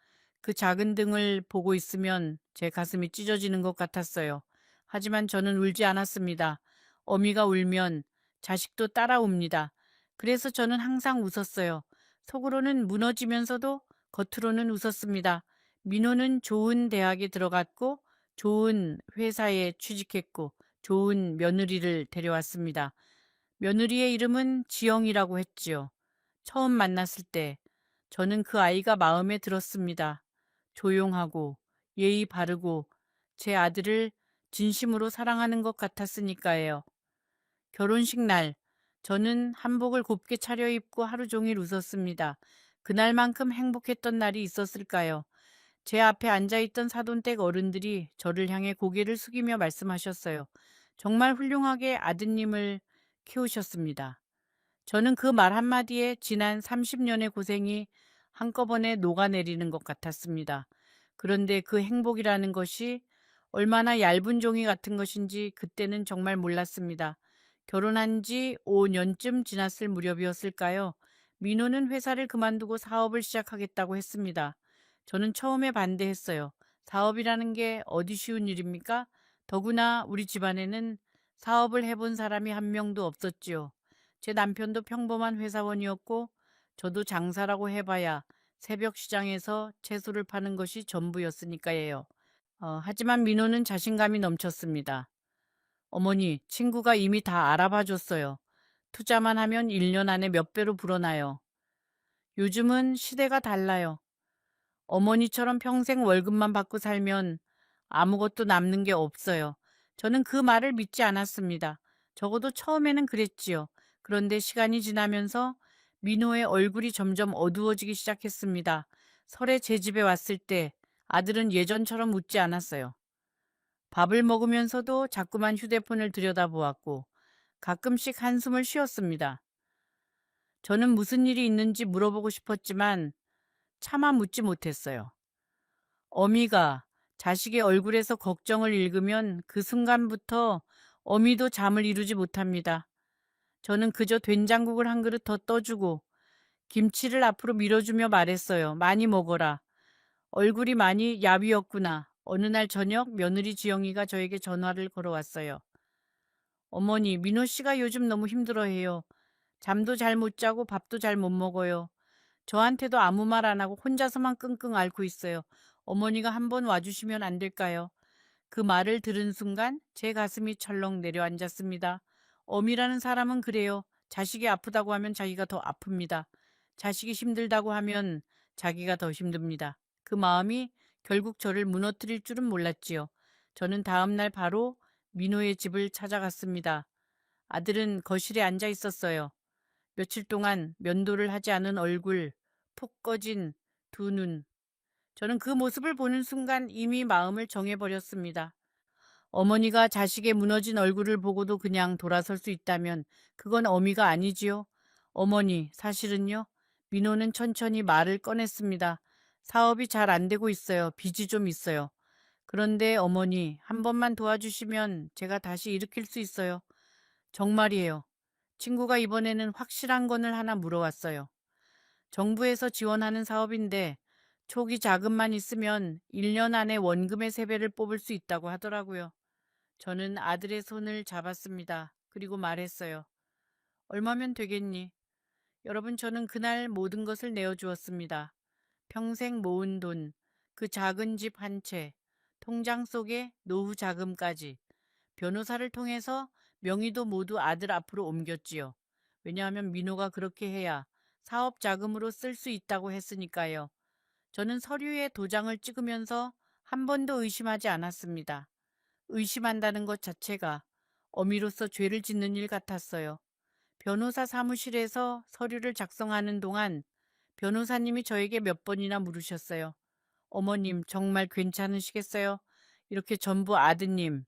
그 작은 등을 보고 있으면 제 가슴이 찢어지는 것 같았어요. 하지만 저는 울지 않았습니다. 어미가 울면 자식도 따라옵니다. 그래서 저는 항상 웃었어요. 속으로는 무너지면서도 겉으로는 웃었습니다. 민호는 좋은 대학에 들어갔고 좋은 회사에 취직했고 좋은 며느리를 데려왔습니다. 며느리의 이름은 지영이라고 했지요. 처음 만났을 때 저는 그 아이가 마음에 들었습니다. 조용하고 예의 바르고 제 아들을 진심으로 사랑하는 것 같았으니까예요. 결혼식 날, 저는 한복을 곱게 차려입고 하루 종일 웃었습니다. 그날만큼 행복했던 날이 있었을까요? 제 앞에 앉아있던 사돈댁 어른들이 저를 향해 고개를 숙이며 말씀하셨어요. 정말 훌륭하게 아드님을 키우셨습니다. 저는 그 말 한마디에 지난 30년의 고생이 한꺼번에 녹아내리는 것 같았습니다. 그런데 그 행복이라는 것이 얼마나 얇은 종이 같은 것인지 그때는 정말 몰랐습니다. 결혼한 지 5년쯤 지났을 무렵이었을까요? 민호는 회사를 그만두고 사업을 시작하겠다고 했습니다. 저는 처음에 반대했어요. 사업이라는 게 어디 쉬운 일입니까? 더구나 우리 집안에는 사업을 해본 사람이 한 명도 없었지요. 제 남편도 평범한 회사원이었고 저도 장사라고 해봐야 새벽 시장에서 채소를 파는 것이 전부였으니까예요. 하지만 민호는 자신감이 넘쳤습니다. 어머니, 친구가 이미 다 알아봐 줬어요. 투자만 하면 1년 안에 몇 배로 불어나요. 요즘은 시대가 달라요. 어머니처럼 평생 월급만 받고 살면 아무것도 남는 게 없어요. 저는 그 말을 믿지 않았습니다. 적어도 처음에는 그랬지요. 그런데 시간이 지나면서 민호의 얼굴이 점점 어두워지기 시작했습니다. 설에 제 집에 왔을 때 아들은 예전처럼 웃지 않았어요. 밥을 먹으면서도 자꾸만 휴대폰을 들여다보았고 가끔씩 한숨을 쉬었습니다. 저는 무슨 일이 있는지 물어보고 싶었지만 차마 묻지 못했어요. 어미가 자식의 얼굴에서 걱정을 읽으면 그 순간부터 어미도 잠을 이루지 못합니다. 저는 그저 된장국을 한 그릇 더 떠주고 김치를 앞으로 밀어주며 말했어요. 많이 먹어라. 얼굴이 많이 야위었구나. 어느 날 저녁 며느리 지영이가 저에게 전화를 걸어왔어요. 어머니, 민호 씨가 요즘 너무 힘들어해요. 잠도 잘 못 자고 밥도 잘 못 먹어요. 저한테도 아무 말 안 하고 혼자서만 끙끙 앓고 있어요. 어머니가 한번 와주시면 안 될까요? 그 말을 들은 순간 제 가슴이 철렁 내려앉았습니다. 어미라는 사람은 그래요. 자식이 아프다고 하면 자기가 더 아픕니다. 자식이 힘들다고 하면 자기가 더 힘듭니다. 그 마음이 결국 저를 무너뜨릴 줄은 몰랐지요. 저는 다음 날 바로 민호의 집을 찾아갔습니다. 아들은 거실에 앉아 있었어요. 며칠 동안 면도를 하지 않은 얼굴, 푹 꺼진 두 눈. 저는 그 모습을 보는 순간 이미 마음을 정해버렸습니다. 어머니가 자식의 무너진 얼굴을 보고도 그냥 돌아설 수 있다면 그건 어미가 아니지요. 어머니, 사실은요. 민호는 천천히 말을 꺼냈습니다. 사업이 잘 안 되고 있어요. 빚이 좀 있어요. 그런데 어머니, 한 번만 도와주시면 제가 다시 일으킬 수 있어요. 정말이에요. 친구가 이번에는 확실한 건을 하나 물어왔어요. 정부에서 지원하는 사업인데 초기 자금만 있으면 1년 안에 원금의 3배를 뽑을 수 있다고 하더라고요. 저는 아들의 손을 잡았습니다. 그리고 말했어요. 얼마면 되겠니? 여러분, 저는 그날 모든 것을 내어주었습니다. 평생 모은 돈, 그 작은 집 한 채, 통장 속에 노후 자금까지. 변호사를 통해서 명의도 모두 아들 앞으로 옮겼지요. 왜냐하면 민호가 그렇게 해야 사업 자금으로 쓸 수 있다고 했으니까요. 저는 서류에 도장을 찍으면서 한 번도 의심하지 않았습니다. 의심한다는 것 자체가 어미로서 죄를 짓는 일 같았어요. 변호사 사무실에서 서류를 작성하는 동안 변호사님이 저에게 몇 번이나 물으셨어요. 어머님, 정말 괜찮으시겠어요? 이렇게 전부 아드님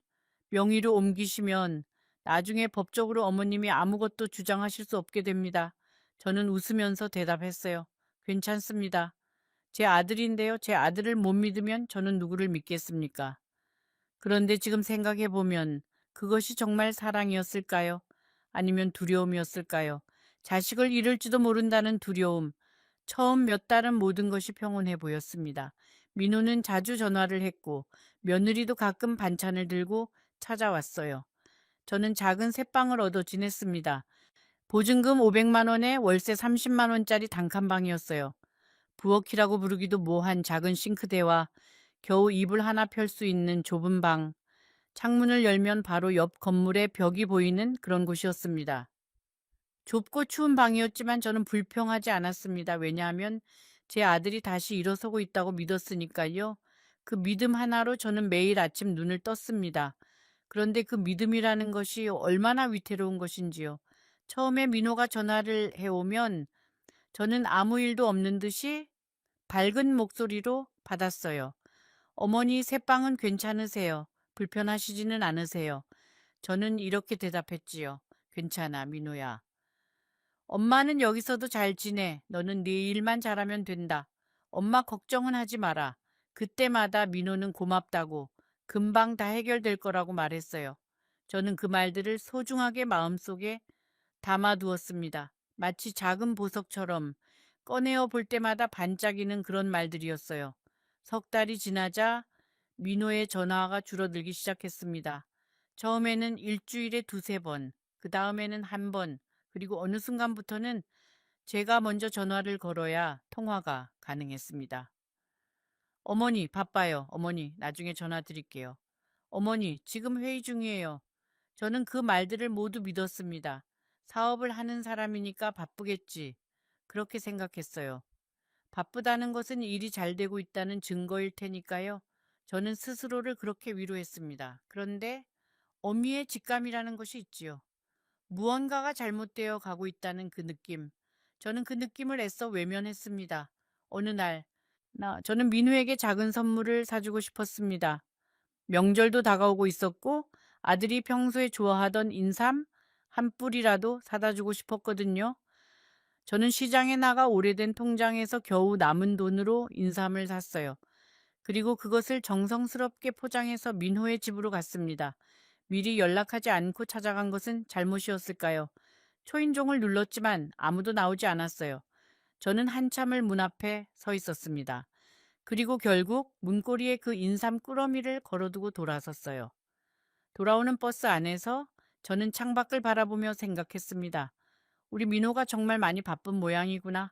명의로 옮기시면 나중에 법적으로 어머님이 아무것도 주장하실 수 없게 됩니다. 저는 웃으면서 대답했어요. 괜찮습니다. 제 아들인데요. 제 아들을 못 믿으면 저는 누구를 믿겠습니까? 그런데 지금 생각해 보면 그것이 정말 사랑이었을까요? 아니면 두려움이었을까요? 자식을 잃을지도 모른다는 두려움. 처음 몇 달은 모든 것이 평온해 보였습니다. 민호는 자주 전화를 했고 며느리도 가끔 반찬을 들고 찾아왔어요. 저는 작은 새방을 얻어 지냈습니다. 보증금 500만 원에 월세 30만 원짜리 단칸방이었어요. 부엌이라고 부르기도 뭐한 작은 싱크대와 겨우 이불 하나 펼 수 있는 좁은 방, 창문을 열면 바로 옆 건물의 벽이 보이는 그런 곳이었습니다. 좁고 추운 방이었지만 저는 불평하지 않았습니다. 왜냐하면 제 아들이 다시 일어서고 있다고 믿었으니까요. 그 믿음 하나로 저는 매일 아침 눈을 떴습니다. 그런데 그 믿음이라는 것이 얼마나 위태로운 것인지요. 처음에 민호가 전화를 해오면 저는 아무 일도 없는 듯이 밝은 목소리로 받았어요. 어머니, 새빵은 괜찮으세요? 불편하시지는 않으세요? 저는 이렇게 대답했지요. 괜찮아, 민호야. 엄마는 여기서도 잘 지내. 너는 네 일만 잘하면 된다. 엄마 걱정은 하지 마라. 그때마다 민호는 고맙다고 금방 다 해결될 거라고 말했어요. 저는 그 말들을 소중하게 마음속에 담아두었습니다. 마치 작은 보석처럼 꺼내어 볼 때마다 반짝이는 그런 말들이었어요. 석 달이 지나자 민호의 전화가 줄어들기 시작했습니다. 처음에는 일주일에 두세 번, 그 다음에는 한 번, 그리고 어느 순간부터는 제가 먼저 전화를 걸어야 통화가 가능했습니다. 어머니, 바빠요. 어머니, 나중에 전화 드릴게요. 어머니, 지금 회의 중이에요. 저는 그 말들을 모두 믿었습니다. 사업을 하는 사람이니까 바쁘겠지. 그렇게 생각했어요. 바쁘다는 것은 일이 잘 되고 있다는 증거일 테니까요. 저는 스스로를 그렇게 위로했습니다. 그런데 어미의 직감이라는 것이 있지요. 무언가가 잘못되어 가고 있다는 그 느낌. 저는 그 느낌을 애써 외면했습니다. 어느 날, 저는 민우에게 작은 선물을 사주고 싶었습니다. 명절도 다가오고 있었고 아들이 평소에 좋아하던 인삼 한 뿌리라도 사다 주고 싶었거든요. 저는 시장에 나가 오래된 통장에서 겨우 남은 돈으로 인삼을 샀어요. 그리고 그것을 정성스럽게 포장해서 민호의 집으로 갔습니다. 미리 연락하지 않고 찾아간 것은 잘못이었을까요? 초인종을 눌렀지만 아무도 나오지 않았어요. 저는 한참을 문 앞에 서 있었습니다. 그리고 결국 문고리에 그 인삼 꾸러미를 걸어두고 돌아섰어요. 돌아오는 버스 안에서 저는 창밖을 바라보며 생각했습니다. 우리 민호가 정말 많이 바쁜 모양이구나.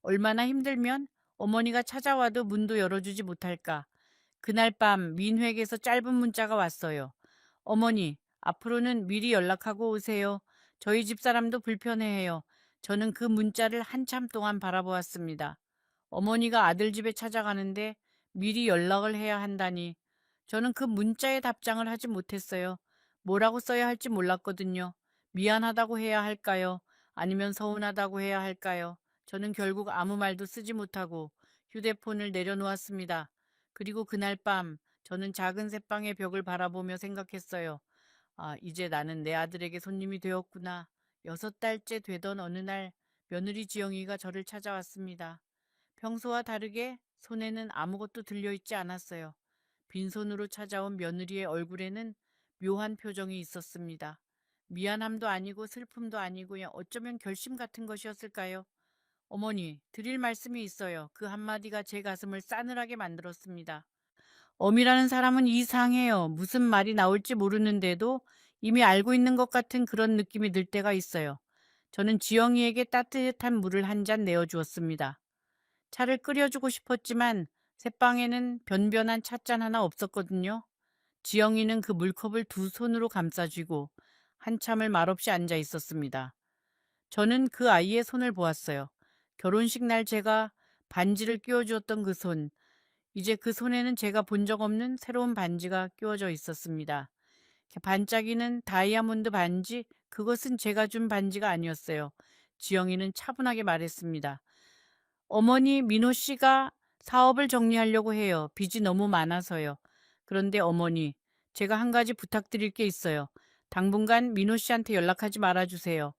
얼마나 힘들면 어머니가 찾아와도 문도 열어주지 못할까. 그날 밤 민회에게서 짧은 문자가 왔어요. 어머니, 앞으로는 미리 연락하고 오세요. 저희 집사람도 불편해해요. 저는 그 문자를 한참 동안 바라보았습니다. 어머니가 아들 집에 찾아가는데 미리 연락을 해야 한다니. 저는 그 문자에 답장을 하지 못했어요. 뭐라고 써야 할지 몰랐거든요. 미안하다고 해야 할까요? 아니면 서운하다고 해야 할까요? 저는 결국 아무 말도 쓰지 못하고 휴대폰을 내려놓았습니다. 그리고 그날 밤 저는 작은 새방의 벽을 바라보며 생각했어요. 아, 이제 나는 내 아들에게 손님이 되었구나. 6달째 되던 어느 날 며느리 지영이가 저를 찾아왔습니다. 평소와 다르게 손에는 아무것도 들려있지 않았어요. 빈손으로 찾아온 며느리의 얼굴에는 묘한 표정이 있었습니다. 미안함도 아니고 슬픔도 아니고 어쩌면 결심 같은 것이었을까요? 어머니, 드릴 말씀이 있어요. 그 한마디가 제 가슴을 싸늘하게 만들었습니다. 어미라는 사람은 이상해요. 무슨 말이 나올지 모르는데도 이미 알고 있는 것 같은 그런 느낌이 들 때가 있어요. 저는 지영이에게 따뜻한 물을 한 잔 내어주었습니다. 차를 끓여주고 싶었지만 새방에는 변변한 찻잔 하나 없었거든요. 지영이는 그 물컵을 두 손으로 감싸쥐고 한참을 말없이 앉아 있었습니다. 저는 그 아이의 손을 보았어요. 결혼식 날 제가 반지를 끼워주었던 그 손. 이제 그 손에는 제가 본 적 없는 새로운 반지가 끼워져 있었습니다. 반짝이는 다이아몬드 반지, 그것은 제가 준 반지가 아니었어요. 지영이는 차분하게 말했습니다. 어머니, 민호 씨가 사업을 정리하려고 해요. 빚이 너무 많아서요. 그런데 어머니, 제가 한 가지 부탁드릴 게 있어요. 당분간 민호 씨한테 연락하지 말아주세요.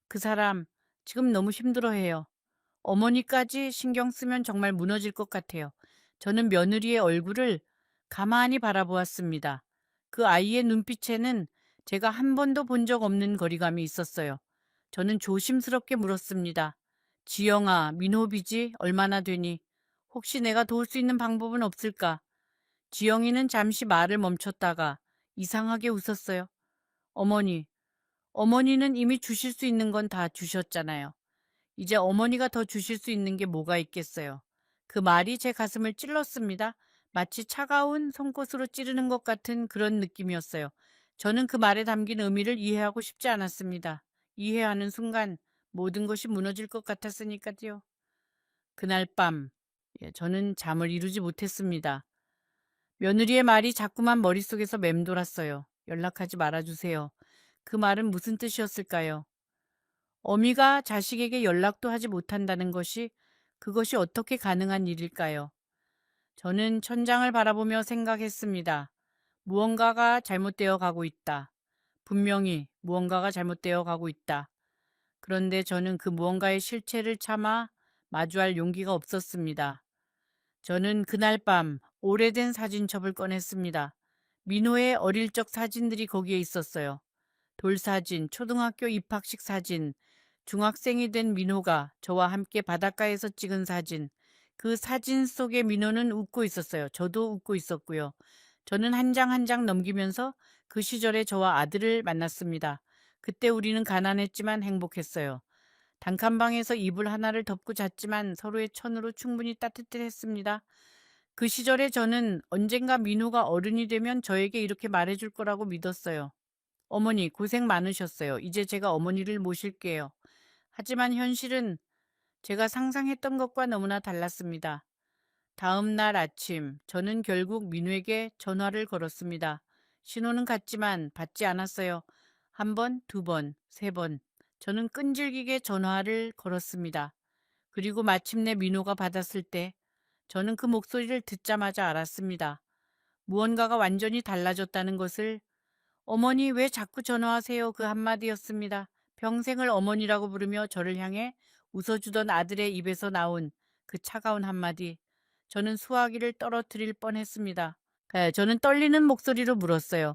그 사람 지금 너무 힘들어해요. 어머니까지 신경 쓰면 정말 무너질 것 같아요. 저는 며느리의 얼굴을 가만히 바라보았습니다. 그 아이의 눈빛에는 제가 한 번도 본 적 없는 거리감이 있었어요. 저는 조심스럽게 물었습니다. 지영아, 민호비지 얼마나 되니? 혹시 내가 도울 수 있는 방법은 없을까? 지영이는 잠시 말을 멈췄다가 이상하게 웃었어요. 어머니, 어머니는 이미 주실 수 있는 건 다 주셨잖아요. 이제 어머니가 더 주실 수 있는 게 뭐가 있겠어요. 그 말이 제 가슴을 찔렀습니다. 마치 차가운 송곳으로 찌르는 것 같은 그런 느낌이었어요. 저는 그 말에 담긴 의미를 이해하고 싶지 않았습니다. 이해하는 순간 모든 것이 무너질 것 같았으니까요. 그날 밤 저는 잠을 이루지 못했습니다. 며느리의 말이 자꾸만 머릿속에서 맴돌았어요. 연락하지 말아주세요. 그 말은 무슨 뜻이었을까요? 어미가 자식에게 연락도 하지 못한다는 것이 그것이 어떻게 가능한 일일까요? 저는 천장을 바라보며 생각했습니다. 무언가가 잘못되어 가고 있다. 분명히 무언가가 잘못되어 가고 있다. 그런데 저는 그 무언가의 실체를 참아 마주할 용기가 없었습니다. 저는 그날 밤 오래된 사진첩을 꺼냈습니다. 민호의 어릴 적 사진들이 거기에 있었어요. 돌사진, 초등학교 입학식 사진, 중학생이 된 민호가 저와 함께 바닷가에서 찍은 사진. 그 사진 속의 민호는 웃고 있었어요. 저도 웃고 있었고요. 저는 한 장 한 장 넘기면서 그 시절에 저와 아들을 만났습니다. 그때 우리는 가난했지만 행복했어요. 단칸방에서 이불 하나를 덮고 잤지만 서로의 천으로 충분히 따뜻했습니다. 그 시절에 저는 언젠가 민호가 어른이 되면 저에게 이렇게 말해줄 거라고 믿었어요. 어머니, 고생 많으셨어요. 이제 제가 어머니를 모실게요. 하지만 현실은 제가 상상했던 것과 너무나 달랐습니다. 다음 날 아침, 저는 결국 민우에게 전화를 걸었습니다. 신호는 갔지만 받지 않았어요. 한 번, 두 번, 세 번. 저는 끈질기게 전화를 걸었습니다. 그리고 마침내 민호가 받았을 때 저는 그 목소리를 듣자마자 알았습니다. 무언가가 완전히 달라졌다는 것을. 어머니 왜 자꾸 전화하세요? 그 한마디였습니다. 평생을 어머니라고 부르며 저를 향해 웃어주던 아들의 입에서 나온 그 차가운 한마디. 저는 수화기를 떨어뜨릴 뻔했습니다. 저는 떨리는 목소리로 물었어요.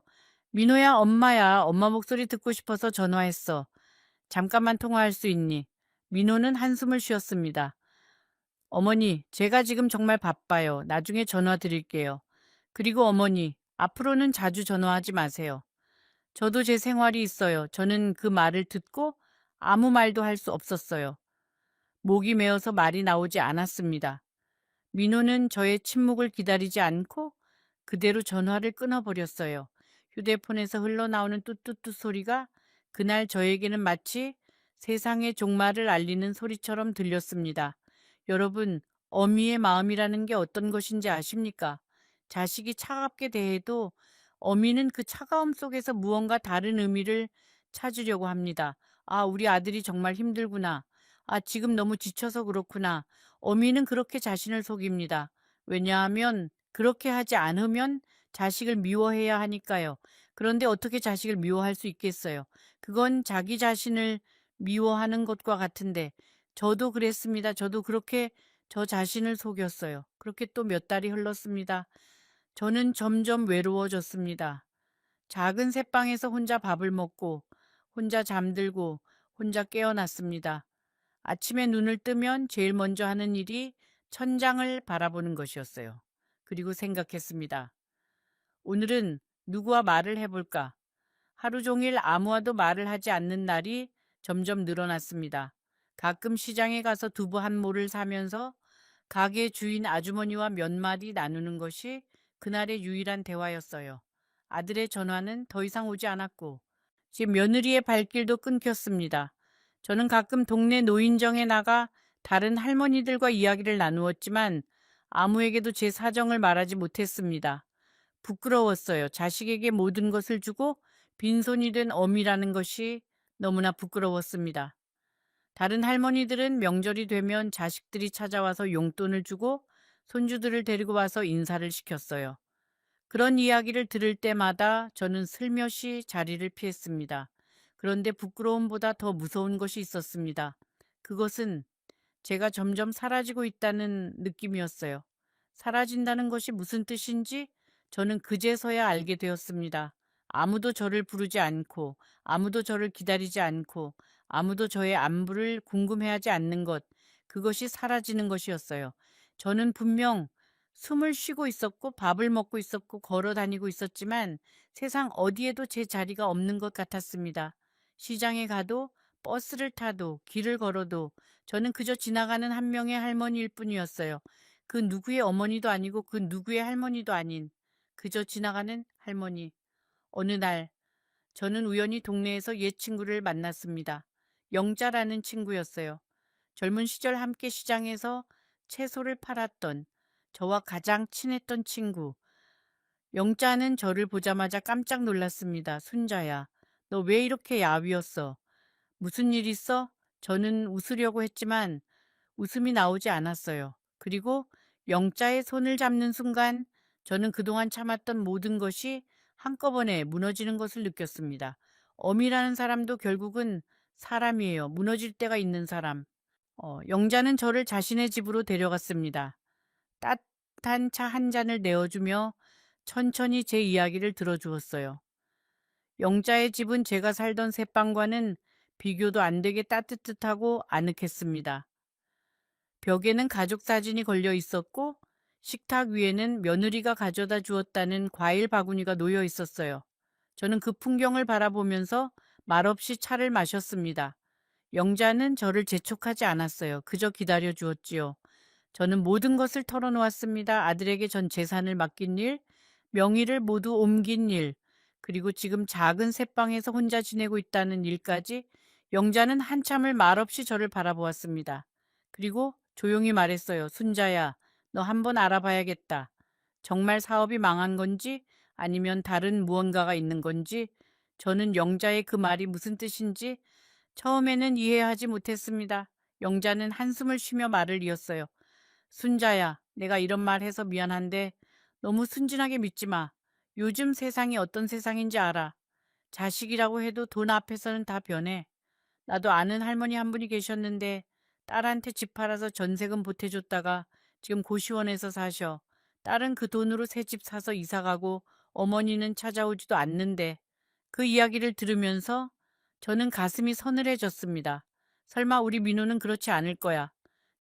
민호야, 엄마야. 엄마 목소리 듣고 싶어서 전화했어. 잠깐만 통화할 수 있니? 민호는 한숨을 쉬었습니다. 어머니, 제가 지금 정말 바빠요. 나중에 전화 드릴게요. 그리고 어머니, 앞으로는 자주 전화하지 마세요. 저도 제 생활이 있어요. 저는 그 말을 듣고 아무 말도 할 수 없었어요. 목이 메어서 말이 나오지 않았습니다. 민호는 저의 침묵을 기다리지 않고 그대로 전화를 끊어버렸어요. 휴대폰에서 흘러나오는 뚜뚜뚜 소리가 그날 저에게는 마치 세상의 종말을 알리는 소리처럼 들렸습니다. 여러분, 어미의 마음이라는 게 어떤 것인지 아십니까? 자식이 차갑게 대해도 어미는 그 차가움 속에서 무언가 다른 의미를 찾으려고 합니다. 아, 우리 아들이 정말 힘들구나. 아, 지금 너무 지쳐서 그렇구나. 어미는 그렇게 자신을 속입니다. 왜냐하면 그렇게 하지 않으면 자식을 미워해야 하니까요. 그런데 어떻게 자식을 미워할 수 있겠어요? 그건 자기 자신을 미워하는 것과 같은데 저도 그랬습니다. 저도 그렇게 저 자신을 속였어요. 그렇게 또 몇 달이 흘렀습니다. 저는 점점 외로워졌습니다. 작은 새방에서 혼자 밥을 먹고 혼자 잠들고 혼자 깨어났습니다. 아침에 눈을 뜨면 제일 먼저 하는 일이 천장을 바라보는 것이었어요. 그리고 생각했습니다. 오늘은 누구와 말을 해볼까? 하루 종일 아무와도 말을 하지 않는 날이 점점 늘어났습니다. 가끔 시장에 가서 두부 한 모를 사면서 가게 주인 아주머니와 몇 마디 나누는 것이 그날의 유일한 대화였어요. 아들의 전화는 더 이상 오지 않았고, 제 며느리의 발길도 끊겼습니다. 저는 가끔 동네 노인정에 나가 다른 할머니들과 이야기를 나누었지만 아무에게도 제 사정을 말하지 못했습니다. 부끄러웠어요. 자식에게 모든 것을 주고 빈손이 된 어미라는 것이 너무나 부끄러웠습니다. 다른 할머니들은 명절이 되면 자식들이 찾아와서 용돈을 주고 손주들을 데리고 와서 인사를 시켰어요. 그런 이야기를 들을 때마다 저는 슬며시 자리를 피했습니다. 그런데 부끄러움보다 더 무서운 것이 있었습니다. 그것은 제가 점점 사라지고 있다는 느낌이었어요. 사라진다는 것이 무슨 뜻인지 저는 그제서야 알게 되었습니다. 아무도 저를 부르지 않고, 아무도 저를 기다리지 않고, 아무도 저의 안부를 궁금해하지 않는 것, 그것이 사라지는 것이었어요. 저는 분명 숨을 쉬고 있었고, 밥을 먹고 있었고, 걸어 다니고 있었지만 세상 어디에도 제 자리가 없는 것 같았습니다. 시장에 가도, 버스를 타도, 길을 걸어도 저는 그저 지나가는 한 명의 할머니일 뿐이었어요. 그 누구의 어머니도 아니고 그 누구의 할머니도 아닌 그저 지나가는 할머니. 어느 날 저는 우연히 동네에서 옛 친구를 만났습니다. 영자라는 친구였어요. 젊은 시절 함께 시장에서 채소를 팔았던 저와 가장 친했던 친구. 영자는 저를 보자마자 깜짝 놀랐습니다. 순자야, 너 왜 이렇게 야위었어? 무슨 일 있어? 저는 웃으려고 했지만 웃음이 나오지 않았어요. 그리고 영자의 손을 잡는 순간 저는 그동안 참았던 모든 것이 한꺼번에 무너지는 것을 느꼈습니다. 엄이라는 사람도 결국은 사람이에요. 무너질 때가 있는 사람. 영자는 저를 자신의 집으로 데려갔습니다. 따뜻한 차 한 잔을 내어주며 천천히 제 이야기를 들어주었어요. 영자의 집은 제가 살던 새방과는 비교도 안 되게 따뜻하고 아늑했습니다. 벽에는 가족 사진이 걸려 있었고 식탁 위에는 며느리가 가져다 주었다는 과일 바구니가 놓여 있었어요. 저는 그 풍경을 바라보면서 말없이 차를 마셨습니다. 영자는 저를 재촉하지 않았어요. 그저 기다려 주었지요. 저는 모든 것을 털어놓았습니다. 아들에게 전 재산을 맡긴 일, 명의를 모두 옮긴 일, 그리고 지금 작은 새방에서 혼자 지내고 있다는 일까지. 영자는 한참을 말없이 저를 바라보았습니다. 그리고 조용히 말했어요. 순자야, 너 한번 알아봐야겠다. 정말 사업이 망한 건지 아니면 다른 무언가가 있는 건지. 저는 영자의 그 말이 무슨 뜻인지 처음에는 이해하지 못했습니다. 영자는 한숨을 쉬며 말을 이었어요. 순자야, 내가 이런 말 해서 미안한데 너무 순진하게 믿지 마. 요즘 세상이 어떤 세상인지 알아. 자식이라고 해도 돈 앞에서는 다 변해. 나도 아는 할머니 한 분이 계셨는데 딸한테 집 팔아서 전세금 보태줬다가 지금 고시원에서 사셔. 딸은 그 돈으로 새 집 사서 이사 가고 어머니는 찾아오지도 않는데. 그 이야기를 들으면서 저는 가슴이 서늘해졌습니다. 설마 우리 민호는 그렇지 않을 거야.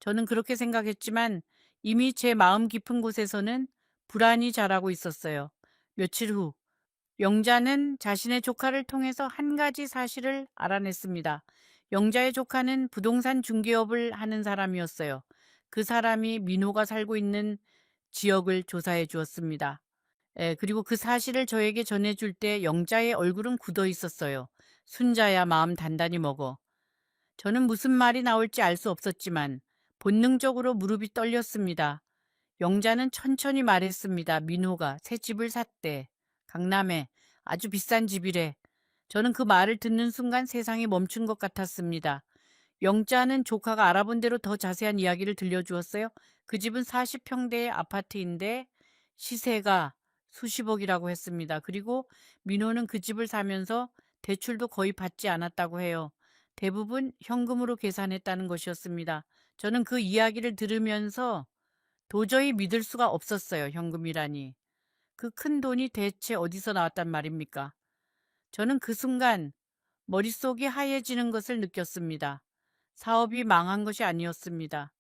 저는 그렇게 생각했지만 이미 제 마음 깊은 곳에서는 불안이 자라고 있었어요. 며칠 후 영자는 자신의 조카를 통해서 한 가지 사실을 알아냈습니다. 영자의 조카는 부동산 중개업을 하는 사람이었어요. 그 사람이 민호가 살고 있는 지역을 조사해 주었습니다. 그리고 그 사실을 저에게 전해줄 때 영자의 얼굴은 굳어 있었어요. 순자야, 마음 단단히 먹어. 저는 무슨 말이 나올지 알 수 없었지만 본능적으로 무릎이 떨렸습니다. 영자는 천천히 말했습니다. 민호가 새 집을 샀대. 강남에 아주 비싼 집이래. 저는 그 말을 듣는 순간 세상이 멈춘 것 같았습니다. 영자는 조카가 알아본 대로 더 자세한 이야기를 들려주었어요. 그 집은 40평대의 아파트인데 시세가 수십억이라고 했습니다. 그리고 민호는 그 집을 사면서 대출도 거의 받지 않았다고 해요. 대부분 현금으로 계산했다는 것이었습니다. 저는 그 이야기를 들으면서 도저히 믿을 수가 없었어요. 현금이라니. 그 큰 돈이 대체 어디서 나왔단 말입니까? 저는 그 순간 머릿속이 하얘지는 것을 느꼈습니다. 사업이 망한 것이 아니었습니다.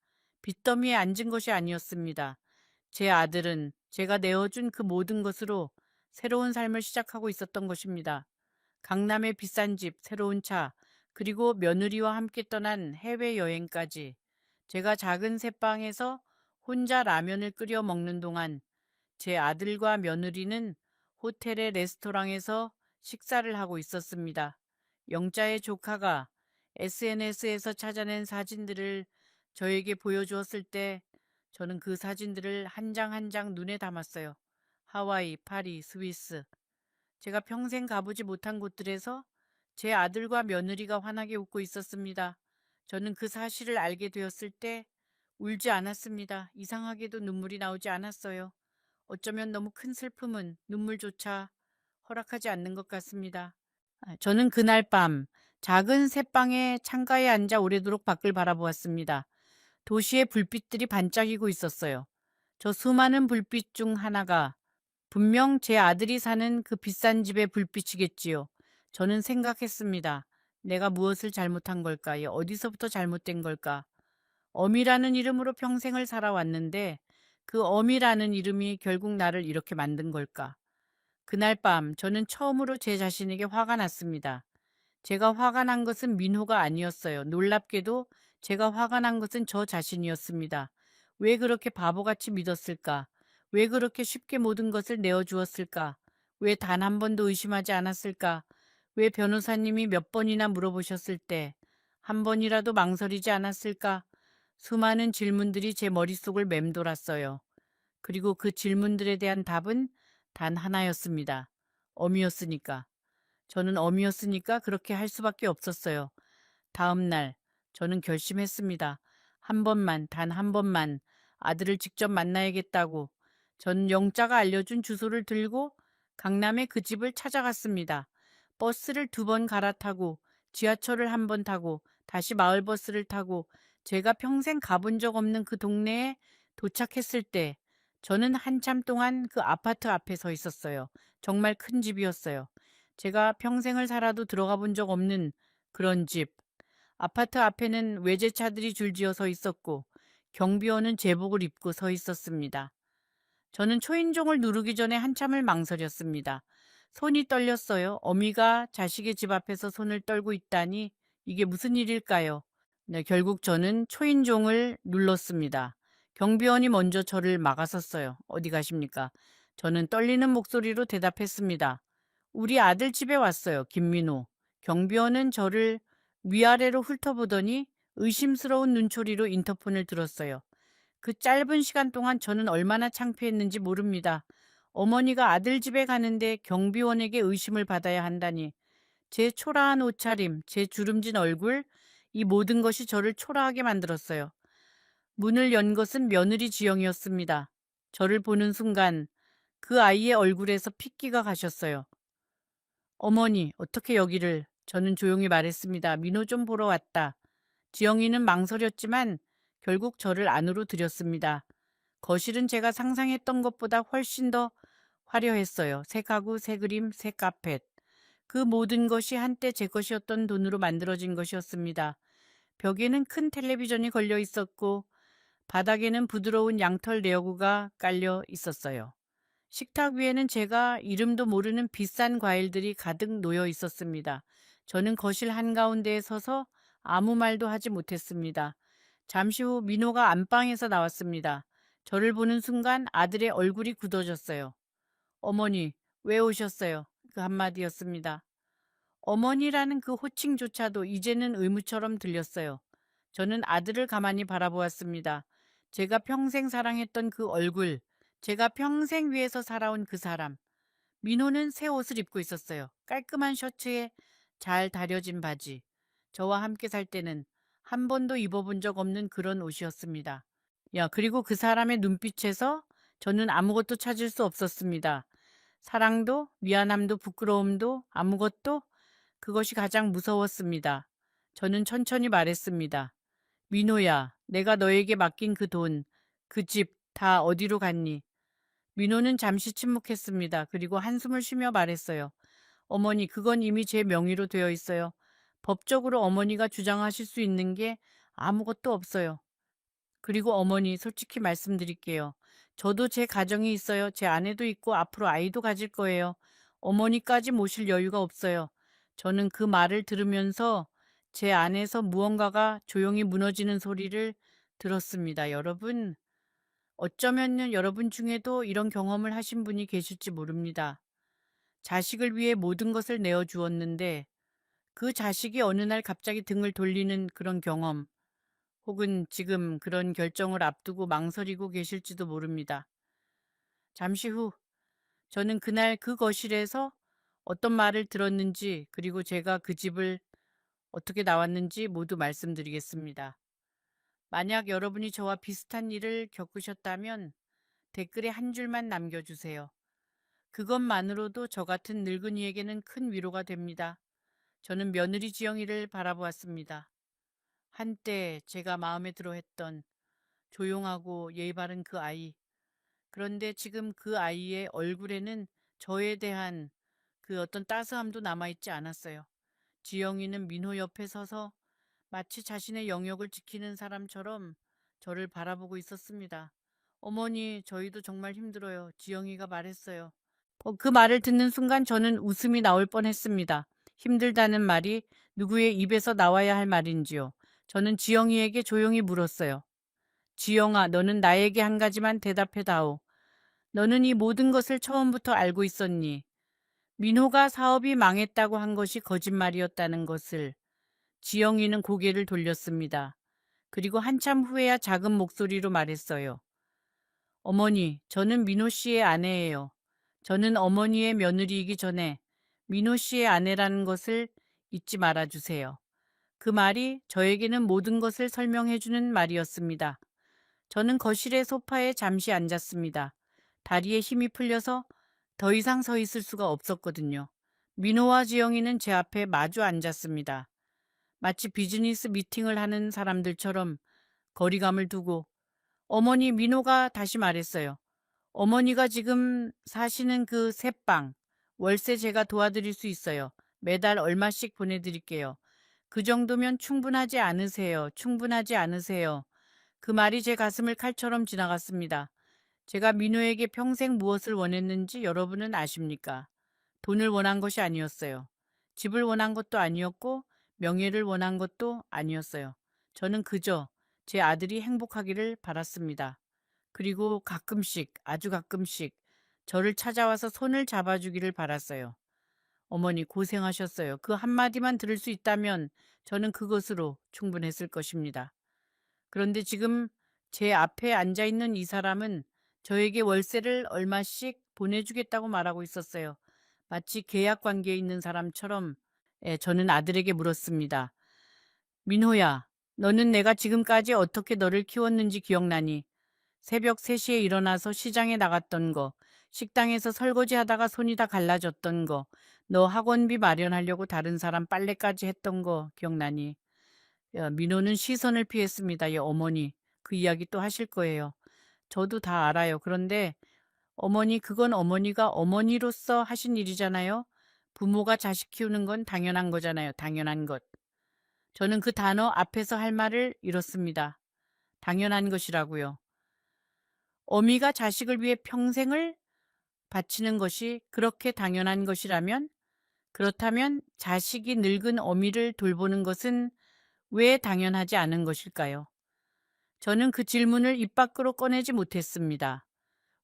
빚더미에 앉은 것이 아니었습니다. 제 아들은 제가 내어준 그 모든 것으로 새로운 삶을 시작하고 있었던 것입니다. 강남의 비싼 집, 새로운 차, 그리고 며느리와 함께 떠난 해외여행까지. 제가 작은 새방에서 혼자 라면을 끓여 먹는 동안 제 아들과 며느리는 호텔의 레스토랑에서 식사를 하고 있었습니다. 영자의 조카가 SNS에서 찾아낸 사진들을 저에게 보여주었을 때 저는 그 사진들을 한 장 한 장 눈에 담았어요. 하와이, 파리, 스위스. 제가 평생 가보지 못한 곳들에서 제 아들과 며느리가 환하게 웃고 있었습니다. 저는 그 사실을 알게 되었을 때 울지 않았습니다. 이상하게도 눈물이 나오지 않았어요. 어쩌면 너무 큰 슬픔은 눈물조차 허락하지 않는 것 같습니다. 저는 그날 밤 작은 새방의 창가에 앉아 오래도록 밖을 바라보았습니다. 도시의 불빛들이 반짝이고 있었어요. 저 수많은 불빛 중 하나가 분명 제 아들이 사는 그 비싼 집의 불빛이겠지요. 저는 생각했습니다. 내가 무엇을 잘못한 걸까요? 어디서부터 잘못된 걸까? 어미라는 이름으로 평생을 살아왔는데 그 어미라는 이름이 결국 나를 이렇게 만든 걸까? 그날 밤 저는 처음으로 제 자신에게 화가 났습니다. 제가 화가 난 것은 민호가 아니었어요. 놀랍게도 제가 화가 난 것은 저 자신이었습니다. 왜 그렇게 바보같이 믿었을까? 왜 그렇게 쉽게 모든 것을 내어주었을까? 왜 단 한 번도 의심하지 않았을까? 왜 변호사님이 몇 번이나 물어보셨을 때 한 번이라도 망설이지 않았을까? 수많은 질문들이 제 머릿속을 맴돌았어요. 그리고 그 질문들에 대한 답은 단 하나였습니다. 어미였으니까. 저는 어미였으니까 그렇게 할 수밖에 없었어요. 다음 날 저는 결심했습니다. 한 번만, 단 한 번만 아들을 직접 만나야겠다고. 저는 영자가 알려준 주소를 들고 강남의 그 집을 찾아갔습니다. 버스를 2번 갈아타고 지하철을 1번 타고 다시 마을버스를 타고 제가 평생 가본 적 없는 그 동네에 도착했을 때 저는 한참 동안 그 아파트 앞에 서 있었어요. 정말 큰 집이었어요. 제가 평생을 살아도 들어가 본 적 없는 그런 집. 아파트 앞에는 외제차들이 줄지어 서 있었고 경비원은 제복을 입고 서 있었습니다. 저는 초인종을 누르기 전에 한참을 망설였습니다. 손이 떨렸어요. 어미가 자식의 집 앞에서 손을 떨고 있다니 이게 무슨 일일까요? 네, 결국 저는 초인종을 눌렀습니다. 경비원이 먼저 저를 막아섰어요. 어디 가십니까? 저는 떨리는 목소리로 대답했습니다. 우리 아들 집에 왔어요. 김민호. 경비원은 저를 위아래로 훑어보더니 의심스러운 눈초리로 인터폰을 들었어요. 그 짧은 시간 동안 저는 얼마나 창피했는지 모릅니다. 어머니가 아들 집에 가는데 경비원에게 의심을 받아야 한다니. 제 초라한 옷차림, 제 주름진 얼굴, 이 모든 것이 저를 초라하게 만들었어요. 문을 연 것은 며느리 지영이었습니다. 저를 보는 순간 그 아이의 얼굴에서 핏기가 가셨어요. 어머니, 어떻게 여기를? 저는 조용히 말했습니다. 민호 좀 보러 왔다. 지영이는 망설였지만 결국 저를 안으로 들였습니다. 거실은 제가 상상했던 것보다 훨씬 더 화려했어요. 새 가구, 새 그림, 새 카펫. 그 모든 것이 한때 제 것이었던 돈으로 만들어진 것이었습니다. 벽에는 큰 텔레비전이 걸려 있었고 바닥에는 부드러운 양털 내어구가 깔려 있었어요. 식탁 위에는 제가 이름도 모르는 비싼 과일들이 가득 놓여 있었습니다. 저는 거실 한가운데에 서서 아무 말도 하지 못했습니다. 잠시 후 민호가 안방에서 나왔습니다. 저를 보는 순간 아들의 얼굴이 굳어졌어요. 어머니, 왜 오셨어요? 그 한마디였습니다. 어머니라는 그 호칭조차도 이제는 의무처럼 들렸어요. 저는 아들을 가만히 바라보았습니다. 제가 평생 사랑했던 그 얼굴, 제가 평생 위해서 살아온 그 사람. 민호는 새 옷을 입고 있었어요. 깔끔한 셔츠에 잘 다려진 바지. 저와 함께 살 때는 한 번도 입어본 적 없는 그런 옷이었습니다. 그리고 그 사람의 눈빛에서 저는 아무것도 찾을 수 없었습니다. 사랑도, 미안함도, 부끄러움도, 아무것도. 그것이 가장 무서웠습니다. 저는 천천히 말했습니다. 민호야, 내가 너에게 맡긴 그 돈, 그 집 다 어디로 갔니? 민호는 잠시 침묵했습니다. 그리고 한숨을 쉬며 말했어요. 어머니, 그건 이미 제 명의로 되어 있어요. 법적으로 어머니가 주장하실 수 있는 게 아무것도 없어요. 그리고 어머니, 솔직히 말씀드릴게요. 저도 제 가정이 있어요. 제 아내도 있고 앞으로 아이도 가질 거예요. 어머니까지 모실 여유가 없어요. 저는 그 말을 들으면서 제 안에서 무언가가 조용히 무너지는 소리를 들었습니다. 여러분, 어쩌면 여러분 중에도 이런 경험을 하신 분이 계실지 모릅니다. 자식을 위해 모든 것을 내어 주었는데 그 자식이 어느 날 갑자기 등을 돌리는 그런 경험, 혹은 지금 그런 결정을 앞두고 망설이고 계실지도 모릅니다. 잠시 후 저는 그날 그 거실에서 어떤 말을 들었는지, 그리고 제가 그 집을 어떻게 나왔는지 모두 말씀드리겠습니다. 만약 여러분이 저와 비슷한 일을 겪으셨다면 댓글에 한 줄만 남겨주세요. 그것만으로도 저 같은 늙은이에게는 큰 위로가 됩니다. 저는 며느리 지영이를 바라보았습니다. 한때 제가 마음에 들어 했던 조용하고 예의 바른 그 아이. 그런데 지금 그 아이의 얼굴에는 저에 대한 그 어떤 따스함도 남아있지 않았어요. 지영이는 민호 옆에 서서 마치 자신의 영역을 지키는 사람처럼 저를 바라보고 있었습니다. 어머니, 저희도 정말 힘들어요. 지영이가 말했어요. 그 말을 듣는 순간 저는 웃음이 나올 뻔했습니다. 힘들다는 말이 누구의 입에서 나와야 할 말인지요. 저는 지영이에게 조용히 물었어요. 지영아, 너는 나에게 한 가지만 대답해 다오. 너는 이 모든 것을 처음부터 알고 있었니? 민호가 사업이 망했다고 한 것이 거짓말이었다는 것을. 지영이는 고개를 돌렸습니다. 그리고 한참 후에야 작은 목소리로 말했어요. 어머니, 저는 민호 씨의 아내예요. 저는 어머니의 며느리이기 전에 민호 씨의 아내라는 것을 잊지 말아주세요. 그 말이 저에게는 모든 것을 설명해주는 말이었습니다. 저는 거실의 소파에 잠시 앉았습니다. 다리에 힘이 풀려서 더 이상 서 있을 수가 없었거든요. 민호와 지영이는 제 앞에 마주 앉았습니다. 마치 비즈니스 미팅을 하는 사람들처럼 거리감을 두고. 어머니, 민호가 다시 말했어요. 어머니가 지금 사시는 그 새방, 월세 제가 도와드릴 수 있어요. 매달 얼마씩 보내드릴게요. 그 정도면 충분하지 않으세요? 충분하지 않으세요? 그 말이 제 가슴을 칼처럼 지나갔습니다. 제가 민호에게 평생 무엇을 원했는지 여러분은 아십니까? 돈을 원한 것이 아니었어요. 집을 원한 것도 아니었고 명예를 원한 것도 아니었어요. 저는 그저 제 아들이 행복하기를 바랐습니다. 그리고 가끔씩, 아주 가끔씩 저를 찾아와서 손을 잡아주기를 바랐어요. 어머니 고생하셨어요. 그 한마디만 들을 수 있다면 저는 그것으로 충분했을 것입니다. 그런데 지금 제 앞에 앉아 있는 이 사람은 저에게 월세를 얼마씩 보내주겠다고 말하고 있었어요. 마치 계약 관계에 있는 사람처럼. 저는 아들에게 물었습니다. 민호야, 너는 내가 지금까지 어떻게 너를 키웠는지 기억나니? 새벽 3시에 일어나서 시장에 나갔던 거, 식당에서 설거지 하다가 손이 다 갈라졌던 거, 너 학원비 마련하려고 다른 사람 빨래까지 했던 거 기억나니? 민호는 시선을 피했습니다. 어머니, 그 이야기 또 하실 거예요. 저도 다 알아요. 그런데 어머니, 그건 어머니가 어머니로서 하신 일이잖아요. 부모가 자식 키우는 건 당연한 거잖아요. 당연한 것. 저는 그 단어 앞에서 할 말을 잃었습니다. 당연한 것이라고요. 어미가 자식을 위해 평생을 바치는 것이 그렇게 당연한 것이라면, 그렇다면 자식이 늙은 어미를 돌보는 것은 왜 당연하지 않은 것일까요? 저는 그 질문을 입 밖으로 꺼내지 못했습니다.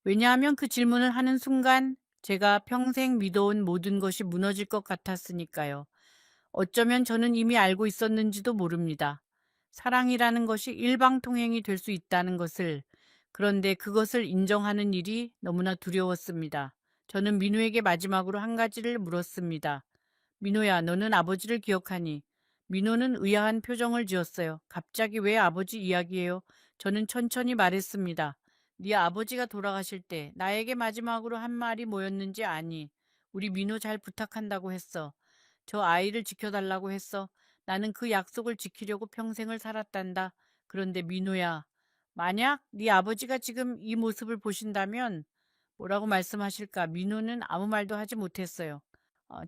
왜냐하면 그 질문을 하는 순간 제가 평생 믿어온 모든 것이 무너질 것 같았으니까요. 어쩌면 저는 이미 알고 있었는지도 모릅니다. 사랑이라는 것이 일방통행이 될 수 있다는 것을. 그런데 그것을 인정하는 일이 너무나 두려웠습니다. 저는 민우에게 마지막으로 한 가지를 물었습니다. 민호야, 너는 아버지를 기억하니? 민호는 의아한 표정을 지었어요. 갑자기 왜 아버지 이야기예요? 저는 천천히 말했습니다. 네 아버지가 돌아가실 때 나에게 마지막으로 한 말이 뭐였는지 아니? 우리 민호 잘 부탁한다고 했어. 저 아이를 지켜달라고 했어. 나는 그 약속을 지키려고 평생을 살았단다. 그런데 민호야, 만약 네 아버지가 지금 이 모습을 보신다면 뭐라고 말씀하실까? 민호는 아무 말도 하지 못했어요.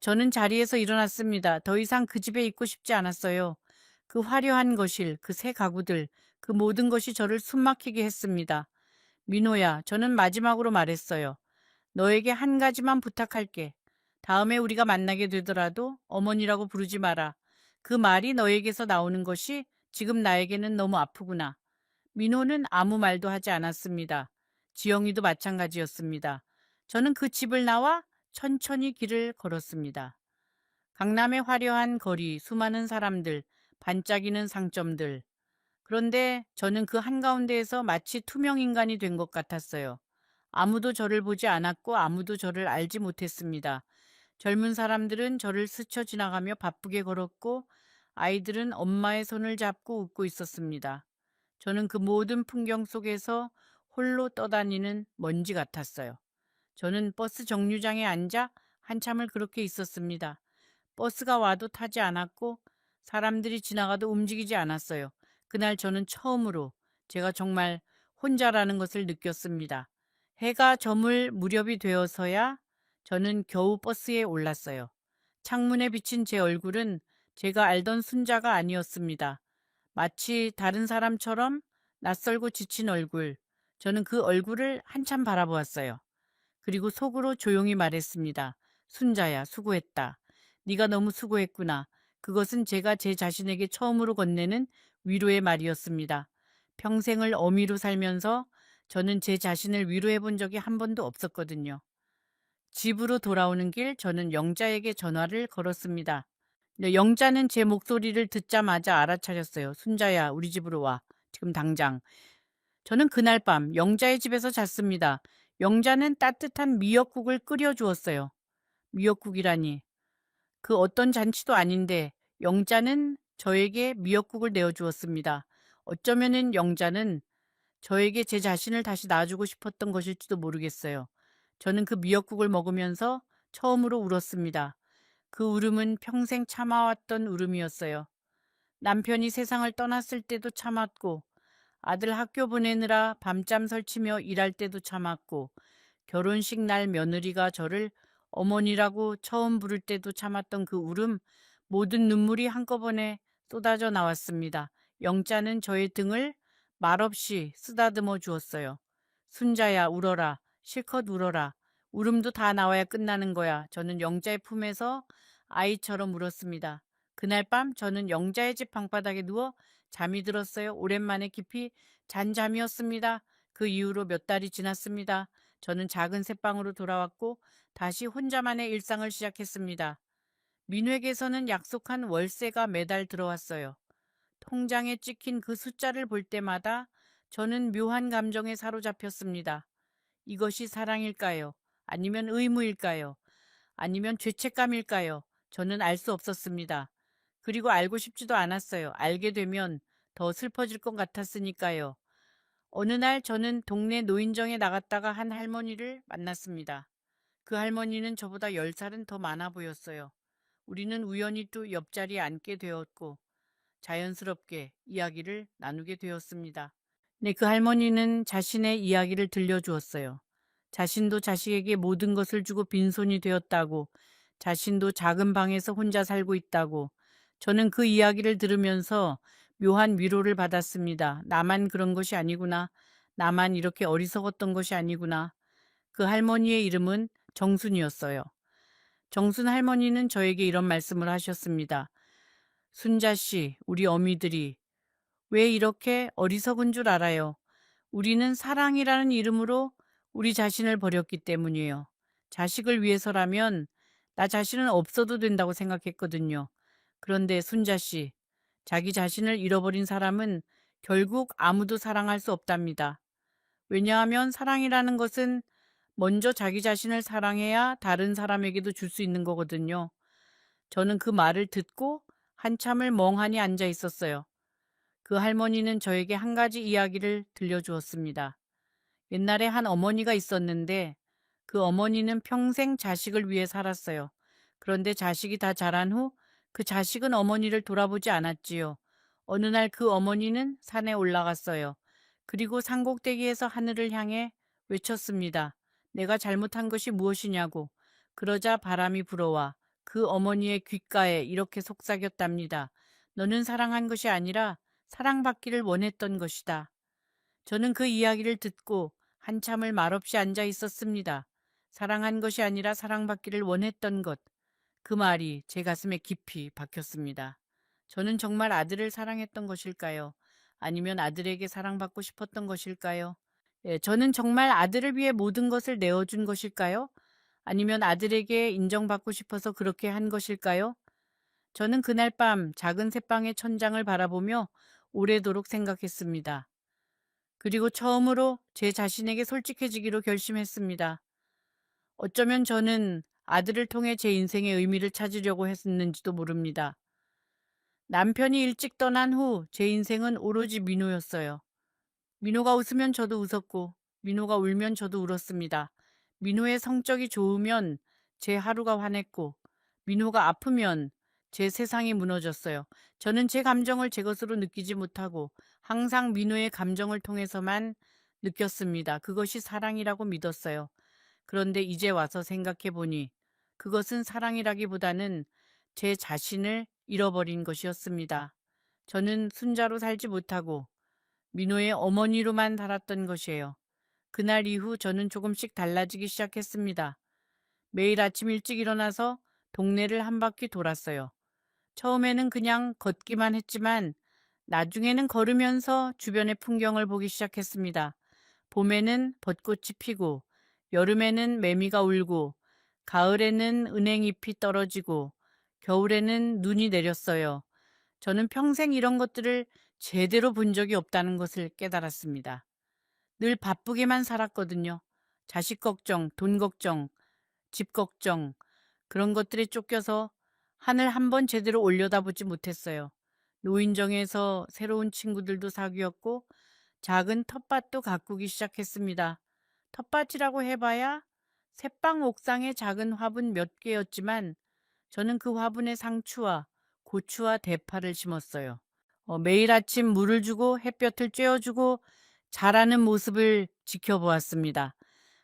저는 자리에서 일어났습니다. 더 이상 그 집에 있고 싶지 않았어요. 그 화려한 거실, 그 새 가구들, 그 모든 것이 저를 숨막히게 했습니다. 민호야, 저는 마지막으로 말했어요. 너에게 한 가지만 부탁할게. 다음에 우리가 만나게 되더라도 어머니라고 부르지 마라. 그 말이 너에게서 나오는 것이 지금 나에게는 너무 아프구나. 민호는 아무 말도 하지 않았습니다. 지영이도 마찬가지였습니다. 저는 그 집을 나와 천천히 길을 걸었습니다. 강남의 화려한 거리, 수많은 사람들, 반짝이는 상점들. 그런데 저는 그 한가운데에서 마치 투명 인간이 된 것 같았어요. 아무도 저를 보지 않았고 아무도 저를 알지 못했습니다. 젊은 사람들은 저를 스쳐 지나가며 바쁘게 걸었고 아이들은 엄마의 손을 잡고 웃고 있었습니다. 저는 그 모든 풍경 속에서 홀로 떠다니는 먼지 같았어요. 저는 버스 정류장에 앉아 한참을 그렇게 있었습니다. 버스가 와도 타지 않았고 사람들이 지나가도 움직이지 않았어요. 그날 저는 처음으로 제가 정말 혼자라는 것을 느꼈습니다. 해가 저물 무렵이 되어서야 저는 겨우 버스에 올랐어요. 창문에 비친 제 얼굴은 제가 알던 순자가 아니었습니다. 마치 다른 사람처럼 낯설고 지친 얼굴. 저는 그 얼굴을 한참 바라보았어요. 그리고 속으로 조용히 말했습니다. 순자야, 수고했다. 네가 너무 수고했구나. 그것은 제가 제 자신에게 처음으로 건네는 위로의 말이었습니다. 평생을 어미로 살면서 저는 제 자신을 위로해 본 적이 한 번도 없었거든요. 집으로 돌아오는 길 저는 영자에게 전화를 걸었습니다. 네, 영자는 제 목소리를 듣자마자 알아차렸어요. 순자야, 우리 집으로 와. 지금 당장. 저는 그날 밤 영자의 집에서 잤습니다. 영자는 따뜻한 미역국을 끓여 주었어요. 미역국이라니. 그 어떤 잔치도 아닌데 영자는 저에게 미역국을 내어 주었습니다. 어쩌면은 영자는 저에게 제 자신을 다시 놔주고 싶었던 것일지도 모르겠어요. 저는 그 미역국을 먹으면서 처음으로 울었습니다. 그 울음은 평생 참아왔던 울음이었어요. 남편이 세상을 떠났을 때도 참았고 아들 학교 보내느라 밤잠 설치며 일할 때도 참았고 결혼식 날 며느리가 저를 어머니라고 처음 부를 때도 참았던 그 울음, 모든 눈물이 한꺼번에 쏟아져 나왔습니다. 영자는 저의 등을 말없이 쓰다듬어 주었어요. 순자야, 울어라. 실컷 울어라. 울음도 다 나와야 끝나는 거야. 저는 영자의 품에서 아이처럼 울었습니다. 그날 밤 저는 영자의 집 방바닥에 누워 잠이 들었어요. 오랜만에 깊이 잔 잠이었습니다. 그 이후로 몇 달이 지났습니다. 저는 작은 새방으로 돌아왔고 다시 혼자만의 일상을 시작했습니다. 민회에게서는 약속한 월세가 매달 들어왔어요. 통장에 찍힌 그 숫자를 볼 때마다 저는 묘한 감정에 사로잡혔습니다. 이것이 사랑일까요? 아니면 의무일까요? 아니면 죄책감일까요? 저는 알 수 없었습니다. 그리고 알고 싶지도 않았어요. 알게 되면 더 슬퍼질 것 같았으니까요. 어느 날 저는 동네 노인정에 나갔다가 한 할머니를 만났습니다. 그 할머니는 저보다 10살은 더 많아 보였어요. 우리는 우연히 또 옆자리에 앉게 되었고 자연스럽게 이야기를 나누게 되었습니다. 네, 그 할머니는 자신의 이야기를 들려주었어요. 자신도 자식에게 모든 것을 주고 빈손이 되었다고, 자신도 작은 방에서 혼자 살고 있다고. 저는 그 이야기를 들으면서 묘한 위로를 받았습니다. 나만 그런 것이 아니구나. 나만 이렇게 어리석었던 것이 아니구나. 그 할머니의 이름은 정순이었어요. 정순 할머니는 저에게 이런 말씀을 하셨습니다. 순자 씨, 우리 어미들이 왜 이렇게 어리석은 줄 알아요? 우리는 사랑이라는 이름으로 우리 자신을 버렸기 때문이에요. 자식을 위해서라면 나 자신은 없어도 된다고 생각했거든요. 그런데 순자 씨, 자기 자신을 잃어버린 사람은 결국 아무도 사랑할 수 없답니다. 왜냐하면 사랑이라는 것은 먼저 자기 자신을 사랑해야 다른 사람에게도 줄 수 있는 거거든요. 저는 그 말을 듣고 한참을 멍하니 앉아 있었어요. 그 할머니는 저에게 한 가지 이야기를 들려주었습니다. 옛날에 한 어머니가 있었는데 그 어머니는 평생 자식을 위해 살았어요. 그런데 자식이 다 자란 후 그 자식은 어머니를 돌아보지 않았지요. 어느 날 그 어머니는 산에 올라갔어요. 그리고 산꼭대기에서 하늘을 향해 외쳤습니다. 내가 잘못한 것이 무엇이냐고. 그러자 바람이 불어와 그 어머니의 귓가에 이렇게 속삭였답니다. 너는 사랑한 것이 아니라 사랑받기를 원했던 것이다. 저는 그 이야기를 듣고 한참을 말없이 앉아 있었습니다. 사랑한 것이 아니라 사랑받기를 원했던 것. 그 말이 제 가슴에 깊이 박혔습니다. 저는 정말 아들을 사랑했던 것일까요? 아니면 아들에게 사랑받고 싶었던 것일까요? 예, 저는 정말 아들을 위해 모든 것을 내어준 것일까요? 아니면 아들에게 인정받고 싶어서 그렇게 한 것일까요? 저는 그날 밤 작은 새방의 천장을 바라보며 오래도록 생각했습니다. 그리고 처음으로 제 자신에게 솔직해지기로 결심했습니다. 어쩌면 저는 아들을 통해 제 인생의 의미를 찾으려고 했는지도 모릅니다. 남편이 일찍 떠난 후 제 인생은 오로지 민호였어요. 민호가 웃으면 저도 웃었고, 민호가 울면 저도 울었습니다. 민호의 성적이 좋으면 제 하루가 환했고, 민호가 아프면 제 세상이 무너졌어요. 저는 제 감정을 제 것으로 느끼지 못하고 항상 민호의 감정을 통해서만 느꼈습니다. 그것이 사랑이라고 믿었어요. 그런데 이제 와서 생각해 보니 그것은 사랑이라기보다는 제 자신을 잃어버린 것이었습니다. 저는 순자로 살지 못하고 민호의 어머니로만 살았던 것이에요. 그날 이후 저는 조금씩 달라지기 시작했습니다. 매일 아침 일찍 일어나서 동네를 한 바퀴 돌았어요. 처음에는 그냥 걷기만 했지만 나중에는 걸으면서 주변의 풍경을 보기 시작했습니다. 봄에는 벚꽃이 피고, 여름에는 매미가 울고, 가을에는 은행잎이 떨어지고, 겨울에는 눈이 내렸어요. 저는 평생 이런 것들을 제대로 본 적이 없다는 것을 깨달았습니다. 늘 바쁘게만 살았거든요. 자식 걱정, 돈 걱정, 집 걱정, 그런 것들에 쫓겨서 하늘 한 번 제대로 올려다보지 못했어요. 노인정에서 새로운 친구들도 사귀었고 작은 텃밭도 가꾸기 시작했습니다. 텃밭이라고 해봐야 새빵 옥상의 작은 화분 몇 개였지만 저는 그 화분에 상추와 고추와 대파를 심었어요. 매일 아침 물을 주고 햇볕을 쬐어주고 자라는 모습을 지켜보았습니다.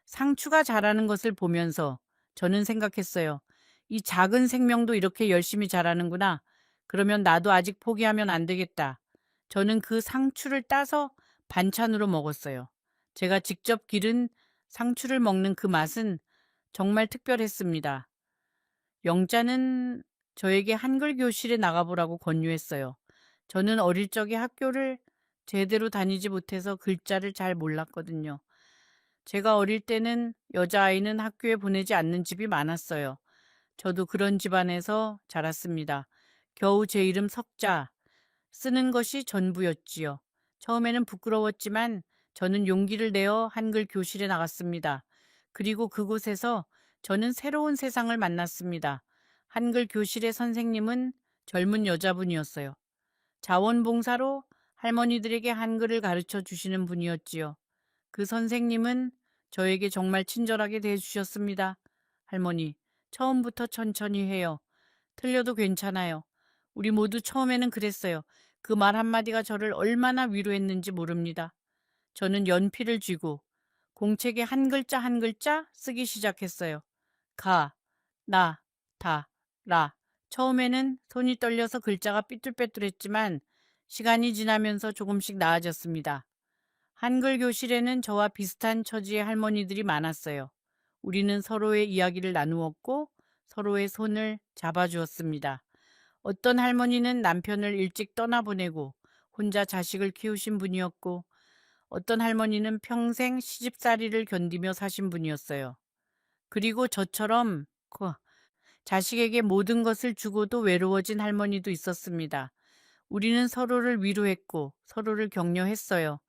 상추가 자라는 것을 보면서 저는 생각했어요. 이 작은 생명도 이렇게 열심히 자라는구나. 그러면 나도 아직 포기하면 안 되겠다. 저는 그 상추를 따서 반찬으로 먹었어요. 제가 직접 기른 상추를 먹는 그 맛은 정말 특별했습니다. 영자는 저에게 한글 교실에 나가보라고 권유했어요. 저는 어릴 적에 학교를 제대로 다니지 못해서 글자를 잘 몰랐거든요. 제가 어릴 때는 여자아이는 학교에 보내지 않는 집이 많았어요. 저도 그런 집안에서 자랐습니다. 겨우 제 이름 석자 쓰는 것이 전부였지요. 처음에는 부끄러웠지만 저는 용기를 내어 한글 교실에 나갔습니다. 그리고 그곳에서 저는 새로운 세상을 만났습니다. 한글 교실의 선생님은 젊은 여자분이었어요. 자원봉사로 할머니들에게 한글을 가르쳐 주시는 분이었지요. 그 선생님은 저에게 정말 친절하게 대해주셨습니다. 할머니, 처음부터 천천히 해요. 틀려도 괜찮아요. 우리 모두 처음에는 그랬어요. 그 말 한마디가 저를 얼마나 위로했는지 모릅니다. 저는 연필을 쥐고 공책에 한 글자 한 글자 쓰기 시작했어요. 가, 나, 다, 라. 처음에는 손이 떨려서 글자가 삐뚤빼뚤했지만 시간이 지나면서 조금씩 나아졌습니다. 한글 교실에는 저와 비슷한 처지의 할머니들이 많았어요. 우리는 서로의 이야기를 나누었고 서로의 손을 잡아주었습니다. 어떤 할머니는 남편을 일찍 떠나보내고 혼자 자식을 키우신 분이었고 어떤 할머니는 평생 시집살이를 견디며 사신 분이었어요. 그리고 저처럼 자식에게 모든 것을 주고도 외로워진 할머니도 있었습니다. 우리는 서로를 위로했고 서로를 격려했어요.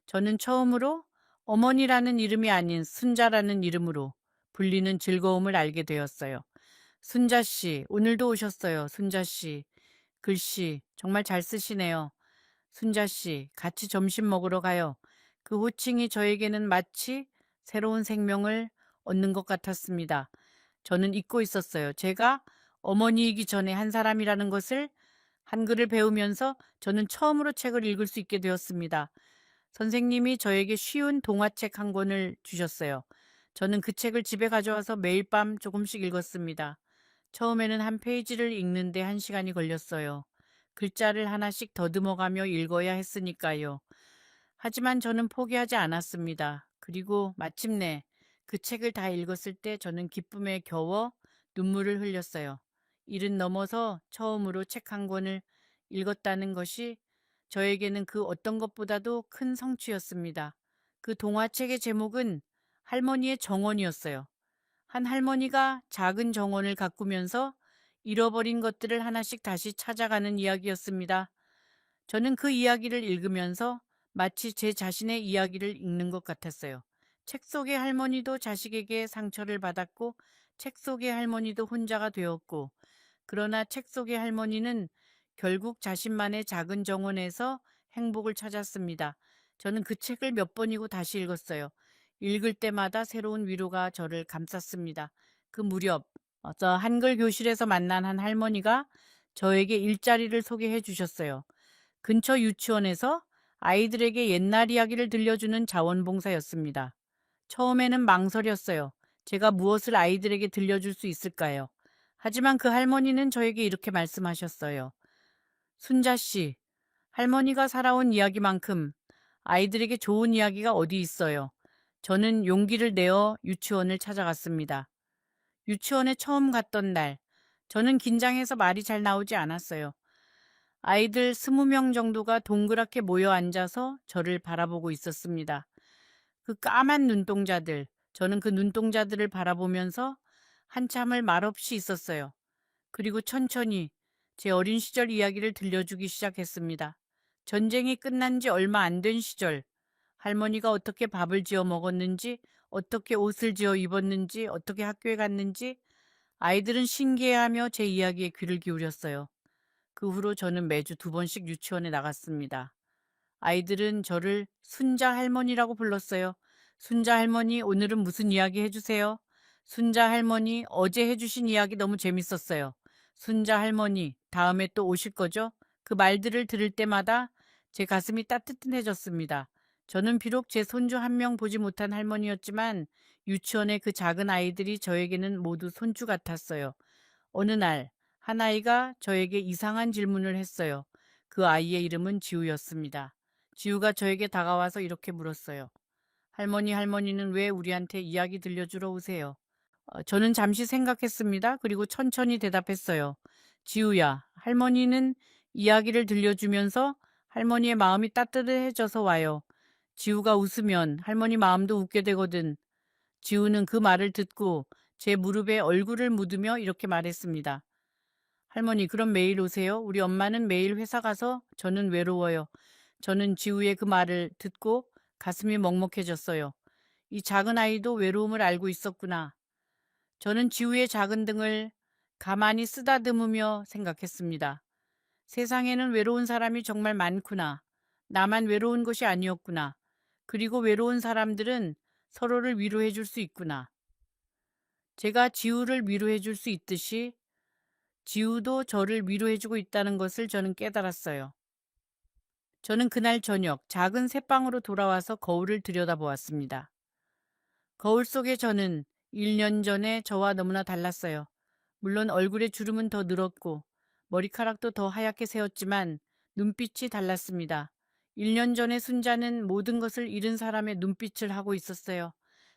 저는 처음으로 어머니라는 이름이 아닌 순자라는 이름으로 불리는 즐거움을 알게 되었어요. 순자 씨, 오늘도 오셨어요. 순자 씨. 글씨 정말 잘 쓰시네요. 순자 씨, 같이 점심 먹으러 가요. 그 호칭이 저에게는 마치 새로운 생명을 얻는 것 같았습니다. 저는 잊고 있었어요. 제가 어머니이기 전에 한 사람이라는 것을 한글을 배우면서 저는 처음으로 책을 읽을 수 있게 되었습니다. 선생님이 저에게 쉬운 동화책 한 권을 주셨어요. 저는 그 책을 집에 가져와서 매일 밤 조금씩 읽었습니다. 처음에는 한 페이지를 읽는데 1시간이 걸렸어요. 글자를 하나씩 더듬어가며 읽어야 했으니까요. 하지만 저는 포기하지 않았습니다. 그리고 마침내 그 책을 다 읽었을 때 저는 기쁨에 겨워 눈물을 흘렸어요. 일은 넘어서 처음으로 책 한 권을 읽었다는 것이 저에게는 그 어떤 것보다도 큰 성취였습니다. 그 동화책의 제목은 할머니의 정원이었어요. 한 할머니가 작은 정원을 가꾸면서 잃어버린 것들을 하나씩 다시 찾아가는 이야기였습니다. 저는 그 이야기를 읽으면서 마치 제 자신의 이야기를 읽는 것 같았어요. 책 속의 할머니도 자식에게 상처를 받았고, 책 속의 할머니도 혼자가 되었고, 그러나 책 속의 할머니는 결국 자신만의 작은 정원에서 행복을 찾았습니다. 저는 그 책을 몇 번이고 다시 읽었어요. 읽을 때마다 새로운 위로가 저를 감쌌습니다. 그 무렵, 저 한글 교실에서 만난 한 할머니가 저에게 일자리를 소개해 주셨어요. 근처 유치원에서 아이들에게 옛날 이야기를 들려주는 자원봉사였습니다. 처음에는 망설였어요. 제가 무엇을 아이들에게 들려줄 수 있을까요? 하지만 그 할머니는 저에게 이렇게 말씀하셨어요. 순자 씨, 할머니가 살아온 이야기만큼 아이들에게 좋은 이야기가 어디 있어요. 저는 용기를 내어 유치원을 찾아갔습니다. 유치원에 처음 갔던 날, 저는 긴장해서 말이 잘 나오지 않았어요. 아이들 20명 정도가 동그랗게 모여 앉아서 저를 바라보고 있었습니다. 그 까만 눈동자들, 저는 그 눈동자들을 바라보면서 한참을 말없이 있었어요. 그리고 천천히 제 어린 시절 이야기를 들려주기 시작했습니다. 전쟁이 끝난 지 얼마 안 된 시절, 할머니가 어떻게 밥을 지어 먹었는지, 어떻게 옷을 지어 입었는지, 어떻게 학교에 갔는지, 아이들은 신기해하며 제 이야기에 귀를 기울였어요. 그 후로 저는 매주 2번씩 유치원에 나갔습니다. 아이들은 저를 순자 할머니라고 불렀어요. 순자 할머니, 오늘은 무슨 이야기 해주세요? 순자 할머니, 어제 해주신 이야기 너무 재밌었어요. 순자 할머니, 다음에 또 오실 거죠? 그 말들을 들을 때마다 제 가슴이 따뜻해졌습니다. 저는 비록 제 손주 한 명 보지 못한 할머니였지만 유치원의 그 작은 아이들이 저에게는 모두 손주 같았어요. 어느 날, 한 아이가 저에게 이상한 질문을 했어요. 그 아이의 이름은 지우였습니다. 지우가 저에게 다가와서 이렇게 물었어요. 할머니는 왜 우리한테 이야기 들려주러 오세요? 저는 잠시 생각했습니다. 그리고 천천히 대답했어요. 지우야, 할머니는 이야기를 들려주면서 할머니의 마음이 따뜻해져서 와요. 지우가 웃으면 할머니 마음도 웃게 되거든. 지우는 그 말을 듣고 제 무릎에 얼굴을 묻으며 이렇게 말했습니다. 할머니, 그럼 매일 오세요? 우리 엄마는 매일 회사 가서 저는 외로워요. 저는 지우의 그 말을 듣고 가슴이 먹먹해졌어요. 이 작은 아이도 외로움을 알고 있었구나. 저는 지우의 작은 등을 가만히 쓰다듬으며 생각했습니다. 세상에는 외로운 사람이 정말 많구나. 나만 외로운 것이 아니었구나. 그리고 외로운 사람들은 서로를 위로해 줄 수 있구나. 제가 지우를 위로해 줄 수 있듯이 지우도 저를 위로해주고 있다는 것을 저는 깨달았어요. 저는 그날 저녁 작은 새방으로 돌아와서 거울을 들여다보았습니다. 거울 속의 저는 1년 전에 저와 너무나 달랐어요. 물론 얼굴의 주름은 더 늘었고 머리카락도 더 하얗게 새었지만 눈빛이 달랐습니다. 1년 전에 순자는 모든 것을 잃은 사람의 눈빛을 하고 있었어요.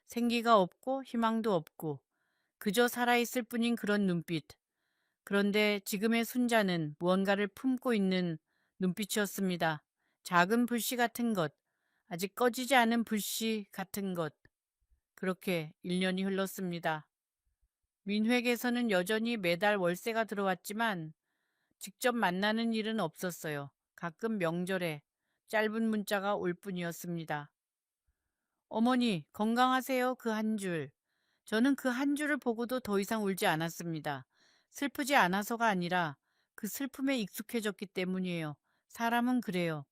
생기가 없고 희망도 없고 그저 살아있을 뿐인 그런 눈빛. 그런데 지금의 순자는 무언가를 품고 있는 눈빛이었습니다. 작은 불씨 같은 것, 아직 꺼지지 않은 불씨 같은 것. 그렇게 1년이 흘렀습니다. 민회에서는 여전히 매달 월세가 들어왔지만 직접 만나는 일은 없었어요. 가끔 명절에 짧은 문자가 올 뿐이었습니다. 어머니, 건강하세요. 그 한 줄. 저는 그 한 줄을 보고도 더 이상 울지 않았습니다. 슬프지 않아서가 아니라 그 슬픔에 익숙해졌기 때문이에요. 사람은 그래요.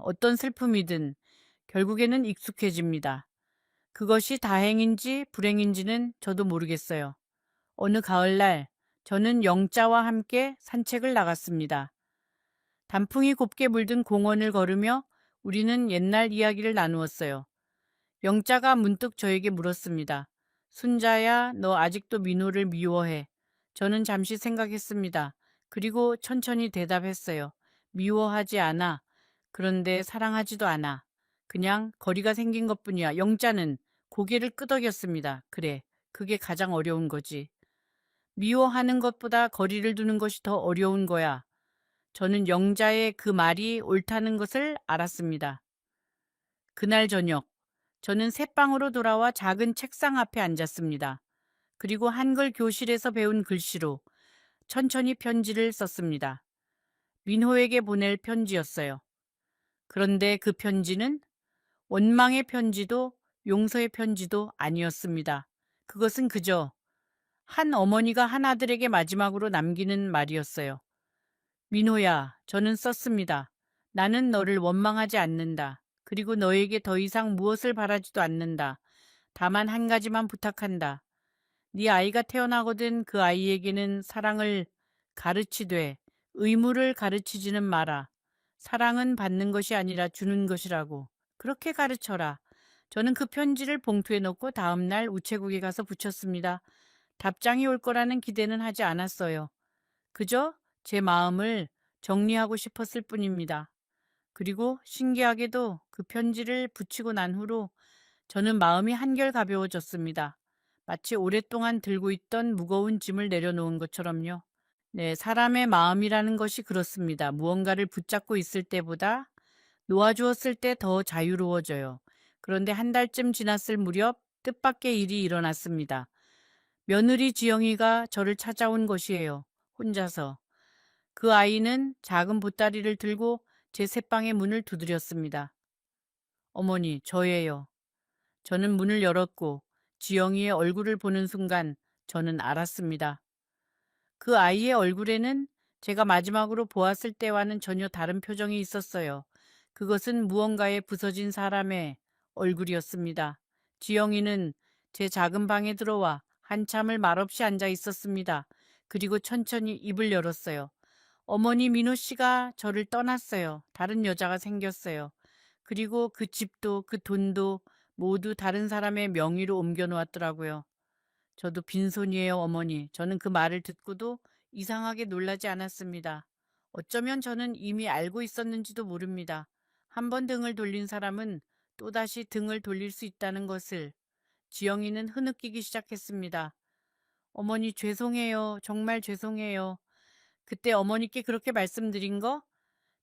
어떤 슬픔이든 결국에는 익숙해집니다. 그것이 다행인지 불행인지는 저도 모르겠어요. 어느 가을날 저는 영자와 함께 산책을 나갔습니다. 단풍이 곱게 물든 공원을 걸으며 우리는 옛날 이야기를 나누었어요. 영자가 문득 저에게 물었습니다. 순자야, 너 아직도 민호를 미워해. 저는 잠시 생각했습니다. 그리고 천천히 대답했어요. 미워하지 않아. 그런데 사랑하지도 않아. 그냥 거리가 생긴 것뿐이야. 영자는 고개를 끄덕였습니다. 그래, 그게 가장 어려운 거지. 미워하는 것보다 거리를 두는 것이 더 어려운 거야. 저는 영자의 그 말이 옳다는 것을 알았습니다. 그날 저녁, 저는 새방으로 돌아와 작은 책상 앞에 앉았습니다. 그리고 한글 교실에서 배운 글씨로 천천히 편지를 썼습니다. 민호에게 보낼 편지였어요. 그런데 그 편지는 원망의 편지도 용서의 편지도 아니었습니다. 그것은 그저 한 어머니가 한 아들에게 마지막으로 남기는 말이었어요. 민호야, 저는 썼습니다. 나는 너를 원망하지 않는다. 그리고 너에게 더 이상 무엇을 바라지도 않는다. 다만 한 가지만 부탁한다. 네 아이가 태어나거든 그 아이에게는 사랑을 가르치되 의무를 가르치지는 마라. 사랑은 받는 것이 아니라 주는 것이라고. 그렇게 가르쳐라. 저는 그 편지를 봉투에 넣고 다음 날 우체국에 가서 붙였습니다. 답장이 올 거라는 기대는 하지 않았어요. 그저 제 마음을 정리하고 싶었을 뿐입니다. 그리고 신기하게도 그 편지를 붙이고 난 후로 저는 마음이 한결 가벼워졌습니다. 마치 오랫동안 들고 있던 무거운 짐을 내려놓은 것처럼요. 네, 사람의 마음이라는 것이 그렇습니다. 무언가를 붙잡고 있을 때보다 놓아주었을 때 더 자유로워져요. 그런데 한 달쯤 지났을 무렵 뜻밖의 일이 일어났습니다. 며느리 지영이가 저를 찾아온 것이에요. 혼자서. 그 아이는 작은 보따리를 들고 제 새방의 문을 두드렸습니다. 어머니, 저예요. 저는 문을 열었고 지영이의 얼굴을 보는 순간 저는 알았습니다. 그 아이의 얼굴에는 제가 마지막으로 보았을 때와는 전혀 다른 표정이 있었어요. 그것은 무언가에 부서진 사람의 얼굴이었습니다. 지영이는 제 작은 방에 들어와 한참을 말없이 앉아 있었습니다. 그리고 천천히 입을 열었어요. 어머니 민호 씨가 저를 떠났어요. 다른 여자가 생겼어요. 그리고 그 집도 그 돈도 모두 다른 사람의 명의로 옮겨 놓았더라고요. 저도 빈손이에요, 어머니. 저는 그 말을 듣고도 이상하게 놀라지 않았습니다. 어쩌면 저는 이미 알고 있었는지도 모릅니다. 한 번 등을 돌린 사람은 또다시 등을 돌릴 수 있다는 것을. 지영이는 흐느끼기 시작했습니다. 어머니 죄송해요. 정말 죄송해요. 그때 어머니께 그렇게 말씀드린 거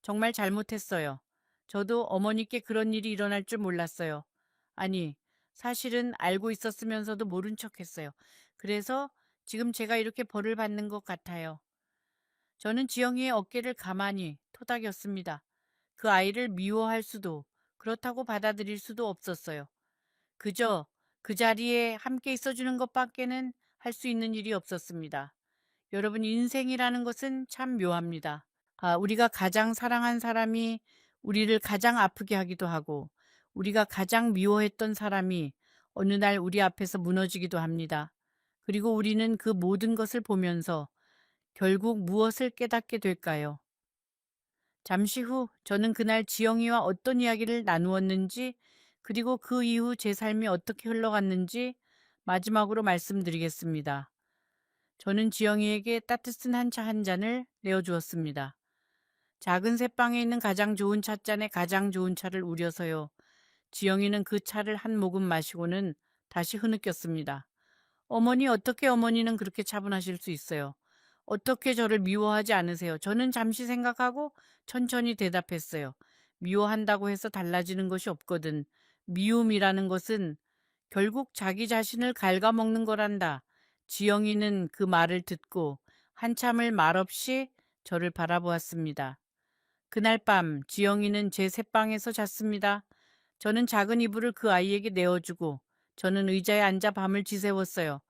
정말 잘못했어요. 저도 어머니께 그런 일이 일어날 줄 몰랐어요. 아니, 사실은 알고 있었으면서도 모른 척 했어요. 그래서 지금 제가 이렇게 벌을 받는 것 같아요. 저는 지영이의 어깨를 가만히 토닥였습니다. 그 아이를 미워할 수도, 그렇다고 받아들일 수도 없었어요. 그저 그 자리에 함께 있어주는 것밖에는 할 수 있는 일이 없었습니다. 여러분, 인생이라는 것은 참 묘합니다. 우리가 가장 사랑한 사람이 우리를 가장 아프게 하기도 하고, 우리가 가장 미워했던 사람이 어느 날 우리 앞에서 무너지기도 합니다. 그리고 우리는 그 모든 것을 보면서 결국 무엇을 깨닫게 될까요? 잠시 후 저는 그날 지영이와 어떤 이야기를 나누었는지, 그리고 그 이후 제 삶이 어떻게 흘러갔는지 마지막으로 말씀드리겠습니다. 저는 지영이에게 따뜻한 한차 한 잔을 내어주었습니다. 작은 새방에 있는 가장 좋은 찻잔에 가장 좋은 차를 우려서요. 지영이는 그 차를 한 모금 마시고는 다시 흐느꼈습니다. 어머니, 어떻게 어머니는 그렇게 차분하실 수 있어요? 어떻게 저를 미워하지 않으세요? 저는 잠시 생각하고 천천히 대답했어요. 미워한다고 해서 달라지는 것이 없거든. 미움이라는 것은 결국 자기 자신을 갉아먹는 거란다. 지영이는 그 말을 듣고 한참을 말없이 저를 바라보았습니다. 그날 밤 지영이는 제 새방에서 잤습니다. 저는 작은 이불을 그 아이에게 내어주고 저는 의자에 앉아 밤을 지새웠어요.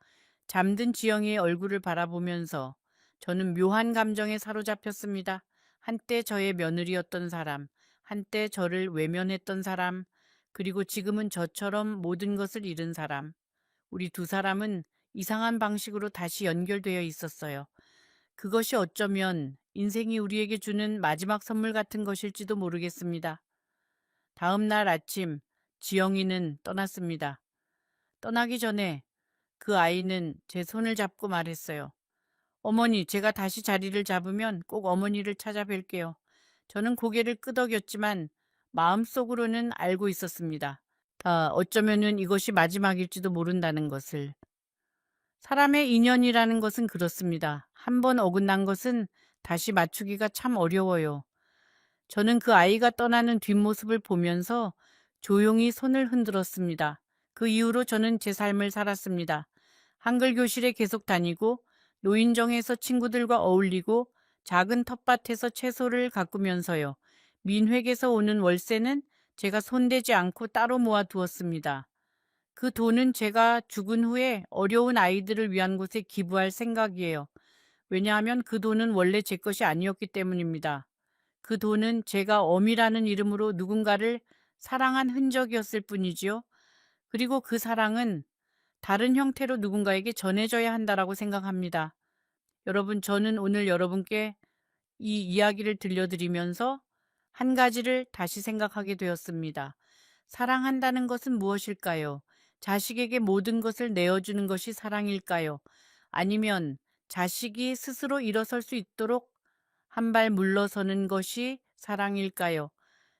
잠든 지영이의 얼굴을 바라보면서 저는 묘한 감정에 사로잡혔습니다. 한때 저의 며느리였던 사람, 한때 저를 외면했던 사람, 그리고 지금은 저처럼 모든 것을 잃은 사람. 우리 두 사람은 이상한 방식으로 다시 연결되어 있었어요. 그것이 어쩌면 인생이 우리에게 주는 마지막 선물 같은 것일지도 모르겠습니다. 다음 날 아침, 지영이는 떠났습니다. 떠나기 전에 그 아이는 제 손을 잡고 말했어요. 어머니, 제가 다시 자리를 잡으면 꼭 어머니를 찾아뵐게요. 저는 고개를 끄덕였지만 마음속으로는 알고 있었습니다. 어쩌면은 이것이 마지막일지도 모른다는 것을. 사람의 인연이라는 것은 그렇습니다. 한 번 어긋난 것은 다시 맞추기가 참 어려워요. 저는 그 아이가 떠나는 뒷모습을 보면서 조용히 손을 흔들었습니다. 그 이후로 저는 제 삶을 살았습니다. 한글 교실에 계속 다니고 노인정에서 친구들과 어울리고 작은 텃밭에서 채소를 가꾸면서요. 민획에서 오는 월세는 제가 손대지 않고 따로 모아 두었습니다. 그 돈은 제가 죽은 후에 어려운 아이들을 위한 곳에 기부할 생각이에요. 왜냐하면 그 돈은 원래 제 것이 아니었기 때문입니다. 그 돈은 제가 엄이라는 이름으로 누군가를 사랑한 흔적이었을 뿐이지요. 그리고 그 사랑은 다른 형태로 누군가에게 전해져야 한다라고 생각합니다. 여러분, 저는 오늘 여러분께 이 이야기를 들려드리면서 한 가지를 다시 생각하게 되었습니다. 사랑한다는 것은 무엇일까요? 자식에게 모든 것을 내어주는 것이 사랑일까요? 아니면 자식이 스스로 일어설 수 있도록 한 발 물러서는 것이 사랑일까요?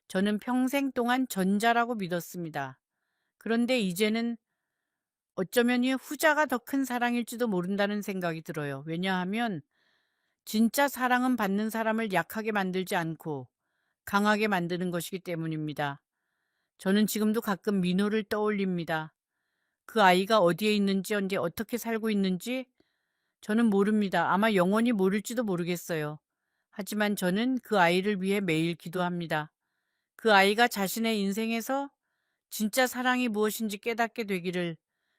저는 평생 동안 전자라고 믿었습니다. 그런데 이제는 어쩌면 이 후자가 더 큰 사랑일지도 모른다는 생각이 들어요. 왜냐하면 진짜 사랑은 받는 사람을 약하게 만들지 않고 강하게 만드는 것이기 때문입니다. 저는 지금도 가끔 민호를 떠올립니다. 그 아이가 어디에 있는지 언제 어떻게 살고 있는지 저는 모릅니다. 아마 영원히 모를지도 모르겠어요. 하지만 저는 그 아이를 위해 매일 기도합니다. 그 아이가 자신의 인생에서 진짜 사랑이 무엇인지 깨닫게 되기를,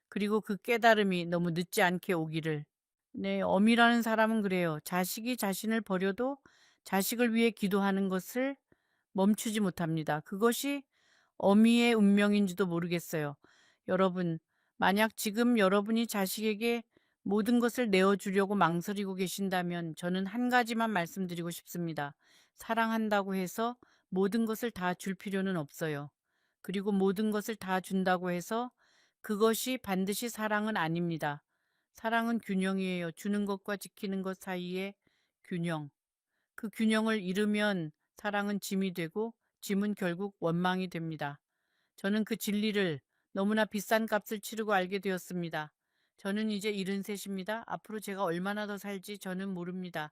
그리고 그 깨달음이 너무 늦지 않게 오기를. 네, 엄이라는 사람은 그래요. 자식이 자신을 버려도 자식을 위해 기도하는 것을 멈추지 못합니다. 그것이 어미의 운명인지도 모르겠어요. 여러분, 만약 지금 여러분이 자식에게 모든 것을 내어주려고 망설이고 계신다면 저는 한 가지만 말씀드리고 싶습니다. 사랑한다고 해서 모든 것을 다 줄 필요는 없어요. 그리고 모든 것을 다 준다고 해서 그것이 반드시 사랑은 아닙니다. 사랑은 균형이에요. 주는 것과 지키는 것 사이의 균형. 그 균형을 잃으면 사랑은 짐이 되고 짐은 결국 원망이 됩니다. 저는 그 진리를 너무나 비싼 값을 치르고 알게 되었습니다. 저는 이제 73입니다. 앞으로 제가 얼마나 더 살지 저는 모릅니다.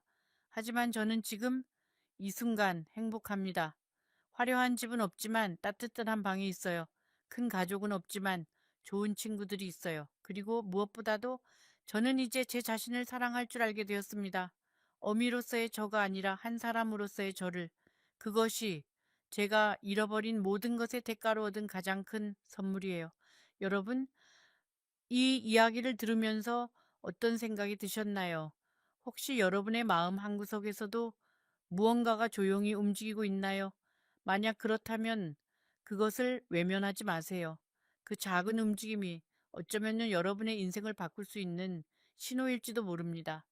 하지만 저는 지금 이 순간 행복합니다. 화려한 집은 없지만 따뜻한 방이 있어요. 큰 가족은 없지만 좋은 친구들이 있어요. 그리고 무엇보다도 저는 이제 제 자신을 사랑할 줄 알게 되었습니다. 어미로서의 저가 아니라 한 사람으로서의 저를. 그것이 제가 잃어버린 모든 것의 대가로 얻은 가장 큰 선물이에요. 여러분, 이 이야기를 들으면서 어떤 생각이 드셨나요? 혹시 여러분의 마음 한구석에서도 무언가가 조용히 움직이고 있나요? 만약 그렇다면 그것을 외면하지 마세요. 그 작은 움직임이 어쩌면 여러분의 인생을 바꿀 수 있는 신호일지도 모릅니다.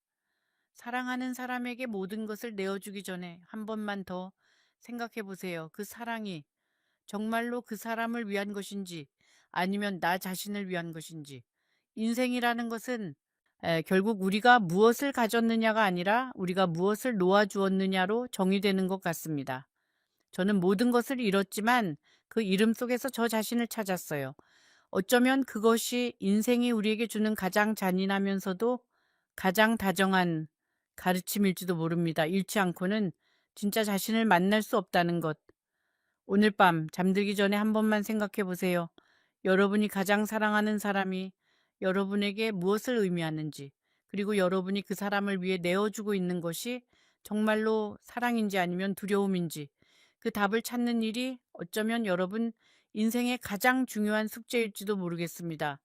사랑하는 사람에게 모든 것을 내어주기 전에 한 번만 더 생각해 보세요. 그 사랑이 정말로 그 사람을 위한 것인지 아니면 나 자신을 위한 것인지. 인생이라는 것은 결국 우리가 무엇을 가졌느냐가 아니라 우리가 무엇을 놓아주었느냐로 정의되는 것 같습니다. 저는 모든 것을 잃었지만 그 이름 속에서 저 자신을 찾았어요. 어쩌면 그것이 인생이 우리에게 주는 가장 잔인하면서도 가장 다정한 가르침일지도 모릅니다. 잃지 않고는 진짜 자신을 만날 수 없다는 것. 오늘 밤 잠들기 전에 한 번만 생각해 보세요. 여러분이 가장 사랑하는 사람이 여러분에게 무엇을 의미하는지, 그리고 여러분이 그 사람을 위해 내어주고 있는 것이 정말로 사랑인지 아니면 두려움인지, 그 답을 찾는 일이 어쩌면 여러분 인생의 가장 중요한 숙제일지도 모르겠습니다.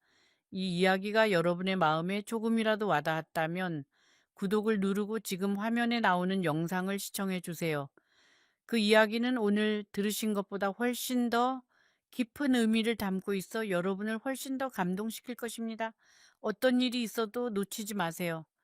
이 이야기가 여러분의 마음에 조금이라도 와닿았다면 구독을 누르고 지금 화면에 나오는 영상을 시청해 주세요. 그 이야기는 오늘 들으신 것보다 훨씬 더 깊은 의미를 담고 있어 여러분을 훨씬 더 감동시킬 것입니다. 어떤 일이 있어도 놓치지 마세요.